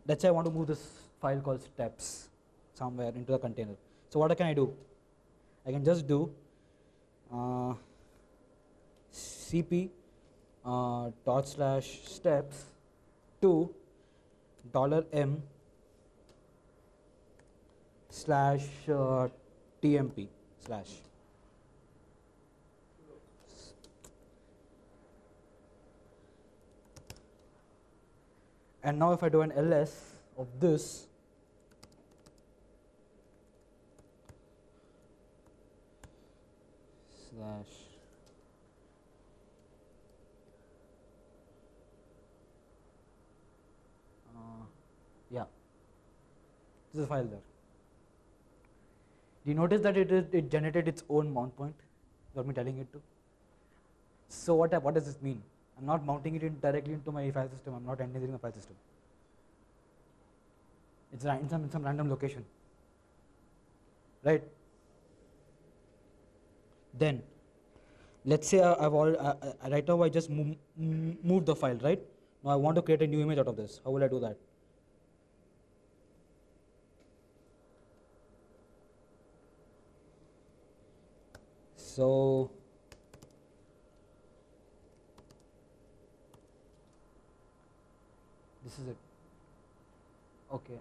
I want to move this file called steps somewhere into the container. So what can I do? I can just do cp /steps to $m / tmp /. And now if I do an ls of this, / yeah, this is a file there. Do you notice that it generated its own mount point without me telling it to? So what does this mean? I'm not mounting it directly into my file system. I'm not entering the file system. It's in some random location, right? Then, let's say right now I just moved the file, right? Now I want to create a new image out of this. How will I do that? So this is it. Okay.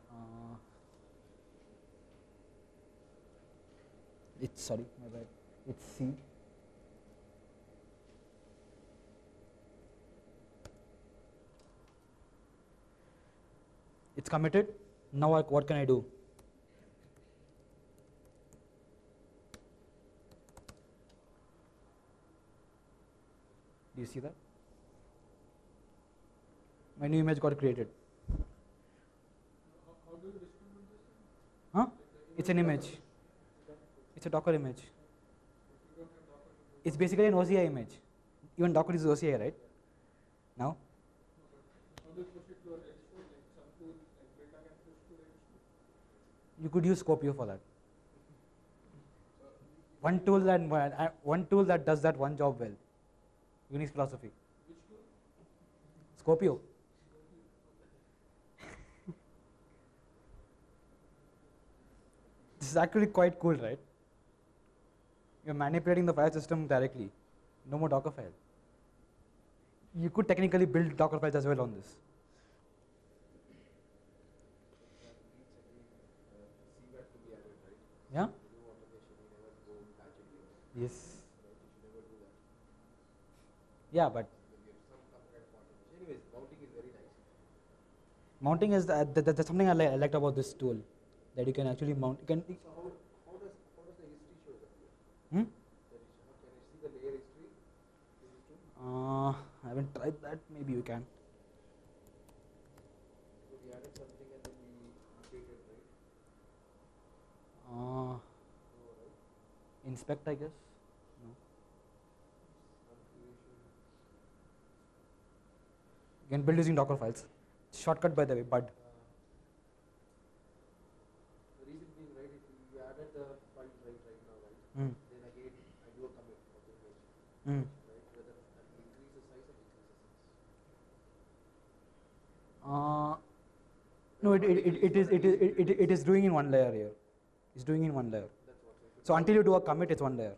It's sorry, my bad. It's C. It's committed. Now what can I do? Do you see that? My new image got created. How do you distribute this? Huh? It's an image. It's a Docker image. It's basically an OCI image. Even Docker is OCI, right? Now? How do you push it to a registry? Like some tool like Beta can push to registry? You could use Scopio for that. One tool that does that one job well. Unix philosophy. Which tool? Scopio. This is actually quite cool, right? You're manipulating the file system directly. No more Docker file. You could technically build Docker files as well on this. Yeah? Yes. Yeah, but Anyways, mounting is very nice. mounting is that's something I liked about this tool, that you can actually mount. You can. So how does the history shows up here? Hmm? Can I see the layer history? This tool? I haven't tried that. Maybe you can. So we added something and then we updated, right? Uh, No, right? inspect, I guess. No. Configuration. You can build using Docker files. Shortcut, by the way, bud. The reason being, right, if you added the files right now, right? Mm. Then again, I do a commit of the image, Mm. right? Whether I increase the size or decrease the size. No, it is doing in one layer here. It's doing in one layer. That's what. So until you do a commit, it's one layer.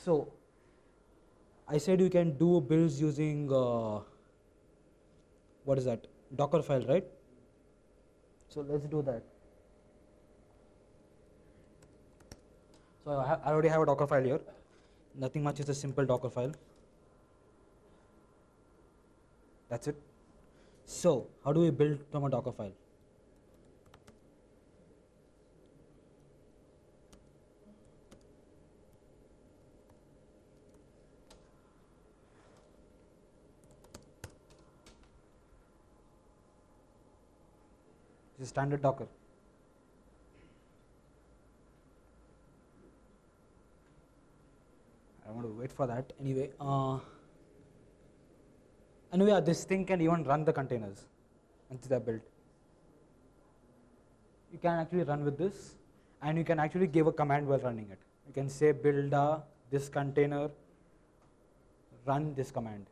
So I said you can do builds using what is that? Docker file, right? So let's do that. So I already have a Docker file here. Nothing much, is a simple Docker file. That's it. So how do we build from a Docker file? This is standard Docker. I want to wait for that. Anyway, this thing can even run the containers once they're built. You can actually run with this, and you can actually give a command while running it. You can say build this container, run this command.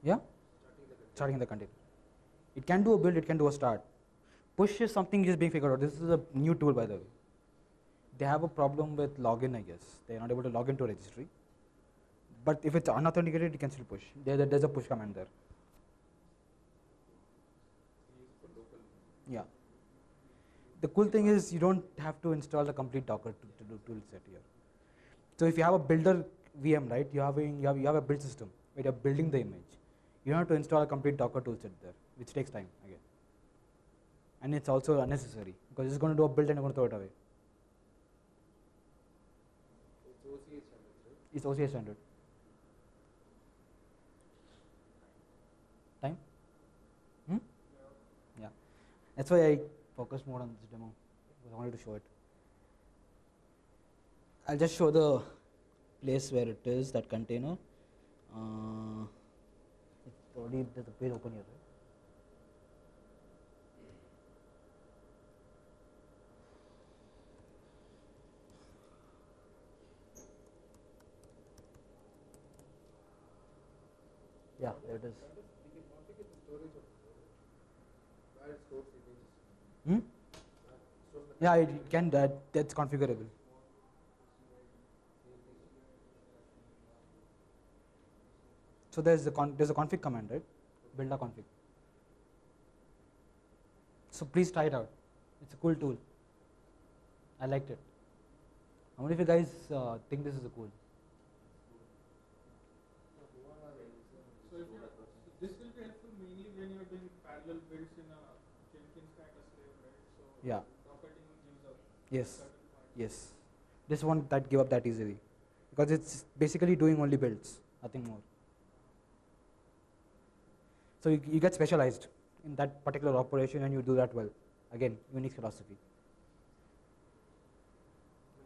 Yeah? Starting the container. It can do a build, it can do a start. Push is something just being figured out. This is a new tool, by the way. They have a problem with login, I guess. They're not able to log into a registry. But if it's unauthenticated, you can still push. There's a push command there. Yeah. The cool thing is you don't have to install the complete Docker to do tool set here. So if you have a builder VM, right, you have a build system where you're building the image. You don't have to install a complete Docker toolset there, which takes time again. And it's also unnecessary because it's going to do a build and you're going to throw it away. It's OCA standard. Time? Yeah. That's why I focused more on this demo because I wanted to show it. I'll just show the place where it is, that container. It's already, there's a page open here, right? Yeah, there it is. We can configure the storage of where it stores images. Yeah, it can. That's configurable. So there's a config command, right? Build a config. So please try it out. It's a cool tool. I liked it. How many of you guys think this is a cool? So this will be helpful mainly when you're doing parallel builds in a Jenkins kind of slave, right? So Yeah. Docker team gives up Yes. certain points. Yes. This one that give up that easily because it's basically doing only builds, nothing more. So you get specialized in that particular operation and you do that well. Again, unique philosophy.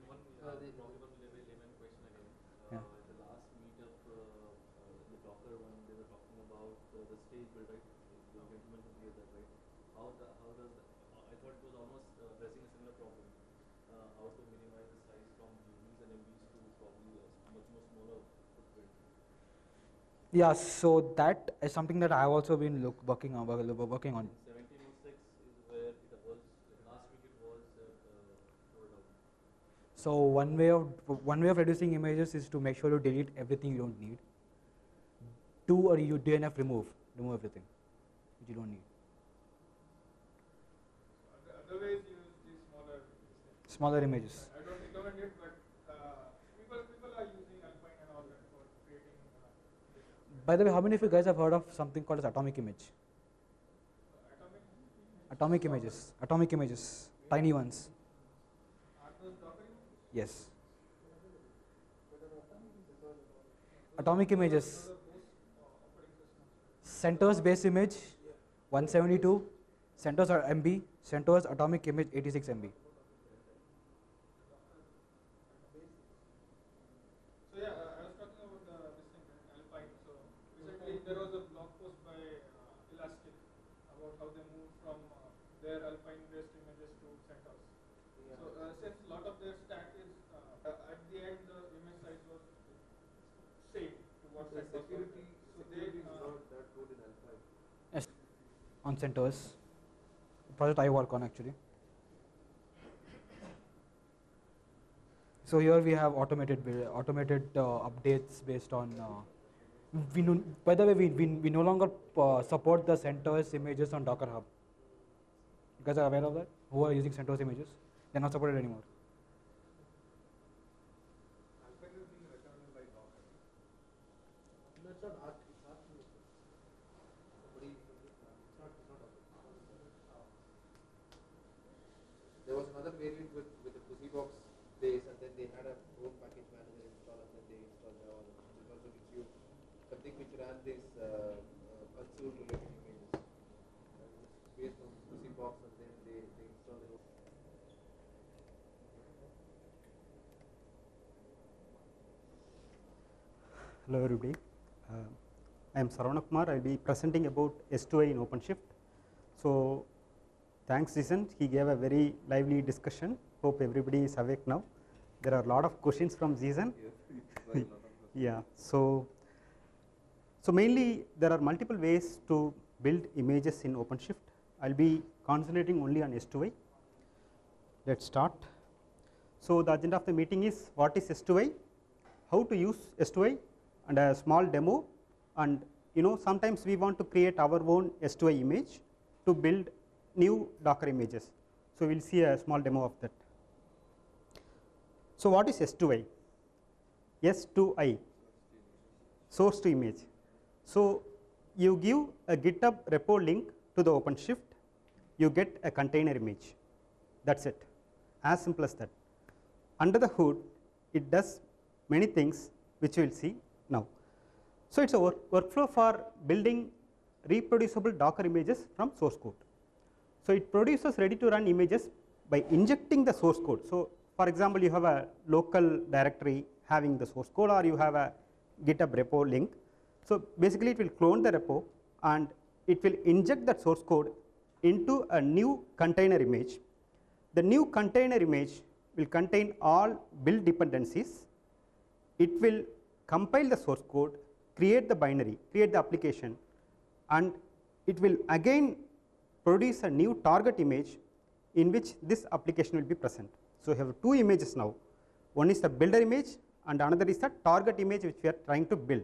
One probably one layman question again. Yeah. The last meetup, the Docker one, they were talking about the stage build, right? The gentleman who gave that, right? How does I thought it was almost addressing a similar problem. How to minimize the size from GBs and MBs to probably a much more smaller footprint. Yeah, so that is something that I've also been working on. 1706 is where it was, last week it was rolled out. So one way of reducing images is to make sure you delete everything you don't need. Two, or you DNF remove everything which you don't need. Other ways use these Smaller images. I don't recommend it, but people are using Alpine and all that for creating. By the way, how many of you guys have heard of something called as atomic image? Atomic images, tiny ones. Are those Docker images? Yes. Atomic images. CentOS base image 172, CentOS are MB, CentOS atomic image 86 MB. So yeah, I was talking about this thing, Alpine. So recently there was a blog post by Elastic about how they moved from their Alpine-based images to CentOS. So since a lot of their stack is at the end, the image size was same to what The CentOS was. security is not that good in Alpine. Yes. On CentOS, project I work on actually. So here we have automated updates based on. We know, by the way, we no longer support the CentOS images on Docker Hub. You guys are aware of that? Who are using CentOS images? They're not supported anymore. No, it's not art. It's art. Somebody, it's not There was another variant with a pussy box base, and then they had a own package manager install, and then they installed Java. It also gives you something which ran this console related images. It's based on pussy box, and then they install their own. Hello everybody. I am Saravana Kumar. I will be presenting about S2I in OpenShift. So thanks Jason, he gave a very lively discussion. Hope everybody is awake now. There are a lot of questions from Jason. Yeah, so mainly there are multiple ways to build images in OpenShift. I will be concentrating only on S2I. Let's start. So the agenda of the meeting is what is S2I, how to use S2I, and a small demo, and sometimes we want to create our own S2I image to build new Docker images. So we will see a small demo of that. So what is S2I? S2I, source to image. So you give a GitHub repo link to the OpenShift, you get a container image. That's it, as simple as that. Under the hood, it does many things which we will see now. So it's a workflow for building reproducible Docker images from source code. So it produces ready to run images by injecting the source code. So for example, you have a local directory having the source code, or you have a GitHub repo link. So basically it will clone the repo and it will inject that source code into a new container image. The new container image will contain all build dependencies. It will compile the source code, create the binary, create the application, and it will again produce a new target image in which this application will be present. So we have two images now. One is the builder image and another is the target image which we are trying to build.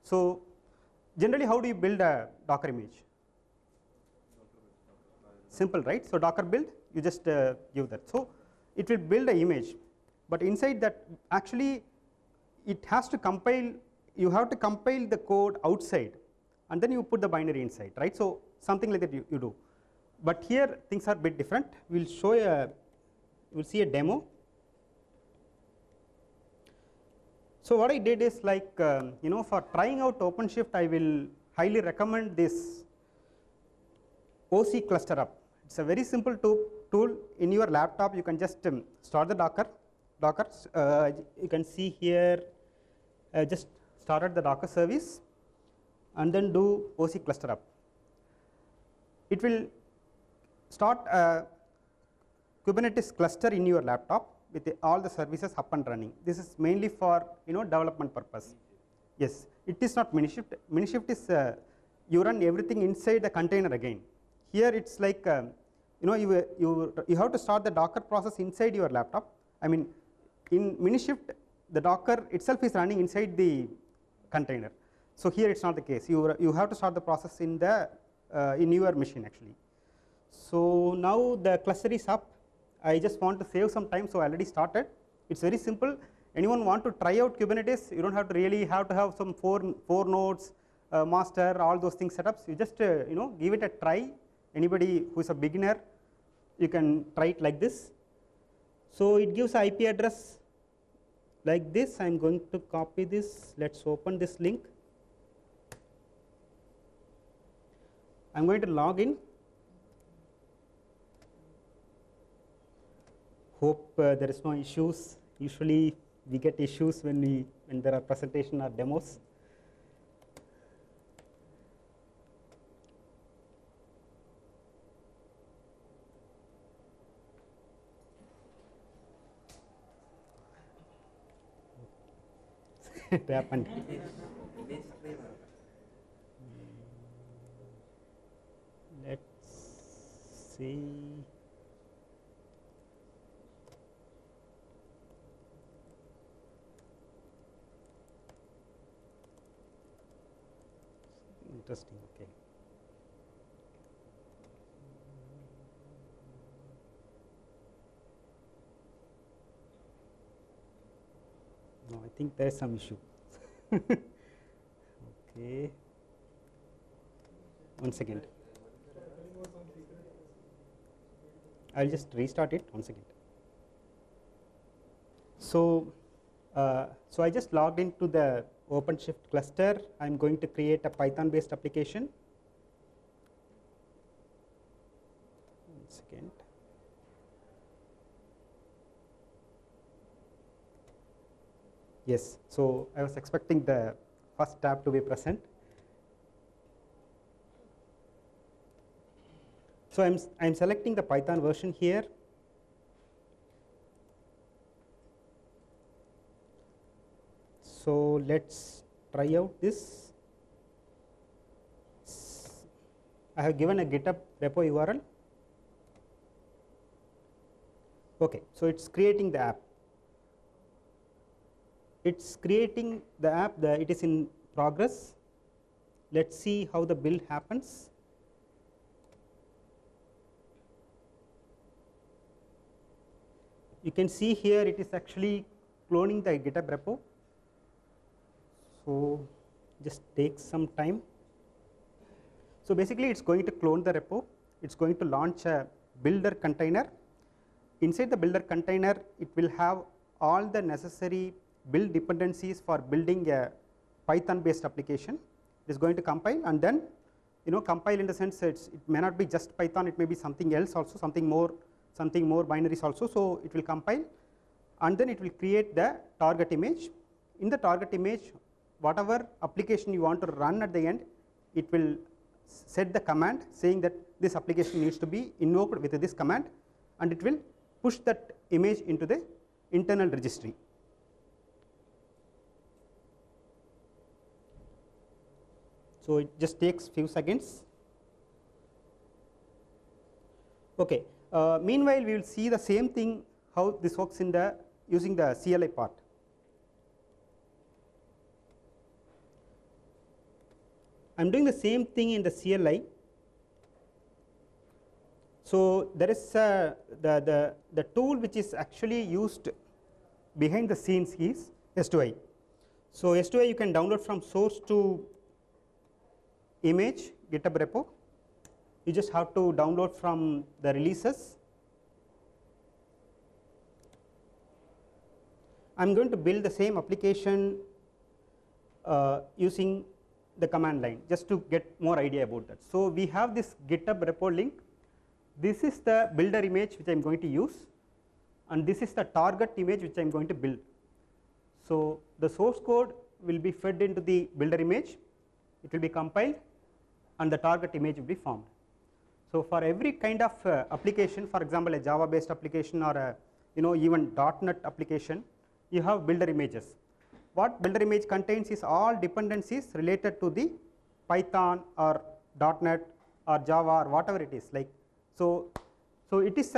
So generally, how do you build a Docker image? Simple, right? So Docker build, you just give that. So it will build an image, but inside that actually it has to compile, you have to compile the code outside and then you put the binary inside, right? So something like that you do. But here things are a bit different. We'll show we'll see a demo. So what I did is like, for trying out OpenShift, I will highly recommend this OC cluster up. It's a very simple tool. In your laptop, you can just start the Docker. You can see here, just started the Docker service and then do OC cluster up. It will start a Kubernetes cluster in your laptop with all the services up and running. This is mainly for development purpose. Yes, it is not Minishift. Minishift is you run everything inside the container again. Here it's like you have to start the Docker process inside your laptop. I mean, in Minishift, the Docker itself is running inside the container. So here it's not the case. You have to start the process in your machine actually. So now the cluster is up. I just want to save some time, so I already started. It's very simple. Anyone want to try out Kubernetes? You don't have to really have some four nodes, master, all those things setups. You just give it a try. Anybody who is a beginner, you can try it like this. So it gives an IP address like this. I'm going to copy this. Let's open this link. I'm going to log in. Hope there is no issues. Usually we get issues when there are presentation or demos. It happened. Let's see. interesting. Okay. No, I think there is some issue. Okay. One second. I'll just restart it. One second. So, so I just logged into the OpenShift cluster. I'm going to create a Python-based application. One second. Yes. So I was expecting the first tab to be present. So I'm selecting the Python version here. So let's try out this. I have given a GitHub repo URL. Okay, so it's creating the app. It's creating the app. It is in progress. Let's see how the build happens. You can see here it is actually cloning the GitHub repo. So just takes some time. So basically it's going to clone the repo. It's going to launch a builder container. Inside the builder container, it will have all the necessary build dependencies for building a Python based application. It is going to compile, and then compile in the sense it may not be just Python, it may be something else also, something more binaries also. So it will compile, and then it will create the target image. In the target image, whatever application you want to run at the end, it will set the command saying that this application needs to be invoked with this command, and it will push that image into the internal registry. So it just takes few seconds. Okay. Meanwhile, we will see the same thing how this works in the using the CLI part. I'm doing the same thing in the CLI. So there is the tool which is actually used behind the scenes is S2I. So S2I you can download from source to image GitHub repo. You just have to download from the releases. I'm going to build the same application using the command line just to get more idea about that. So we have this GitHub repo link. This is the builder image which I am going to use, and this is the target image which I am going to build. So the source code will be fed into the builder image, it will be compiled, and the target image will be formed. So for every kind of application, for example a Java based application or a even .NET application, you have builder images. What builder image contains is all dependencies related to the Python or .NET or Java or whatever it is. Like so it is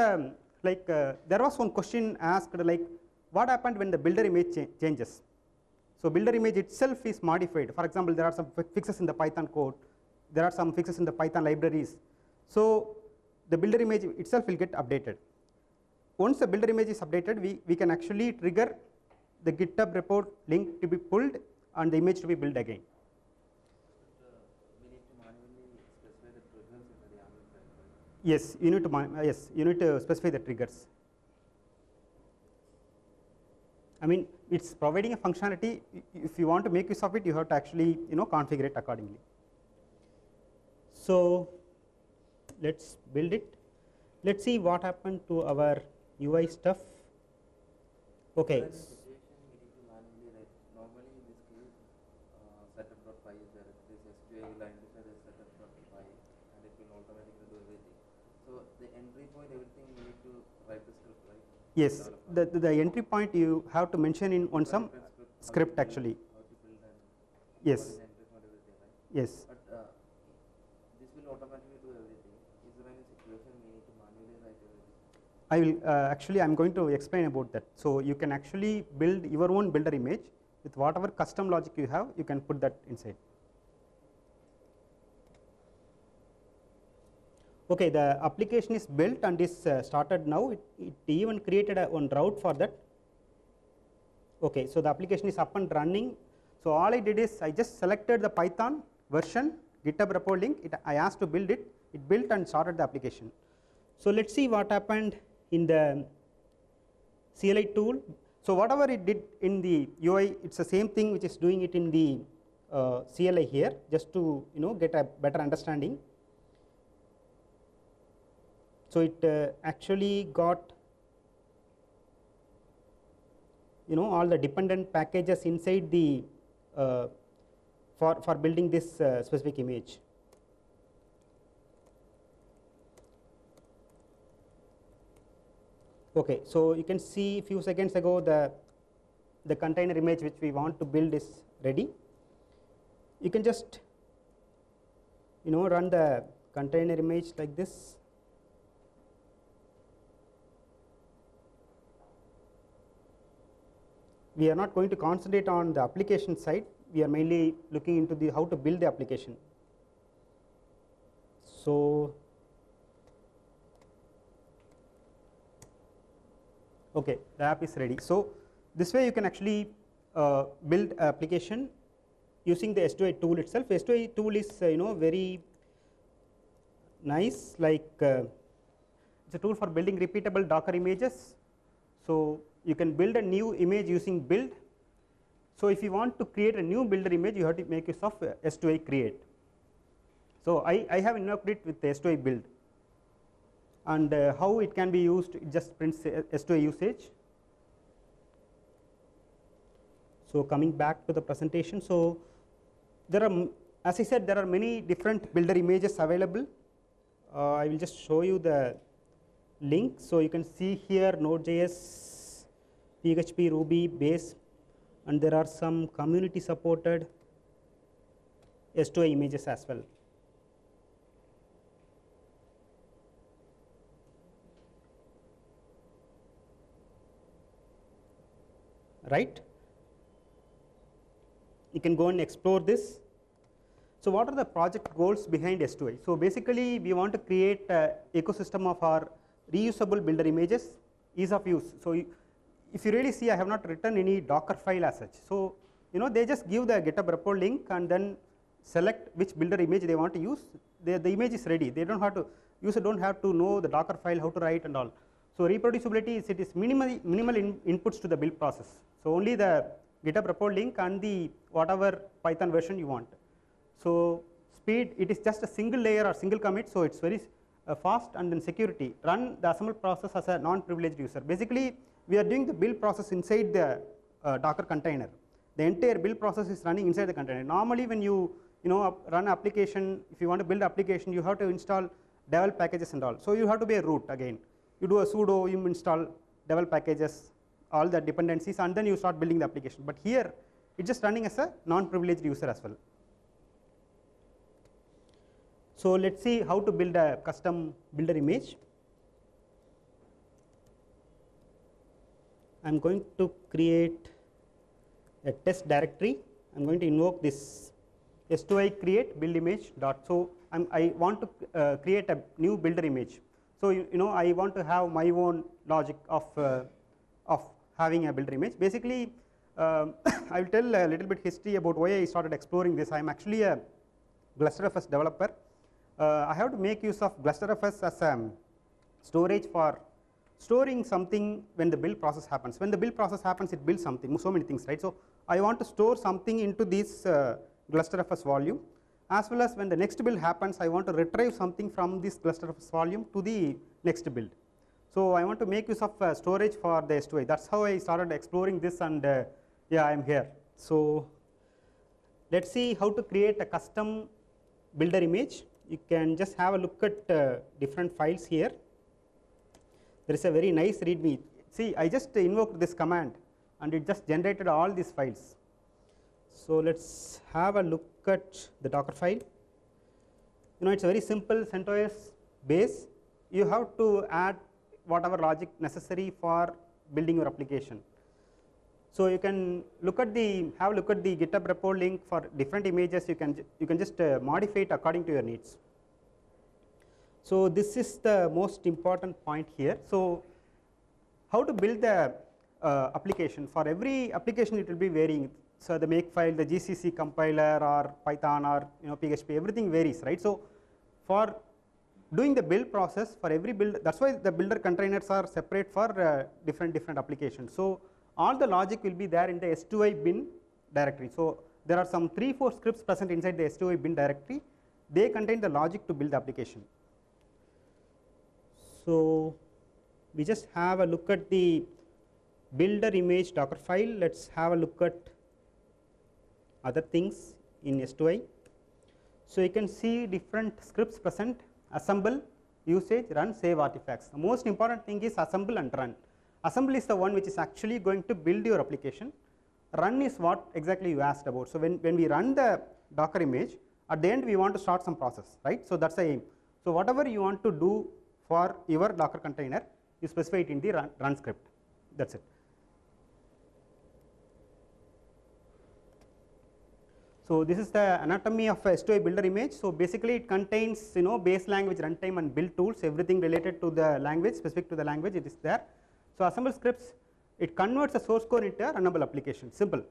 like there was one question asked like what happened when the builder image changes. So builder image itself is modified. For example, there are some fixes in the Python code, there are some fixes in the Python libraries. So the builder image itself will get updated. Once the builder image is updated, we can actually trigger the GitHub repo link to be pulled and the image to be built again. We need to manually specify the triggers in the YAML file, right? Yes, you need to specify the triggers. I mean, it's providing a functionality. If you want to make use of it, you have to actually configure it accordingly. So let's build it. Let's see what happened to our UI stuff. Okay. Normally in this case, setup.py is there. This SQL will identify the setup.py and it will automatically do everything. So the entry point, everything you need to write the script, right? Yes, the entry point you have to mention in on some script actually. How to build and yes. what is the entry point, everything, right? Yes. But this will automatically do everything. Is there any situation we need to manually write everything? I will actually I'm going to explain about that. So you can actually build your own builder image with whatever custom logic you have. You can put that inside. Okay, the application is built and is started now. It even created one route for that. Okay, so the application is up and running. So all I did is I just selected the Python version, GitHub repo link. I asked to build it. It built and started the application. So let's see what happened in the CLI tool. So whatever it did in the UI, it's the same thing which is doing it in the CLI here, just to get a better understanding. So it actually got all the dependent packages inside the for building this specific image. Okay, so you can see a few seconds ago the container image which we want to build is ready. You can just run the container image like this. We are not going to concentrate on the application side. We are mainly looking into how to build the application. So okay, the app is ready. So this way you can actually build an application using the S2I tool itself. S2I tool is very nice, like it's a tool for building repeatable Docker images. So you can build a new image using build. So if you want to create a new builder image, you have to make use of S2I create. So I have invoked it with the S2I build. And how it can be used, it just prints S2I usage. So coming back to the presentation, so there are, as I said, there are many different builder images available. I will just show you the link. So you can see here Node.js, PHP, Ruby, Base, and there are some community supported S2I images as well. Right? You can go and explore this. So what are the project goals behind S2I? So basically we want to create an ecosystem of our reusable builder images, ease of use. So if you really see, I have not written any Docker file as such. So they just give the GitHub repo link and then select which builder image they want to use. The image is ready. They don't have to, user don't have to know the Docker file, how to write and all. So reproducibility is, it is minimal inputs to the build process. So only the GitHub repo link and the whatever Python version you want. So speed, it is just a single layer or single commit, so it's very fast. And then security, run the assemble process as a non-privileged user. Basically we are doing the build process inside the Docker container. The entire build process is running inside the container. Normally when you run application, if you want to build application, you have to install devel packages and all. So you have to be a root again. You do a sudo, you install devel packages, all the dependencies, and then you start building the application. But here it's just running as a non-privileged user as well. So let's see how to build a custom builder image. I'm going to create a test directory. I'm going to invoke this S2I create build image dot. So I want to create a new builder image. So I want to have my own logic of having a builder image. Basically, I will tell a little bit history about why I started exploring this. I'm actually a GlusterFS developer. I have to make use of GlusterFS as a storage for storing something when the build process happens. When the build process happens, it builds something, so many things, right? So I want to store something into this GlusterFS volume, as well as when the next build happens, I want to retrieve something from this GlusterFS volume to the next build. So I want to make use of storage for the S2I. That's how I started exploring this, and yeah, I'm here. So let's see how to create a custom builder image. You can just have a look at different files here. There is a very nice readme. See, I just invoked this command and it just generated all these files. So let's have a look at the Docker file. It's a very simple CentOS base. You have to add whatever logic necessary for building your application. So you can look at have a look at the GitHub repo link for different images. You can just modify it according to your needs. So this is the most important point here. So how to build the application? For every application it will be varying. So the makefile, the GCC compiler or Python or PHP, everything varies, right? So for doing the build process for every build, that's why the builder containers are separate for different applications. So all the logic will be there in the S2I bin directory. So there are some 3-4 scripts present inside the S2I bin directory. They contain the logic to build the application. So we just have a look at the builder image Docker file. Let's have a look at other things in S2I. So you can see different scripts present: assemble, usage, run, save artifacts. The most important thing is assemble and run. Assemble is the one which is actually going to build your application. Run is what exactly you asked about. So when we run the Docker image, at the end we want to start some process, right? So that's the aim. So whatever you want to do for your Docker container, you specify it in the run script. That's it. So this is the anatomy of a S2I builder image. So basically it contains base language, runtime and build tools, everything related to the language, specific to the language, it is there. So assemble scripts, it converts the source code into a runnable application, simple.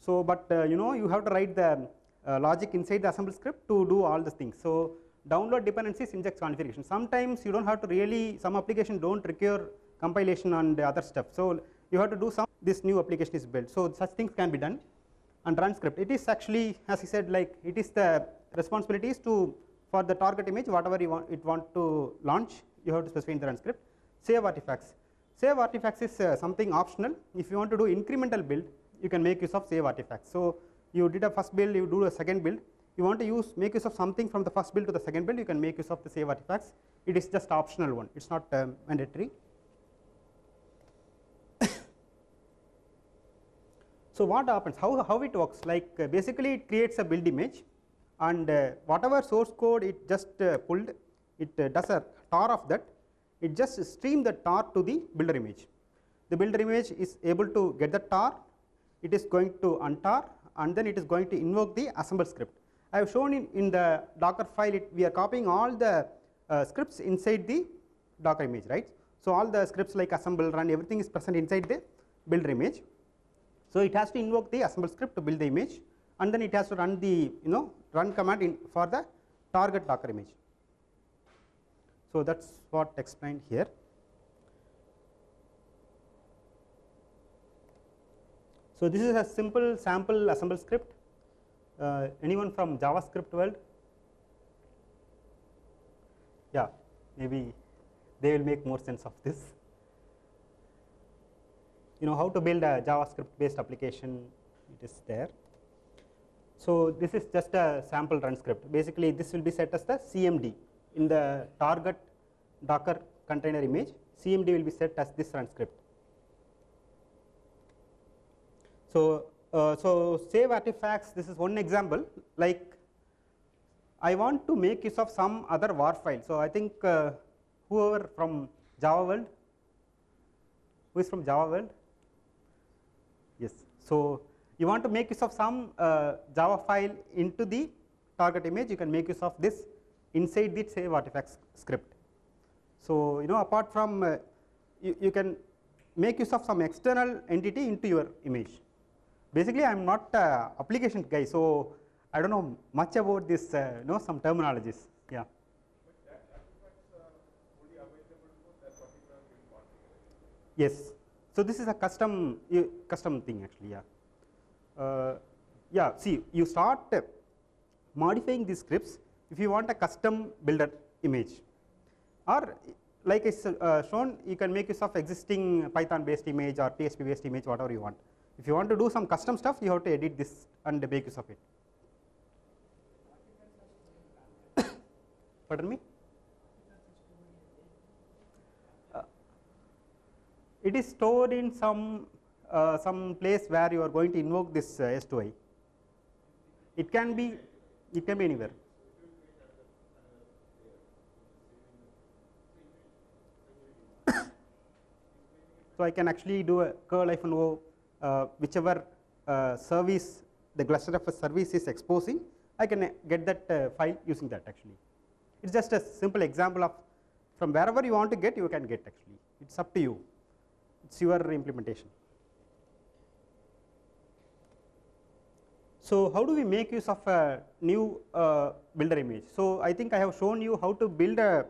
So but you have to write the logic inside the assemble script to do all these things. So download dependencies, inject configuration. Sometimes you don't have to really, some application don't require compilation and other stuff. So you have to do some, this new application is built. So such things can be done. And run script, it is actually, as I said, like it is the responsibility is to, for the target image, whatever you want to launch, you have to specify in the run script. Save artifacts. Save artifacts is something optional. If you want to do incremental build, you can make use of save artifacts. So you did a first build, you do a second build. You want to make use of something from the first build to the second build, you can make use of the save artifacts. It is just optional one. It's not mandatory. So what happens? How it works? Like basically it creates a build image, and whatever source code it just pulled, it does a tar of that. It just stream the tar to the builder image. The builder image is able to get the tar. It is going to untar, and then it is going to invoke the assemble script. I have shown in the Docker file, we are copying all the scripts inside the Docker image, right? So all the scripts like assemble, run, everything is present inside the builder image. So it has to invoke the assemble script to build the image, and then it has to run the run command for the target Docker image. So that's what explained here. So this is a simple sample assemble script. Anyone from JavaScript world? Yeah, maybe they will make more sense of this. How to build a JavaScript based application, it is there. So this is just a sample run script. Basically this will be set as the CMD in the target Docker container image. CMD will be set as this run script. So so save artifacts, this is one example. Like I want to make use of some other war file. So I think whoever from Java world, who is from Java world? Yes. So you want to make use of some Java file into the target image, you can make use of this inside the save artifacts script. So apart from you can make use of some external entity into your image. Basically I am not an application guy, so I don't know much about this some terminologies. Yeah. But that artifacts are only available for that particular build configuration. Yes. So this is a custom thing actually. Yeah. Yeah. See, you start modifying these scripts if you want a custom builder image, or like it's shown, you can make use of existing Python based image or PHP based image, whatever you want. If you want to do some custom stuff, you have to edit this and make use of it. Pardon me? It is stored in some place where you are going to invoke this S2I. It can be anywhere. So I can actually do a curl-o, whichever service the cluster of a service is exposing, I can get that file using that actually. It's just a simple example of from wherever you want to get, you can get actually. It's up to you. It's your implementation. So how do we make use of a new builder image? So I think I have shown you how to build a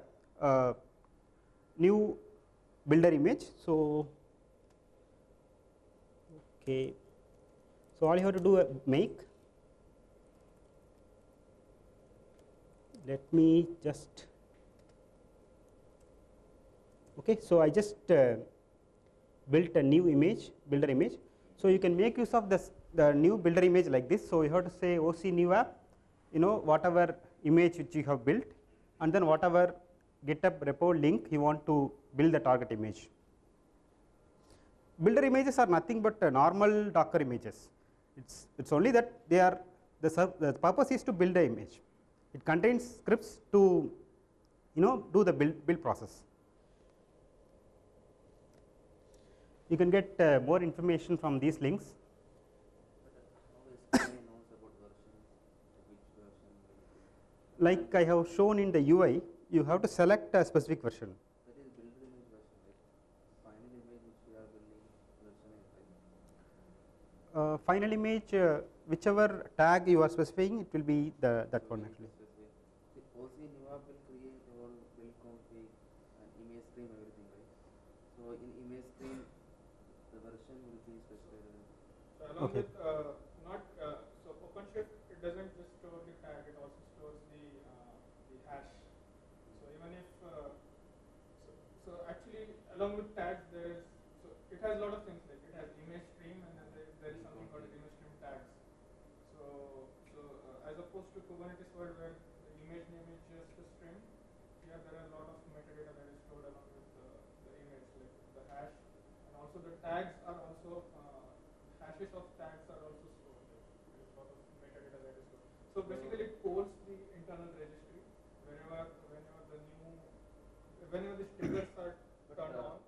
new builder image. So okay, so all you have to do make. Let me just okay. So I just built a new image, builder image. So you can make use of this the new builder image like this. So you have to say OC new app, whatever image which you have built, and then whatever GitHub repo link you want to build the target image. Builder images are nothing but normal Docker images. It's only that they are the purpose is to build the image. It contains scripts to do the build process. You can get more information from these links. Like I have shown in the UI, you have to select a specific version. That is builder image version, right? Final image which we are building version is right? Final image, whichever tag you are specifying, it will be that one actually. The OC new app will create all build config and image stream everything, right? So in image stream, the version will be specified. So along with so OpenShift, it doesn't just store the tag, it also stores the hash. So even if so actually along with tags there is it has a lot of things, like it has image stream and then there is something called image stream tags. So as opposed to Kubernetes world where the image name is just a string, here there are a lot of metadata that is stored along with the image, like the hash, and also the tags are also hashes of tags are also stored. There is a lot of metadata that is stored. So basically it polls the internal registry whenever these triggers are turned on.